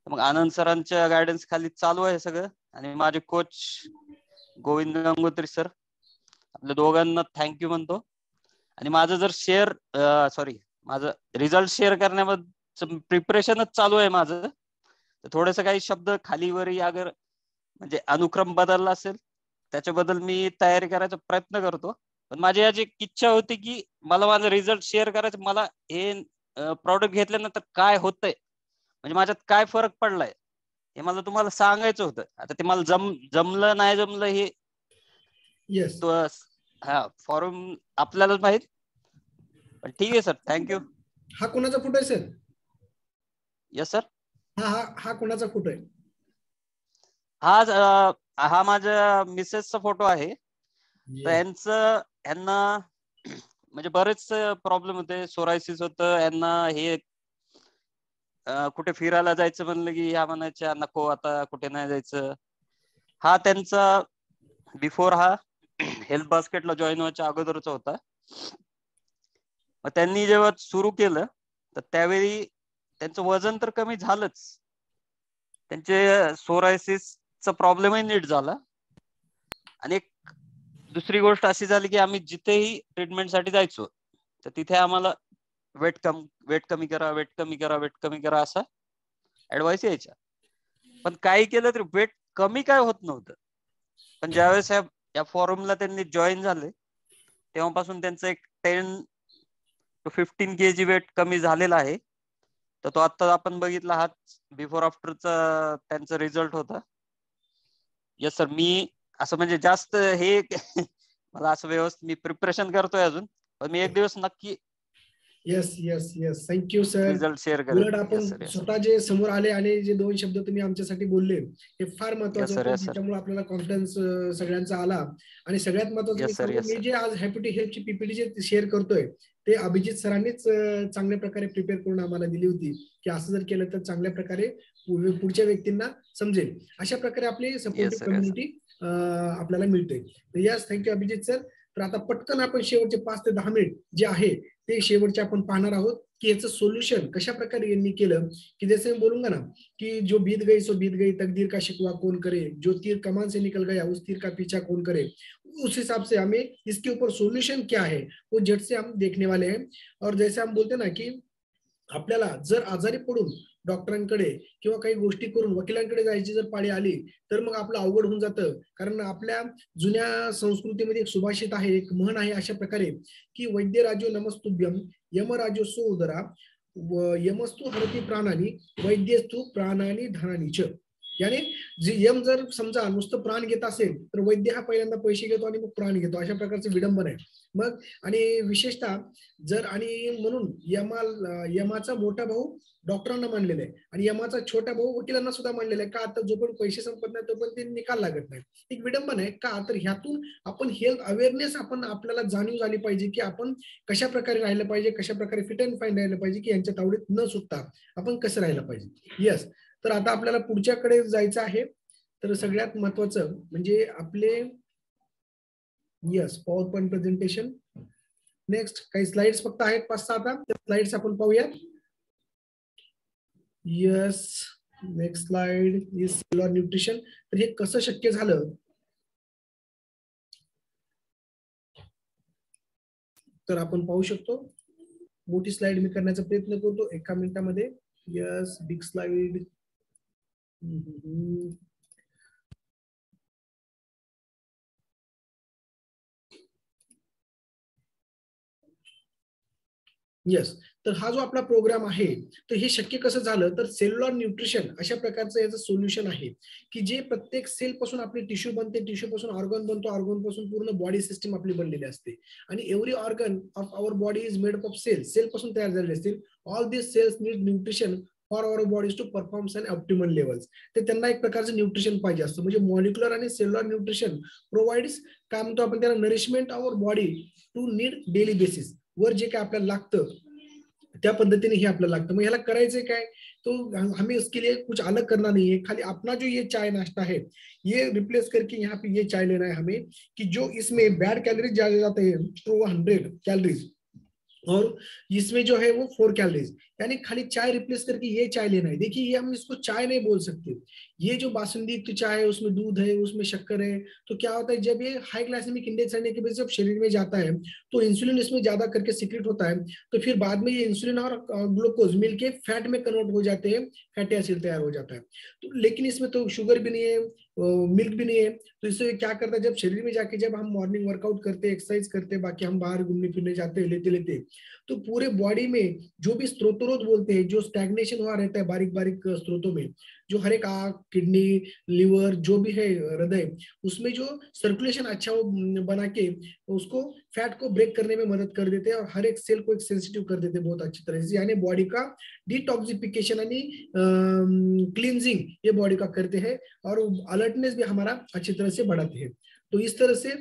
मग आनंद सरांच्या गायडन्स खाली चालू आहे सगळं. आणि माझे कोच गोविंद गंगोत्री सर, आपल्या दोघांना थँक्यू म्हणतो. आणि माझं जर माझं रिझल्ट शेअर करण्यामध्ये प्रिपरेशनच चालू आहे माझं. तर थोडंसं काही शब्द खालीवरी अगर म्हणजे अनुक्रम बदलला असेल त्याच्याबद्दल मी तयारी करायचा प्रयत्न करतो. पण माझी आज एक इच्छा होती की मला माझा रिझल्ट शेअर करायचं, मला हे प्रॉडक्ट घेतल्यानंतर काय होतंय, म्हणजे माझ्यात काय फरक पडलाय हे मला तुम्हाला सांगायचं होतं. आता ते मला जमलं नाही जमलं हे येस, हा फॉर्म आपल्यालाच माहित. पण ठीक आहे सर, थँक्यू. हा कोणाचा फोटो आहे सर? Yes sir. हा कोणाचा फोटो आहे? हा माझ्या मिसेसचा फोटो आहे. तर यांना म्हणजे बरेच प्रॉब्लेम होते, सोरायसिस होतं यांना. हे कुठे फिरायला जायचं म्हणलं की ह्या म्हणायच्या नको आता कुठे नाही जायचं. हा त्यांचा बिफोर हा हेल्थ बास्केटला जॉईन व्हायच्या अगोदरचा होता. मग त्यांनी जेव्हा सुरू केलं तर त्यावेळी त्यांचं वजन तर कमी झालंच, त्यांचे सोरायसिसचा प्रॉब्लेमही नीट झाला. आणि एक दुसरी गोष्ट अशी झाली की आम्ही जिथेही ट्रीटमेंटसाठी जायचो तर तिथे आम्हाला वेट कमी करा असा ऍडवाइस यायचा. पण काही केलं तरी वेट कमी काय होत नव्हतं. पण ज्यावेळेस या फॉरमला त्यांनी जॉईन झाले तेव्हापासून त्यांचं एक 10 to 15 kg वेट कमी झालेला आहे. तर तो आता आपण बघितला, हा बिफोर आफ्टरचा त्यांचा रिझल्ट होता. येस सर, मी असं म्हणजे जास्त हे मला असं व्यवस्थित मी प्रिपरेशन करतोय अजून, पण मी एक दिवस नक्की yes yes yes, thank you sir. Result share उलट करेल. आपण Yes, sir, yes, sir. स्वतः जे समोर आले आणि जे 2 शब्द तुम्ही आमच्यासाठी बोलले हे फार महत्वाचं Yes, sir, होतं. yes, sir. त्याच्यामुळे आपल्याला कॉन्फिडन्स सगळ्यांचा आला. आणि सगळ्यात महत्वाचं मी Yes, sir, सांगू, yes, मी sir. जे आज हॅपी टू हेल्पची पीपीटी जे शेअर करतोय ते अभिजित सरांनीच चांगल्या प्रकारे प्रिपेअर करून आम्हाला दिली होती, की असं जर केलं तर चांगल्या प्रकारे पुढच्या व्यक्तींना समजेल. अशा प्रकारे आपली Yes, supportive sir, yes, sir. Community आपल्याला मिळते. तर यस, थँक्यू अभिजित सर. तर आता पटकन आपण शेवटचे 5 ते 10 मिनिट जे आहे ते शेवटचे आपण पाहणार आहोत, की याचं सोल्युशन कशा प्रकारे यांनी केलं. की जैसे मैं बोलूंगा ना कि जो बीत गई सो बीत गई, तकदीर का शिकवा कौन करे, जो तीर कमान से निकल गया उस तीर का पीछा कौन करे. उस हिसाब से हमें इसके ऊपर सोल्यूशन क्या है वो झट से हम देखने वाले हैं. और जैसे हम बोलते ना की आपल्याला जर आजारी पडून डॉक्टरांकडे किंवा काही गोष्टी करून वकिलांकडे जायची जर पाळी आली तर मग आपलं अवघड होऊन जातं. कारण आपल्या जुन्या संस्कृतीमध्ये एक सुभाषित आहे, एक म्हण आहे अशा प्रकारे की वैद्य राजो नमस्तुभ्यम यम राजो सो उदरा यमस्तु हरती प्राणानी वैद्यस्तु प्राणानी धनानी च. याने जे यम जर समजा नुसतं प्राण घेत असेल तर वैद्य हा पहिल्यांदा पैसे घेतो आणि मग प्राण घेतो. अशा प्रकारचं विडंबन आहे. मग आणि विशेषतः जर आणि म्हणून यमाचा मोठा भाऊ डॉक्टरांना मानलेला आहे आणि यमाचा छोटा भाऊ वकिलांना सुद्धा मानलेला आहे. का तर जोपर्यंत पैसे संपत नाही तोपर्यंत ते निकाल लागत नाही. एक विडंबन आहे. का तर ह्यातून आपण हेल्थ अवेअरनेस आपल्याला जाणीव झाली पाहिजे की आपण कशा प्रकारे राहिलं पाहिजे, कशा प्रकारे फिट अँड फाईन राहिलं पाहिजे, की यांच्या तावडीत न सुटता आपण कसं राहिलं पाहिजे. येस, तर आता आपल्याला पुढच्याकडे जायचं आहे. तर सगळ्यात महत्वाचं म्हणजे आपले yes power point presentation. Next काही स्लाइड्स फक्त आहेत 5-6. आता स्लाइड्स आपण पाहूया. Yes, next slide is cellular nutrition. तर हे कसं शक्य झालं तर आपण पाहू शकतो. मोठी स्लाइड मी करण्याचा प्रयत्न करतो 1 मिनिटामध्ये. Yes, big slide. येस, तर हा जो आपला प्रोग्राम आहे तर हे शक्य कसं झालं तर सेल्युलर न्यूट्रिशन अशा प्रकारचं याचं सोल्युशन आहे की जे प्रत्येक सेल पासून आपली टिश्यू बनते, टिश्यू पासून ऑर्गन बनतो, ऑर्गन पासून पूर्ण बॉडी सिस्टीम आपली बनलेली असते. आणि every organ of our body is made up of cells. Cell पासून तयार झालेले असतील. All this cells need nutrition for our bodies to perform an optimal levels. तर त्यांना एक प्रकारचं न्यूट्रिशन पाहिजे असतं. म्हणजे मॉलिक्युलर आणि सेल्युलर न्यूट्रिशन प्रोव्हाइड्स काय म्हणतो आपण त्याला nourishment our body to need daily basis. वर जे काय आपल्याला लागतं त्या पद्धतीने हे आपल्याला लागतं. मग ह्याला करायचंय काय, तो हमें इसके लिए कुछ अलग करना नहीं है. खाली अपना जो ये चाय नाश्ता है ये रिप्लेस करके यहाँ पे ये चाय लेना है हमें, कि जो इसमें बैड कैलोरीज ज्यादा जाते हैं तो 100 कैलोरीज और इसमें जो है वो 4 कैलोरीज. यानी खाली चाय रिप्लेस करके ये चाय लेना है. देखिए ये हम इसको चाय नहीं बोल सकते. ये जो बासुंदी की चाय है उसमें दूध है, उसमें शक्कर है. तो क्या होता है जब ये हाई ग्लाइसेमिक इंडेक्स रहने की वजह से जब शरीर में जाता है तो इंसुलिन इसमें ज्यादा करके सीक्रेट होता है. तो फिर बाद में ये इंसुलिन और ग्लूकोज मिलके फैट में कन्वर्ट हो जाते हैं, फैटी एसिड तैयार हो जाता है. तो लेकिन इसमें तो शुगर भी नहीं है, मिल्क भी नहीं है. तो इससे क्या करता है जब शरीर में जाके जब हम मॉर्निंग वर्कआउट करते, एक्सरसाइज करते, बाकी हम बाहर घूमने फिरने जाते लेते लेते तो पूरे बॉडी में जो भी स्त्रोतरोध बोलते हैं, जो स्टैग्नेशन हुआ रहता है बारीक बारीक स्त्रोतों में, जो हर एक आंख, किडनी, लिवर जो भी है, हृदय, उसमें जो सर्कुलेशन अच्छा वो बना के उसको फैट को ब्रेक करने में मदद कर देते हैं और हर एक सेल को एक सेंसिटिव कर देते हैं बहुत अच्छी तरह से. यानी बॉडी का डिटॉक्सिफिकेशन यानी क्लींजिंग ये बॉडी का करते हैं और अलर्टनेस भी हमारा अच्छी तरह से बढ़ाते हैं. तो इस तरह से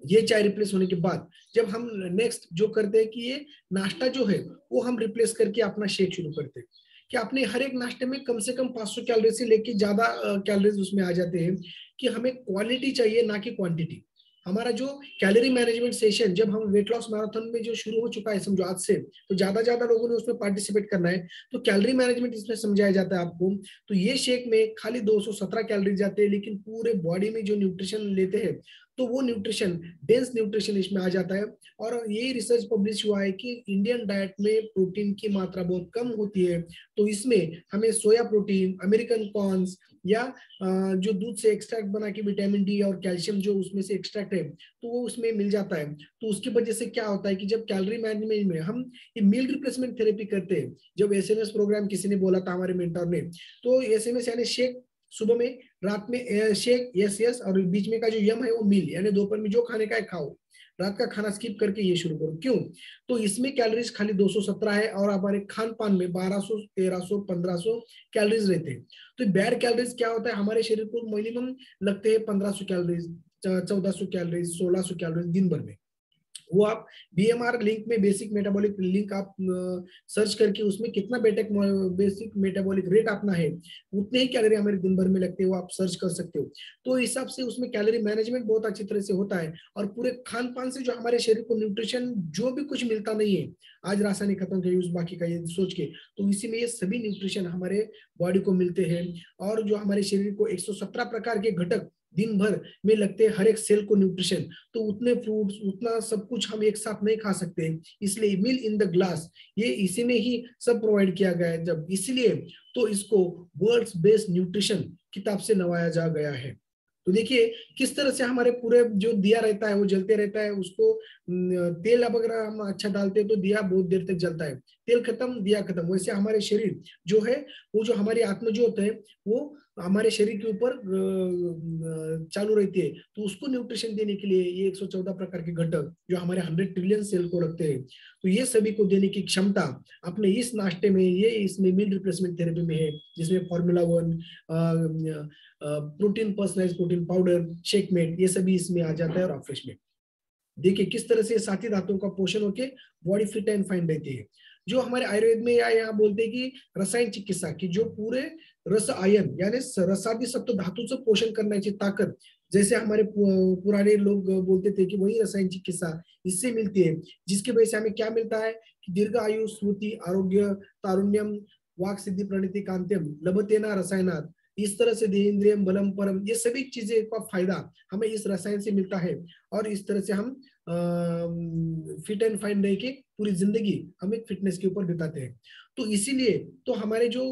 ये चाय रिप्लेस होने के बाद जब हम नेक्स्ट जो करते हैं कि ये नाश्ता जो है वो हम रिप्लेस करके अपना शेक शुरू करते हैं कि अपने हर एक नाश्ते में कम से कम 500 कैलोरी से लेके ज्यादा कैलोरीज उसमें आ जाते हैं. कि हमें क्वालिटी चाहिए ना कि क्वांटिटी. हमारा जो कैलोरी मैनेजमेंट सेशन जब हम वेट लॉस मैराथन में जो शुरू हो चुका है समझो आज से, तो ज्यादा लोगों ने उसमें पार्टिसिपेट करना है. तो कैलोरी मैनेजमेंट इसमें समझाया जाता है आपको. तो ये शेक में खाली 217 कैलोरी जाते हैं, लेकिन पूरे बॉडी में जो न्यूट्रिशन लेते हैं तो वो न्यूट्रिशन डेंस न्यूट्रिशन इसमें आ जाता है. और यही रिसर्च पब्लिश हुआ है कि इंडियन डाइट में प्रोटीन की मात्रा बहुत कम होती है. तो इसमें हमें सोया प्रोटीन, अमेरिकन कॉर्न्स या जो दूध से एक्सट्रैक्ट बना के विटामिन डी और कैल्शियम जो उसमें से एक्सट्रैक्ट है तो वो उसमें मिल जाता है. तो उसकी वजह से क्या होता है कि जब कैलोरी मैनेजमेंट में हम ये मील रिप्लेसमेंट थेरेपी करते हैं, जब एसएमएस प्रोग्राम किसी ने बोला था हमारे मेंटर ने, तो एसएमएस यानी शेक सुबह में, रात में शेक, यस और बीच में का जो यम है वो मील यानी दोपहर में जो खाने का है खाओ. रात का खाना स्किप करके ये शुरू करो। क्यों? तो इसमें कैलोरीज खाली 217 है और हमारे खान पान में 1200, 1300, 1500 कैलोरीज रहते हैं। तो बैड कैलोरीज क्या होता है, हमारे शरीर को मिनिमम लगते हैं 1500 कैलोरीज, 1400 कैलोरीज, 1600 कैलोरीज दिन भर में। वो आप BMR लिंक में, बेसिक मेटाबॉलिक लिंक आप सर्च करके उसमें कितना बेसिक मेटाबॉलिक रेट अपना है उतने ही कैलोरी हमारे दिन भर में लगते हैं, वो आप सर्च कर सकते हो। तो इस हिसाब से उसमें कैलोरी मैनेजमेंट बहुत अच्छी तरह से होता है। और पूरे खान पान से जो हमारे शरीर को न्यूट्रिशन जो भी कुछ मिलता नहीं है, आज रासायनिक खत्म का यूज बाकी का ये सोच के, तो इसी में ये सभी न्यूट्रिशन हमारे बॉडी को मिलते हैं। और जो हमारे शरीर को 117 प्रकार के घटक दिन भर में लगते हैं हर एक सेल को न्यूट्रिशन, तो उतने फ्रूट्स, उतना सब कुछ हम एक साथ नहीं खा सकते। इसलिए मील इन द ग्लास ये इसी में ही सब प्रोवाइड किया गया है। जब इसलिए तो इसको वर्ल्ड्स बेस्ट न्यूट्रिशन किताब से नवाया जा गया है। तो देखिए किस तरह से हमारे पूरे जो दिया रहता है वो जलते रहता है, उसको तेल अब अगर हम अच्छा डालते हैं तो दिया बहुत देर तक जलता है, तेल खत्म दिया खत्म। वैसे हमारे शरीर जो है वो जो हमारी आत्मज्योत है वो हमारे शरीर के ऊपर चालू रहती है। तो उसको न्यूट्रिशन देने के लिए ये 114 प्रकार के घटक जो हमारे 100 ट्रिलियन सेल को रखते हैं, तो ये सभी को देने की क्षमता अपने इस नाश्ते में, ये इसमें मील रिप्लेसमेंट थेरेपी में है, जिसमें Formula-1, protein, personalised protein powder, Shakemate, ये सभी इसमें आ जाता है। और रिफ्रेशमेंट देखिए किस तरह से साथी धातुओं का पोषण होके बॉडी फिट एंड फाइन रहती है। जो हमारे आयुर्वेद में या यहाँ बोलते हैं कि रसायन चिकित्सा की जो पूरे रस आयन यानी रसादी सप्त धातुचं पोषण करण्याची ताकद, जैसे हमारे पुराने लोग बोलते थे कि वही रसायन चिकित्सा इससे मिलती है, जिसकी वजह से हमें क्या मिलता है कि दीर्घ आयु, स्मृति, आरोग्य, तारुण्यम, वाक सिद्धि, प्रणिति, कांत्यम, लभतेना रसायनात्, इस तरह से देहेंद्रियम बलम परम, ये सभी चीजें का फायदा हमें इस रसायन से मिलता है। और इस तरह से हम फिट एंड फाइन रह के पूरी जिंदगी हम एक फिटनेस के ऊपर बिताते हैं। तो इसीलिए तो हमारे जो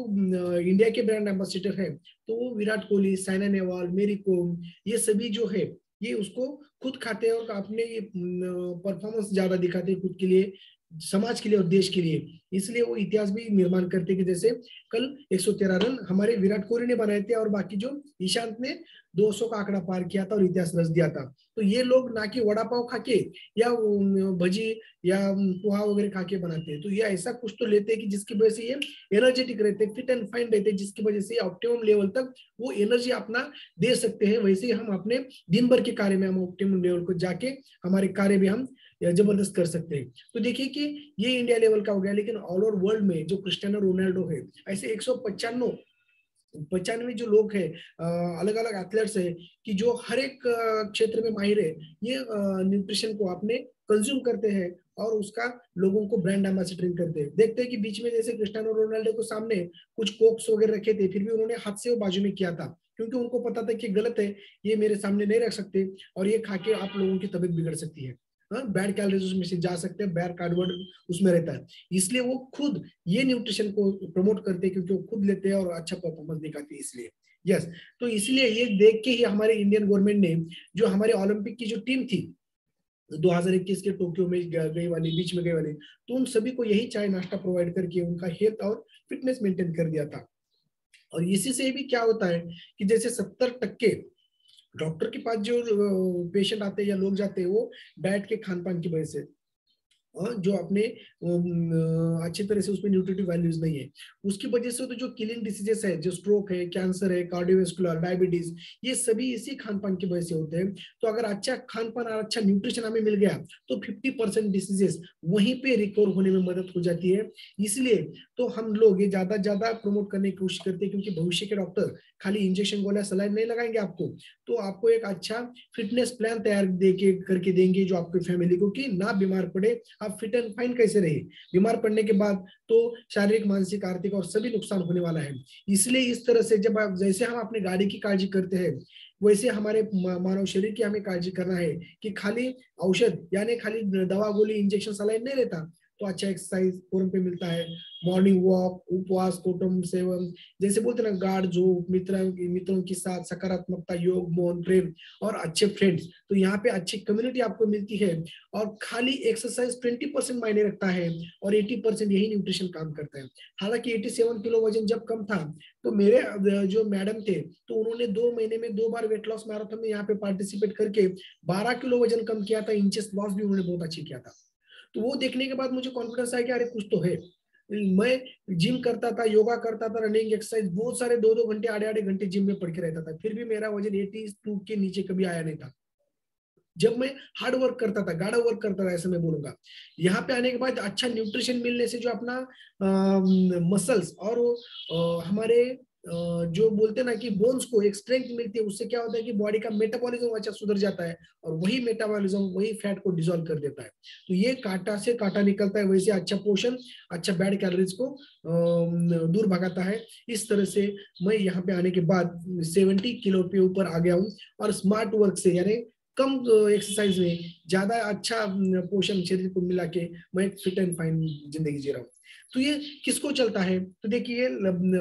इंडिया के ब्रांड एम्बेसडर है तो वो विराट कोहली, साइना नेहवाल, मेरी कोम, ये सभी जो है ये उसको खुद खाते हैं और अपने ये परफॉर्मेंस ज्यादा दिखाते हैं खुद के लिए, समाज के लिए और देश के लिए। इसलिए वो इतिहास भी निर्माण करते कि जैसे कल 113 रन हमारे विराट कोहली ने बनाए थे और बाकी जो ईशांत ने 200 का आंकड़ा पार किया था और इतिहास रच दिया था। तो ये लोग ना कि वड़ा पाव खाके या भजी या पोहा वगैरह खाके बनाते हैं, तो ये ऐसा कुछ तो लेते हैं कि जिसकी वजह से ये एनर्जेटिक रहते हैं, फिट एंड फाइन रहते हैं, जिसकी वजह से ऑप्टिमम लेवल तक वो एनर्जी अपना दे सकते हैं। वैसे ही हम अपने दिन भर के कार्य में हम ऑप्टिमम लेवल को जाके हमारे कार्य भी हम जबरदस्त कर सकते हैं। तो देखिए कि ये इंडिया लेवल का हो गया, लेकिन ऑल ओवर वर्ल्ड में जो क्रिस्टियानो रोनाल्डो है, ऐसे 195 जो लोग हैं, अलग अलग एथलेट्स है कि जो हर एक क्षेत्र में माहिर है, ये न्यूट्रिशन को अपने कंज्यूम करते हैं और उसका लोगों को ब्रांड एम्बेसडरिंग करते हैं। देखते हैं कि बीच में जैसे क्रिस्टियानो रोनाल्डो को सामने कुछ कोक्स वगैरह रखे थे, फिर भी उन्होंने हाथ से वो बाजू में किया था, क्योंकि उनको पता था कि गलत है, ये मेरे सामने नहीं रख सकते और ये खा के आप लोगों की तबीयत बिगड़ सकती है, बैड कैलोरीज उसमें से जा सकते हैं, बैड कार्बोहाइड्रेट उसमें रहता है। इसलिए वो खुद ये न्यूट्रिशन को प्रमोट करते हैं क्योंकि वो खुद लेते हैं और अच्छा परफॉर्मेंस दिखाते हैं। इसलिए यस, तो इसलिए ये देख के ही हमारे इंडियन गवर्नमेंट ने जो हमारे ओलंपिक की जो टीम थी 2021 के टोक्यो में गई वाली, बीच में गई वाली, तो उन सभी को यही चाय नाश्ता प्रोवाइड करके उनका हेल्थ और फिटनेस मेंटेन कर दिया था। और इसी से भी क्या होता है कि जैसे 70% डॉक्टर के पास जो पेशेंट आते हैं या लोग जाते हैं वो डाइट के खान पान की वजह से, जो अपने अच्छी तरह से उसमें न्यूट्रिटिव वैल्यूज नहीं है, उसकी वजह से तो जो किलिंग डिसीजेस है, जो स्ट्रोक है, कैंसर है, कार्डियोवास्कुलर, डायबिटीज, ये सभी इसी खान पान की वजह से होते हैं। तो अगर अच्छा खान पान और अच्छा न्यूट्रिशन हमें मिल गया तो 50% डिसीजेस वहीं पे रिकवर होने में मदद हो जाती है। इसलिए तो हम लोग ये ज्यादा प्रमोट करने की कोशिश करते हैं, क्योंकि भविष्य के डॉक्टर खाली इंजेक्शन गोला सलाइन नहीं लगाएंगे आपको, तो आपको एक अच्छा फिटनेस प्लान तैयार करके देंगे जो आपकी फैमिली को, कि ना बीमार पड़े, आप फिट एंड फाइन कैसे रहे। बीमार पड़ने के बाद तो शारीरिक, मानसिक, आर्थिक और सभी नुकसान होने वाला है। इसलिए इस तरह से जब आप, जैसे हम अपनी गाड़ी की काळजी करते हैं, वैसे हमारे मानव शरीर की हमें काळजी करना है कि खाली औषध यानी खाली दवा, गोली, इंजेक्शन, सलाइन नहीं रहता। तो अच्छा एक्सरसाइज फोरम पे मिलता है। मॉर्निंग वॉक, उपवास, कुटुंब सेवन, जैसे बोलते ना गार्ड जो मित्रों के साथ, सकारात्मकता, योग, मौन, प्रेम और अच्छे फ्रेंड्स, तो यहाँ पे अच्छी कम्युनिटी आपको मिलती है। और खाली एक्सरसाइज 20% मायने रखता है और 80% यही न्यूट्रिशन काम करता है। हालांकि 87 किलो वजन जब कम था तो मेरे जो मैडम थे तो उन्होंने 2 महीने में 2 बार वेट लॉस मैराथन में यहाँ पे पार्टिसिपेट करके 12 किलो वजन कम किया था। इंचेस लॉस भी उन्होंने बहुत अच्छी किया था। तो वो देखने के बाद मुझे कॉन्फिडेंस आया कि अरे कुछ तो है। मैं जिम करता था, योगा करता था, रनिंग, एक्सरसाइज, बहुत सारे 2-2 घंटे, 8-8 घंटे जिम में पढ़ के रहता था, फिर भी मेरा वजन 82 के नीचे कभी आया नहीं था। जब मैं हार्ड वर्क करता था, गाढ़ा वर्क करता था, ऐसे मैं बोलूंगा। यहाँ पे आने के बाद अच्छा न्यूट्रिशन मिलने से जो अपना मसल्स और हमारे जो बोलते ना कि बोन्स को एक स्ट्रेंथ मिलती है, उससे क्या होता है कि बॉडी का मेटाबॉलिज्म अच्छा सुधर जाता है और वही मेटाबॉलिज्म वही फैट को डिसॉल्व कर देता है। तो ये कांटा से कांटा निकलता है, वैसे अच्छा पोषण, अच्छा बैड कैलोरीज को दूर भगाता है। इस तरह से मैं यहाँ पे आने के बाद 70 किलो पे ऊपर आ गया हूँ और स्मार्ट वर्क से, यानी कम एक्सरसाइज में ज्यादा अच्छा पोषण शरीर को मिला के मैं एक फिट एंड फाइन जिंदगी जी रहा हूँ। तो ये किसको चलता है? तो देखिए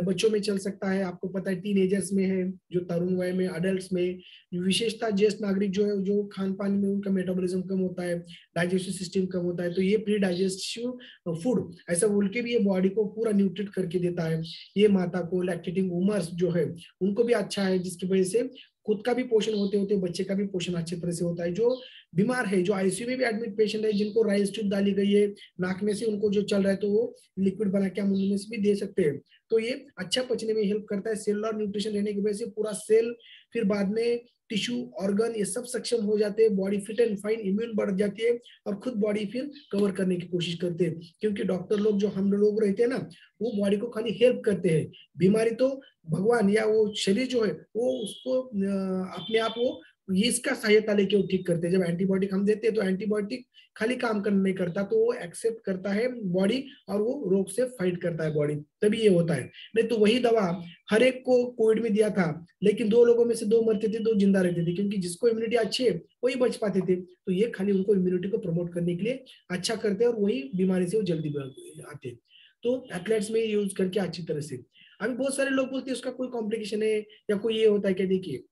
बच्चों में चल सकता है, आपको पता है, टीनेजर्स में है, जो तरुण वय में, अडल्ट्स में, विशेषता ज्येष्ठ नागरिक जो है, जो खान पान में उनका मेटाबॉलिज्म कम होता है, डाइजेस्टिव सिस्टम कम होता है, तो ये प्री डाइजेस्टिव फूड ऐसा बोल के भी ये बॉडी को पूरा न्यूट्रिट करके देता है। ये माता को, लैक्टेटिंग वुमन्स जो है उनको भी अच्छा है, जिसकी वजह से खुद का भी पोषण होते होते बच्चे का भी पोषण अच्छी तरह से होता है। जो बीमार है, जो आईसीयू में भी एडमिट पेशेंट है, जिनको राइस ट्यूब डाली गई है नाक में से, उनको जो चल रहा है तो वो लिक्विड बना के हम उनमें से भी दे सकते हैं। तो ये अच्छा पचने में हेल्प करता है। सेलुलर न्यूट्रिशन रहने की वजह से पूरा सेल, फिर बाद में टिश्यू, ऑर्गन, ये सब सक्षम हो जाते हैं, body fit and fine, immune बढ़ जाती है और खुद बॉडी फिर कवर करने की कोशिश करते हैं। क्योंकि डॉक्टर लोग, जो हम लोग रहते हैं ना, वो बॉडी को खाली हेल्प करते हैं। बीमारी तो भगवान या वो शरीर जो है वो उसको अपने आप वो इसका सहायता लेके वो ठीक करते हैं। जब एंटीबायोटिक हम देते हैं तो एंटीबायोटिक खाली काम करना नहीं करता, तो वो एक्सेप्ट करता है बॉडी और वो रोग से फाइट करता है बॉडी, तभी ये होता है। नहीं तो वही दवा हर एक को कोविड में दिया था, लेकिन 2 लोगों में से 2 मरते थे, 2 जिंदा रहते थे, क्योंकि जिसको इम्यूनिटी अच्छी है वही बच पाते थे। तो ये खाली उनको इम्यूनिटी को प्रमोट करने के लिए अच्छा करते हैं और वही बीमारी से वो जल्दी आते हैं। तो एथलेट्स में यूज करके अच्छी तरह से। अभी बहुत सारे लोग बोलते हैं उसका कोई कॉम्प्लिकेशन है या कोई ये होता है क्या? देखिए,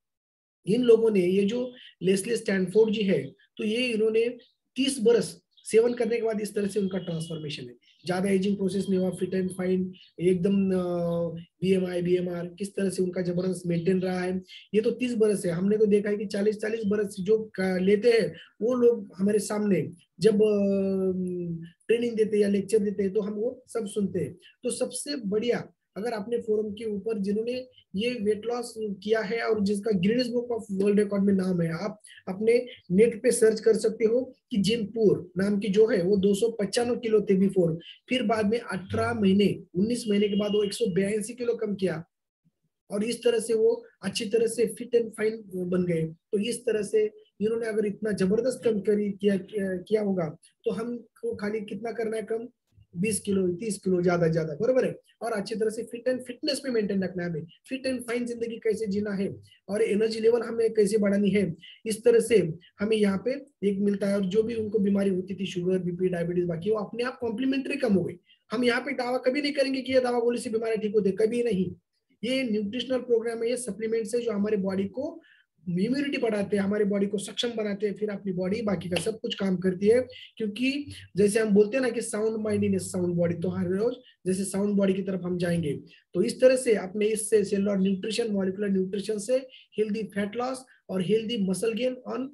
इन लोगों ने, ये जो लेस्ली स्टैनफोर्ड जी है, तो ये इन्होंने 30 बरस सेवन करने के बाद इस तरह से उनका ट्रांसफॉर्मेशन है। ज्यादा एजिंग प्रोसेस नहीं हुआ, फिट एंड फाइन, एकदम बीएमआई, बीएमआर किस तरह से उनका जबरदस्त मेंटेन रहा है। ये तो 30 बरस है। हमने तो देखा है कि 40-40 बरस जो लेते हैं वो लोग हमारे सामने जब ट्रेनिंग देते या लेक्चर देते हैं तो हम वो सब सुनते हैं। तो सबसे बढ़िया, अगर आपने फोरम के ऊपर जिन्होंने ये वेट लॉस किया है और जिसका Guinness book of world record में नाम है, आप अपने नेट पे सर्च कर सकते हो कि जिम पूर नाम की जो है वो 295 किलो थे बिफोर, फिर बाद में 18 महीने 19 महीने के बाद वो 182 किलो कम किया और इस तरह से वो अच्छी तरह से फिट एंड फाइन बन गए। तो इस तरह से इन्होंने अगर इतना जबरदस्त कम किया होगा तो हमको खाली कितना करना है कम? 20 किलो 30 किलो ज्यादा ज्यादा, बरोबर है। और अच्छी तरह से फिट एंड फिटनेस पे मेंटेन रखना है, हमें फिट एंड फाइन जिंदगी कैसे जीना है और एनर्जी लेवल हमें कैसे बढ़ानी है, इस तरह से हमें यहाँ पे एक मिलता है। और जो भी उनको बीमारी होती थी, शुगर, बीपी, डायबिटीज, बाकी वो अपने आप कॉम्प्लीमेंट्री कम हो गई। हम यहाँ पे दावा कभी नहीं करेंगे कि ये दवा गोली से बीमारी ठीक होती है, कभी नहीं। ये न्यूट्रिशनल प्रोग्राम है, ये सप्लीमेंट्स है जो हमारे बॉडी को इम्यूनिटी बढ़ाते हैं, हमारी बॉडी को सक्षम बनाते हैं, फिर अपनी बॉडी बाकी का सब कुछ काम करती है। क्योंकि जैसे हम बोलते हैं ना कि sound mind in sound body, तो हर रोज जैसे साउंड बॉडी की तरफ हम जाएंगे। तो इस तरह से अपने इससे सेलुलर न्यूट्रिशन, मॉलिक्यूलर न्यूट्रिशन से हेल्दी फैट लॉस और healthy muscle gain on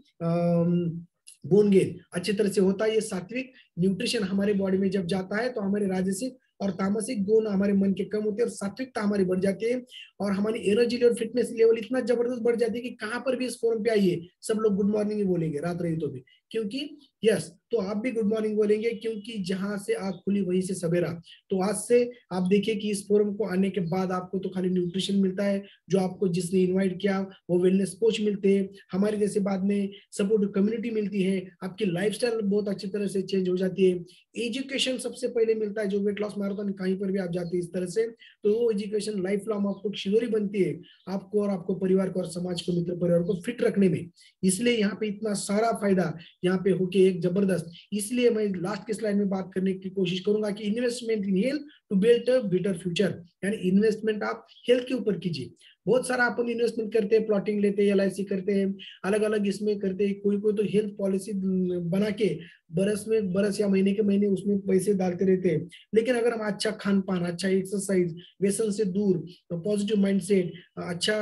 bone gain अच्छी तरह से होता है। ये सात्विक न्यूट्रिशन हमारे बॉडी में जब जाता है तो हमारे राजसिक और तामसिक गुण हमारे मन के कम होते हैं और सात्विकता हमारी बढ़ जाती है और हमारी एनर्जी लेवल, फिटनेस लेवल इतना जबरदस्त बढ़ जाती है कि कहां पर भी इस फोरम पे आइए सब लोग गुड मॉर्निंग ही बोलेंगे, रात रही तो भी, क्योंकि यस, तो आप भी गुड मॉर्निंग बोलेंगे, क्योंकि जहां से आंख खुली वहीं से सवेरा। तो आज से आप देखिए कि इस फोरम को आने के बाद आपको तो खाली न्यूट्रिशन मिलता है, जो आपको जिसने इन्वाइट किया वो वेलनेस कोच मिलते हैं, हमारे जैसे बाद में सपोर्टिव कम्युनिटी मिलती है, आपकी लाइफस्टाइल बहुत अच्छी तरह से चेंज हो जाती है। एजुकेशन सबसे पहले मिलता है, जो वेट लॉस मैराथन कहीं पर भी आप जाते हैं इस तरह से, तो वो एजुकेशन लाइफ लॉन्ग आपको शिवरी बनती है, आपको और आपको परिवार को और समाज को, मित्र परिवार को फिट रखने में। इसलिए यहाँ पे इतना सारा फायदा यहाँ पे होके एक जबरदस्त, इसलिए मैं लास्ट के स्लाइड में बात करने की कोशिश करूंगा कि investment in health to build a better future, यानी इन्वेस्टमेंट आप हेल्थ के ऊपर कीजिए। बहुत सारा अपन इन्वेस्टमेंट करते हैं, प्लॉटिंग लेते हैं, LIC करते हैं, अलग अलग इसमें करते हैं, कोई कोई तो हेल्थ पॉलिसी बना के बरस या महीने के महीने उसमें पैसे डालते रहते हैं। लेकिन अगर हम अच्छा खान पान, अच्छा एक्सरसाइज, व्यसन से दूर, पॉजिटिव माइंडसेट, अच्छा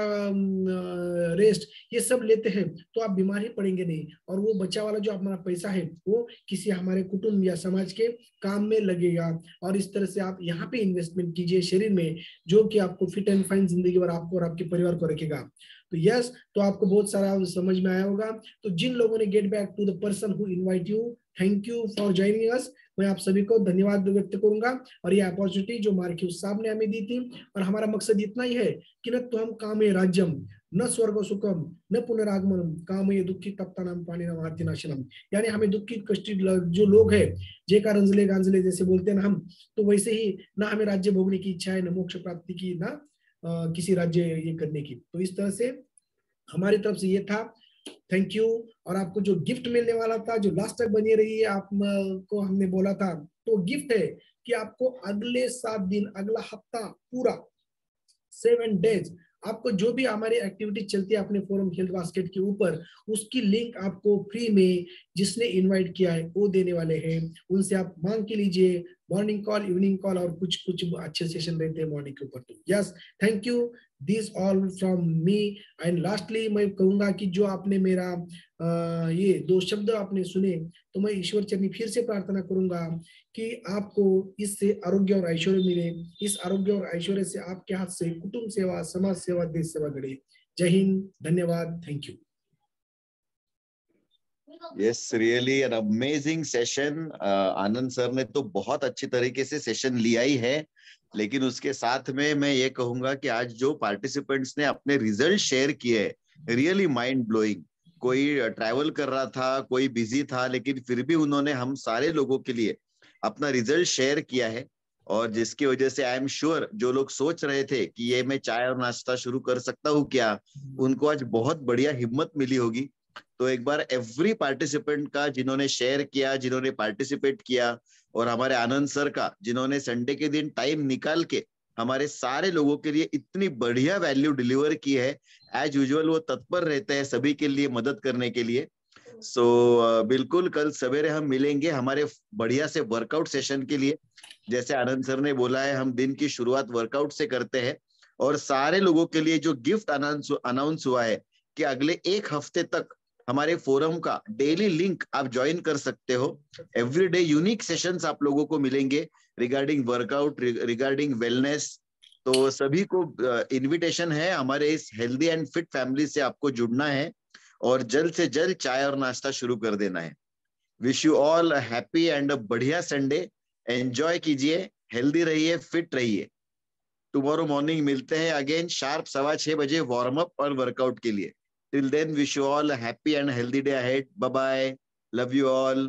रेस्ट, ये सब लेते हैं तो आप बीमार ही पड़ेंगे नहीं, और वो बचा वाला जो हमारा पैसा है वो किसी हमारे कुटुंब या समाज के काम में लगेगा। और इस तरह से आप यहाँ पे इन्वेस्टमेंट कीजिए शरीर में, जो कि आपको फिट एंड फाइन जिंदगी भर आपको और आपके परिवार को रखेगा। तो यस, तो आपको बहुत सारा समझ में आया होगा। तो जिन लोगों ने get back to the person who invite you, thank you for joining us, मैं आप सभी को धन्यवाद व्यक्त करूंगा। और ये अपॉर्चुनिटी जो मार्क्यूस साहब ने हमें दी थी, और हमारा मकसद इतना ही है कि न तो हम कामे राज्यम न स्वर्ग सुखम न पुनरागमनम कामये दुखी तप्तानाम पाणिनाम आर्तिनाशनम, यानी हमें दुखी कष्टी जो लोग हैं, जे का रंजले गांजले जैसे बोलते हैं ना हम, तो वैसे ही ना हमें राज्य भोगने की इच्छा है, न मोक्ष प्राप्ति की, ना किसी राज्य ये करने की। तो इस तरह से हमारी तरफ से ये था, थैंक यू। और आपको जो गिफ्ट मिलने वाला था, जो लास्ट तक बनी रही है, आपको हमने बोला था, तो गिफ्ट है कि आपको अगले 7 दिन, अगला हफ्ता पूरा 7 डेज, आपको जो भी हमारी एक्टिविटी चलती है अपने फोरम हेल्थ बास्केट के ऊपर, उसकी लिंक आपको फ्री में जिसने इनवाइट किया है वो देने वाले हैं। उनसे आप मांग के लीजिए, मॉर्निंग कॉल, इवनिंग कॉल, और कुछ कुछ अच्छे सेशन रहते हैं मॉर्निंग के ऊपर। तो yes, thank you, this all from me. And lastly मैं कहूंगा कि जो आपने मेरा ये 2 शब्द आपने सुने, तो मैं ईश्वर चरणी फिर से प्रार्थना करूंगा कि आपको इससे आरोग्य और ऐश्वर्य मिले। इस आरोग्य और ऐश्वर्य से आपके हाथ से कुटुंब सेवा, समाज सेवा, देश सेवा गढ़े। जय हिंद, धन्यवाद, thank you. Yes, really an amazing session. Anand sir ने तो बहुत अच्छी तरीके से सेशन लिया ही है, लेकिन उसके साथ में मैं ये कहूंगा कि आज जो पार्टिसिपेंट्स ने अपने रिजल्ट शेयर किए, रियली माइंड ब्लोइंग। कोई ट्रैवल कर रहा था, कोई बिजी था, लेकिन फिर भी उन्होंने हम सारे लोगों के लिए अपना रिजल्ट शेयर किया है, और जिसकी वजह से आई एम श्योर जो लोग सोच रहे थे कि ये मैं चाय और नाश्ता शुरू कर सकता हूँ क्या, उनको आज बहुत बढ़िया हिम्मत मिली होगी। तो एक बार एवरी पार्टिसिपेंट का जिन्होंने शेयर किया, जिन्होंने पार्टिसिपेट किया, और हमारे आनंद सर का जिन्होंने संडे के दिन टाइम निकाल के हमारे सारे लोगों के लिए इतनी बढ़िया वैल्यू डिलीवर की है। एज यूजुअल वो तत्पर रहते हैं सभी के लिए मदद करने के लिए। सो बिल्कुल कल सवेरे हम मिलेंगे हमारे बढ़िया से वर्कआउट सेशन के लिए। जैसे आनंद सर ने बोला है, हम दिन की शुरुआत वर्कआउट से करते हैं, और सारे लोगों के लिए जो गिफ्ट अनाउंस हुआ है कि अगले 1 हफ्ते तक हमारे फोरम का डेली लिंक आप ज्वाइन कर सकते हो। एवरीडे यूनिक सेशंस आप लोगों को मिलेंगे रिगार्डिंग वर्कआउट, रिगार्डिंग वेलनेस। तो सभी को इनविटेशन है, हमारे इस हेल्दी एंड फिट फैमिली से आपको जुड़ना है, और जल्द से जल्द चाय और नाश्ता शुरू कर देना है। Wish you all happy and बढ़िया संडे। एंजॉय कीजिए, हेल्दी रहिए, फिट रहिए। टुमारो मॉर्निंग मिलते हैं अगेन शार्प 6:15 बजे वार्म अप और वर्कआउट के लिए। Till then, wish you all a happy and healthy day ahead. Bye bye. Love you all.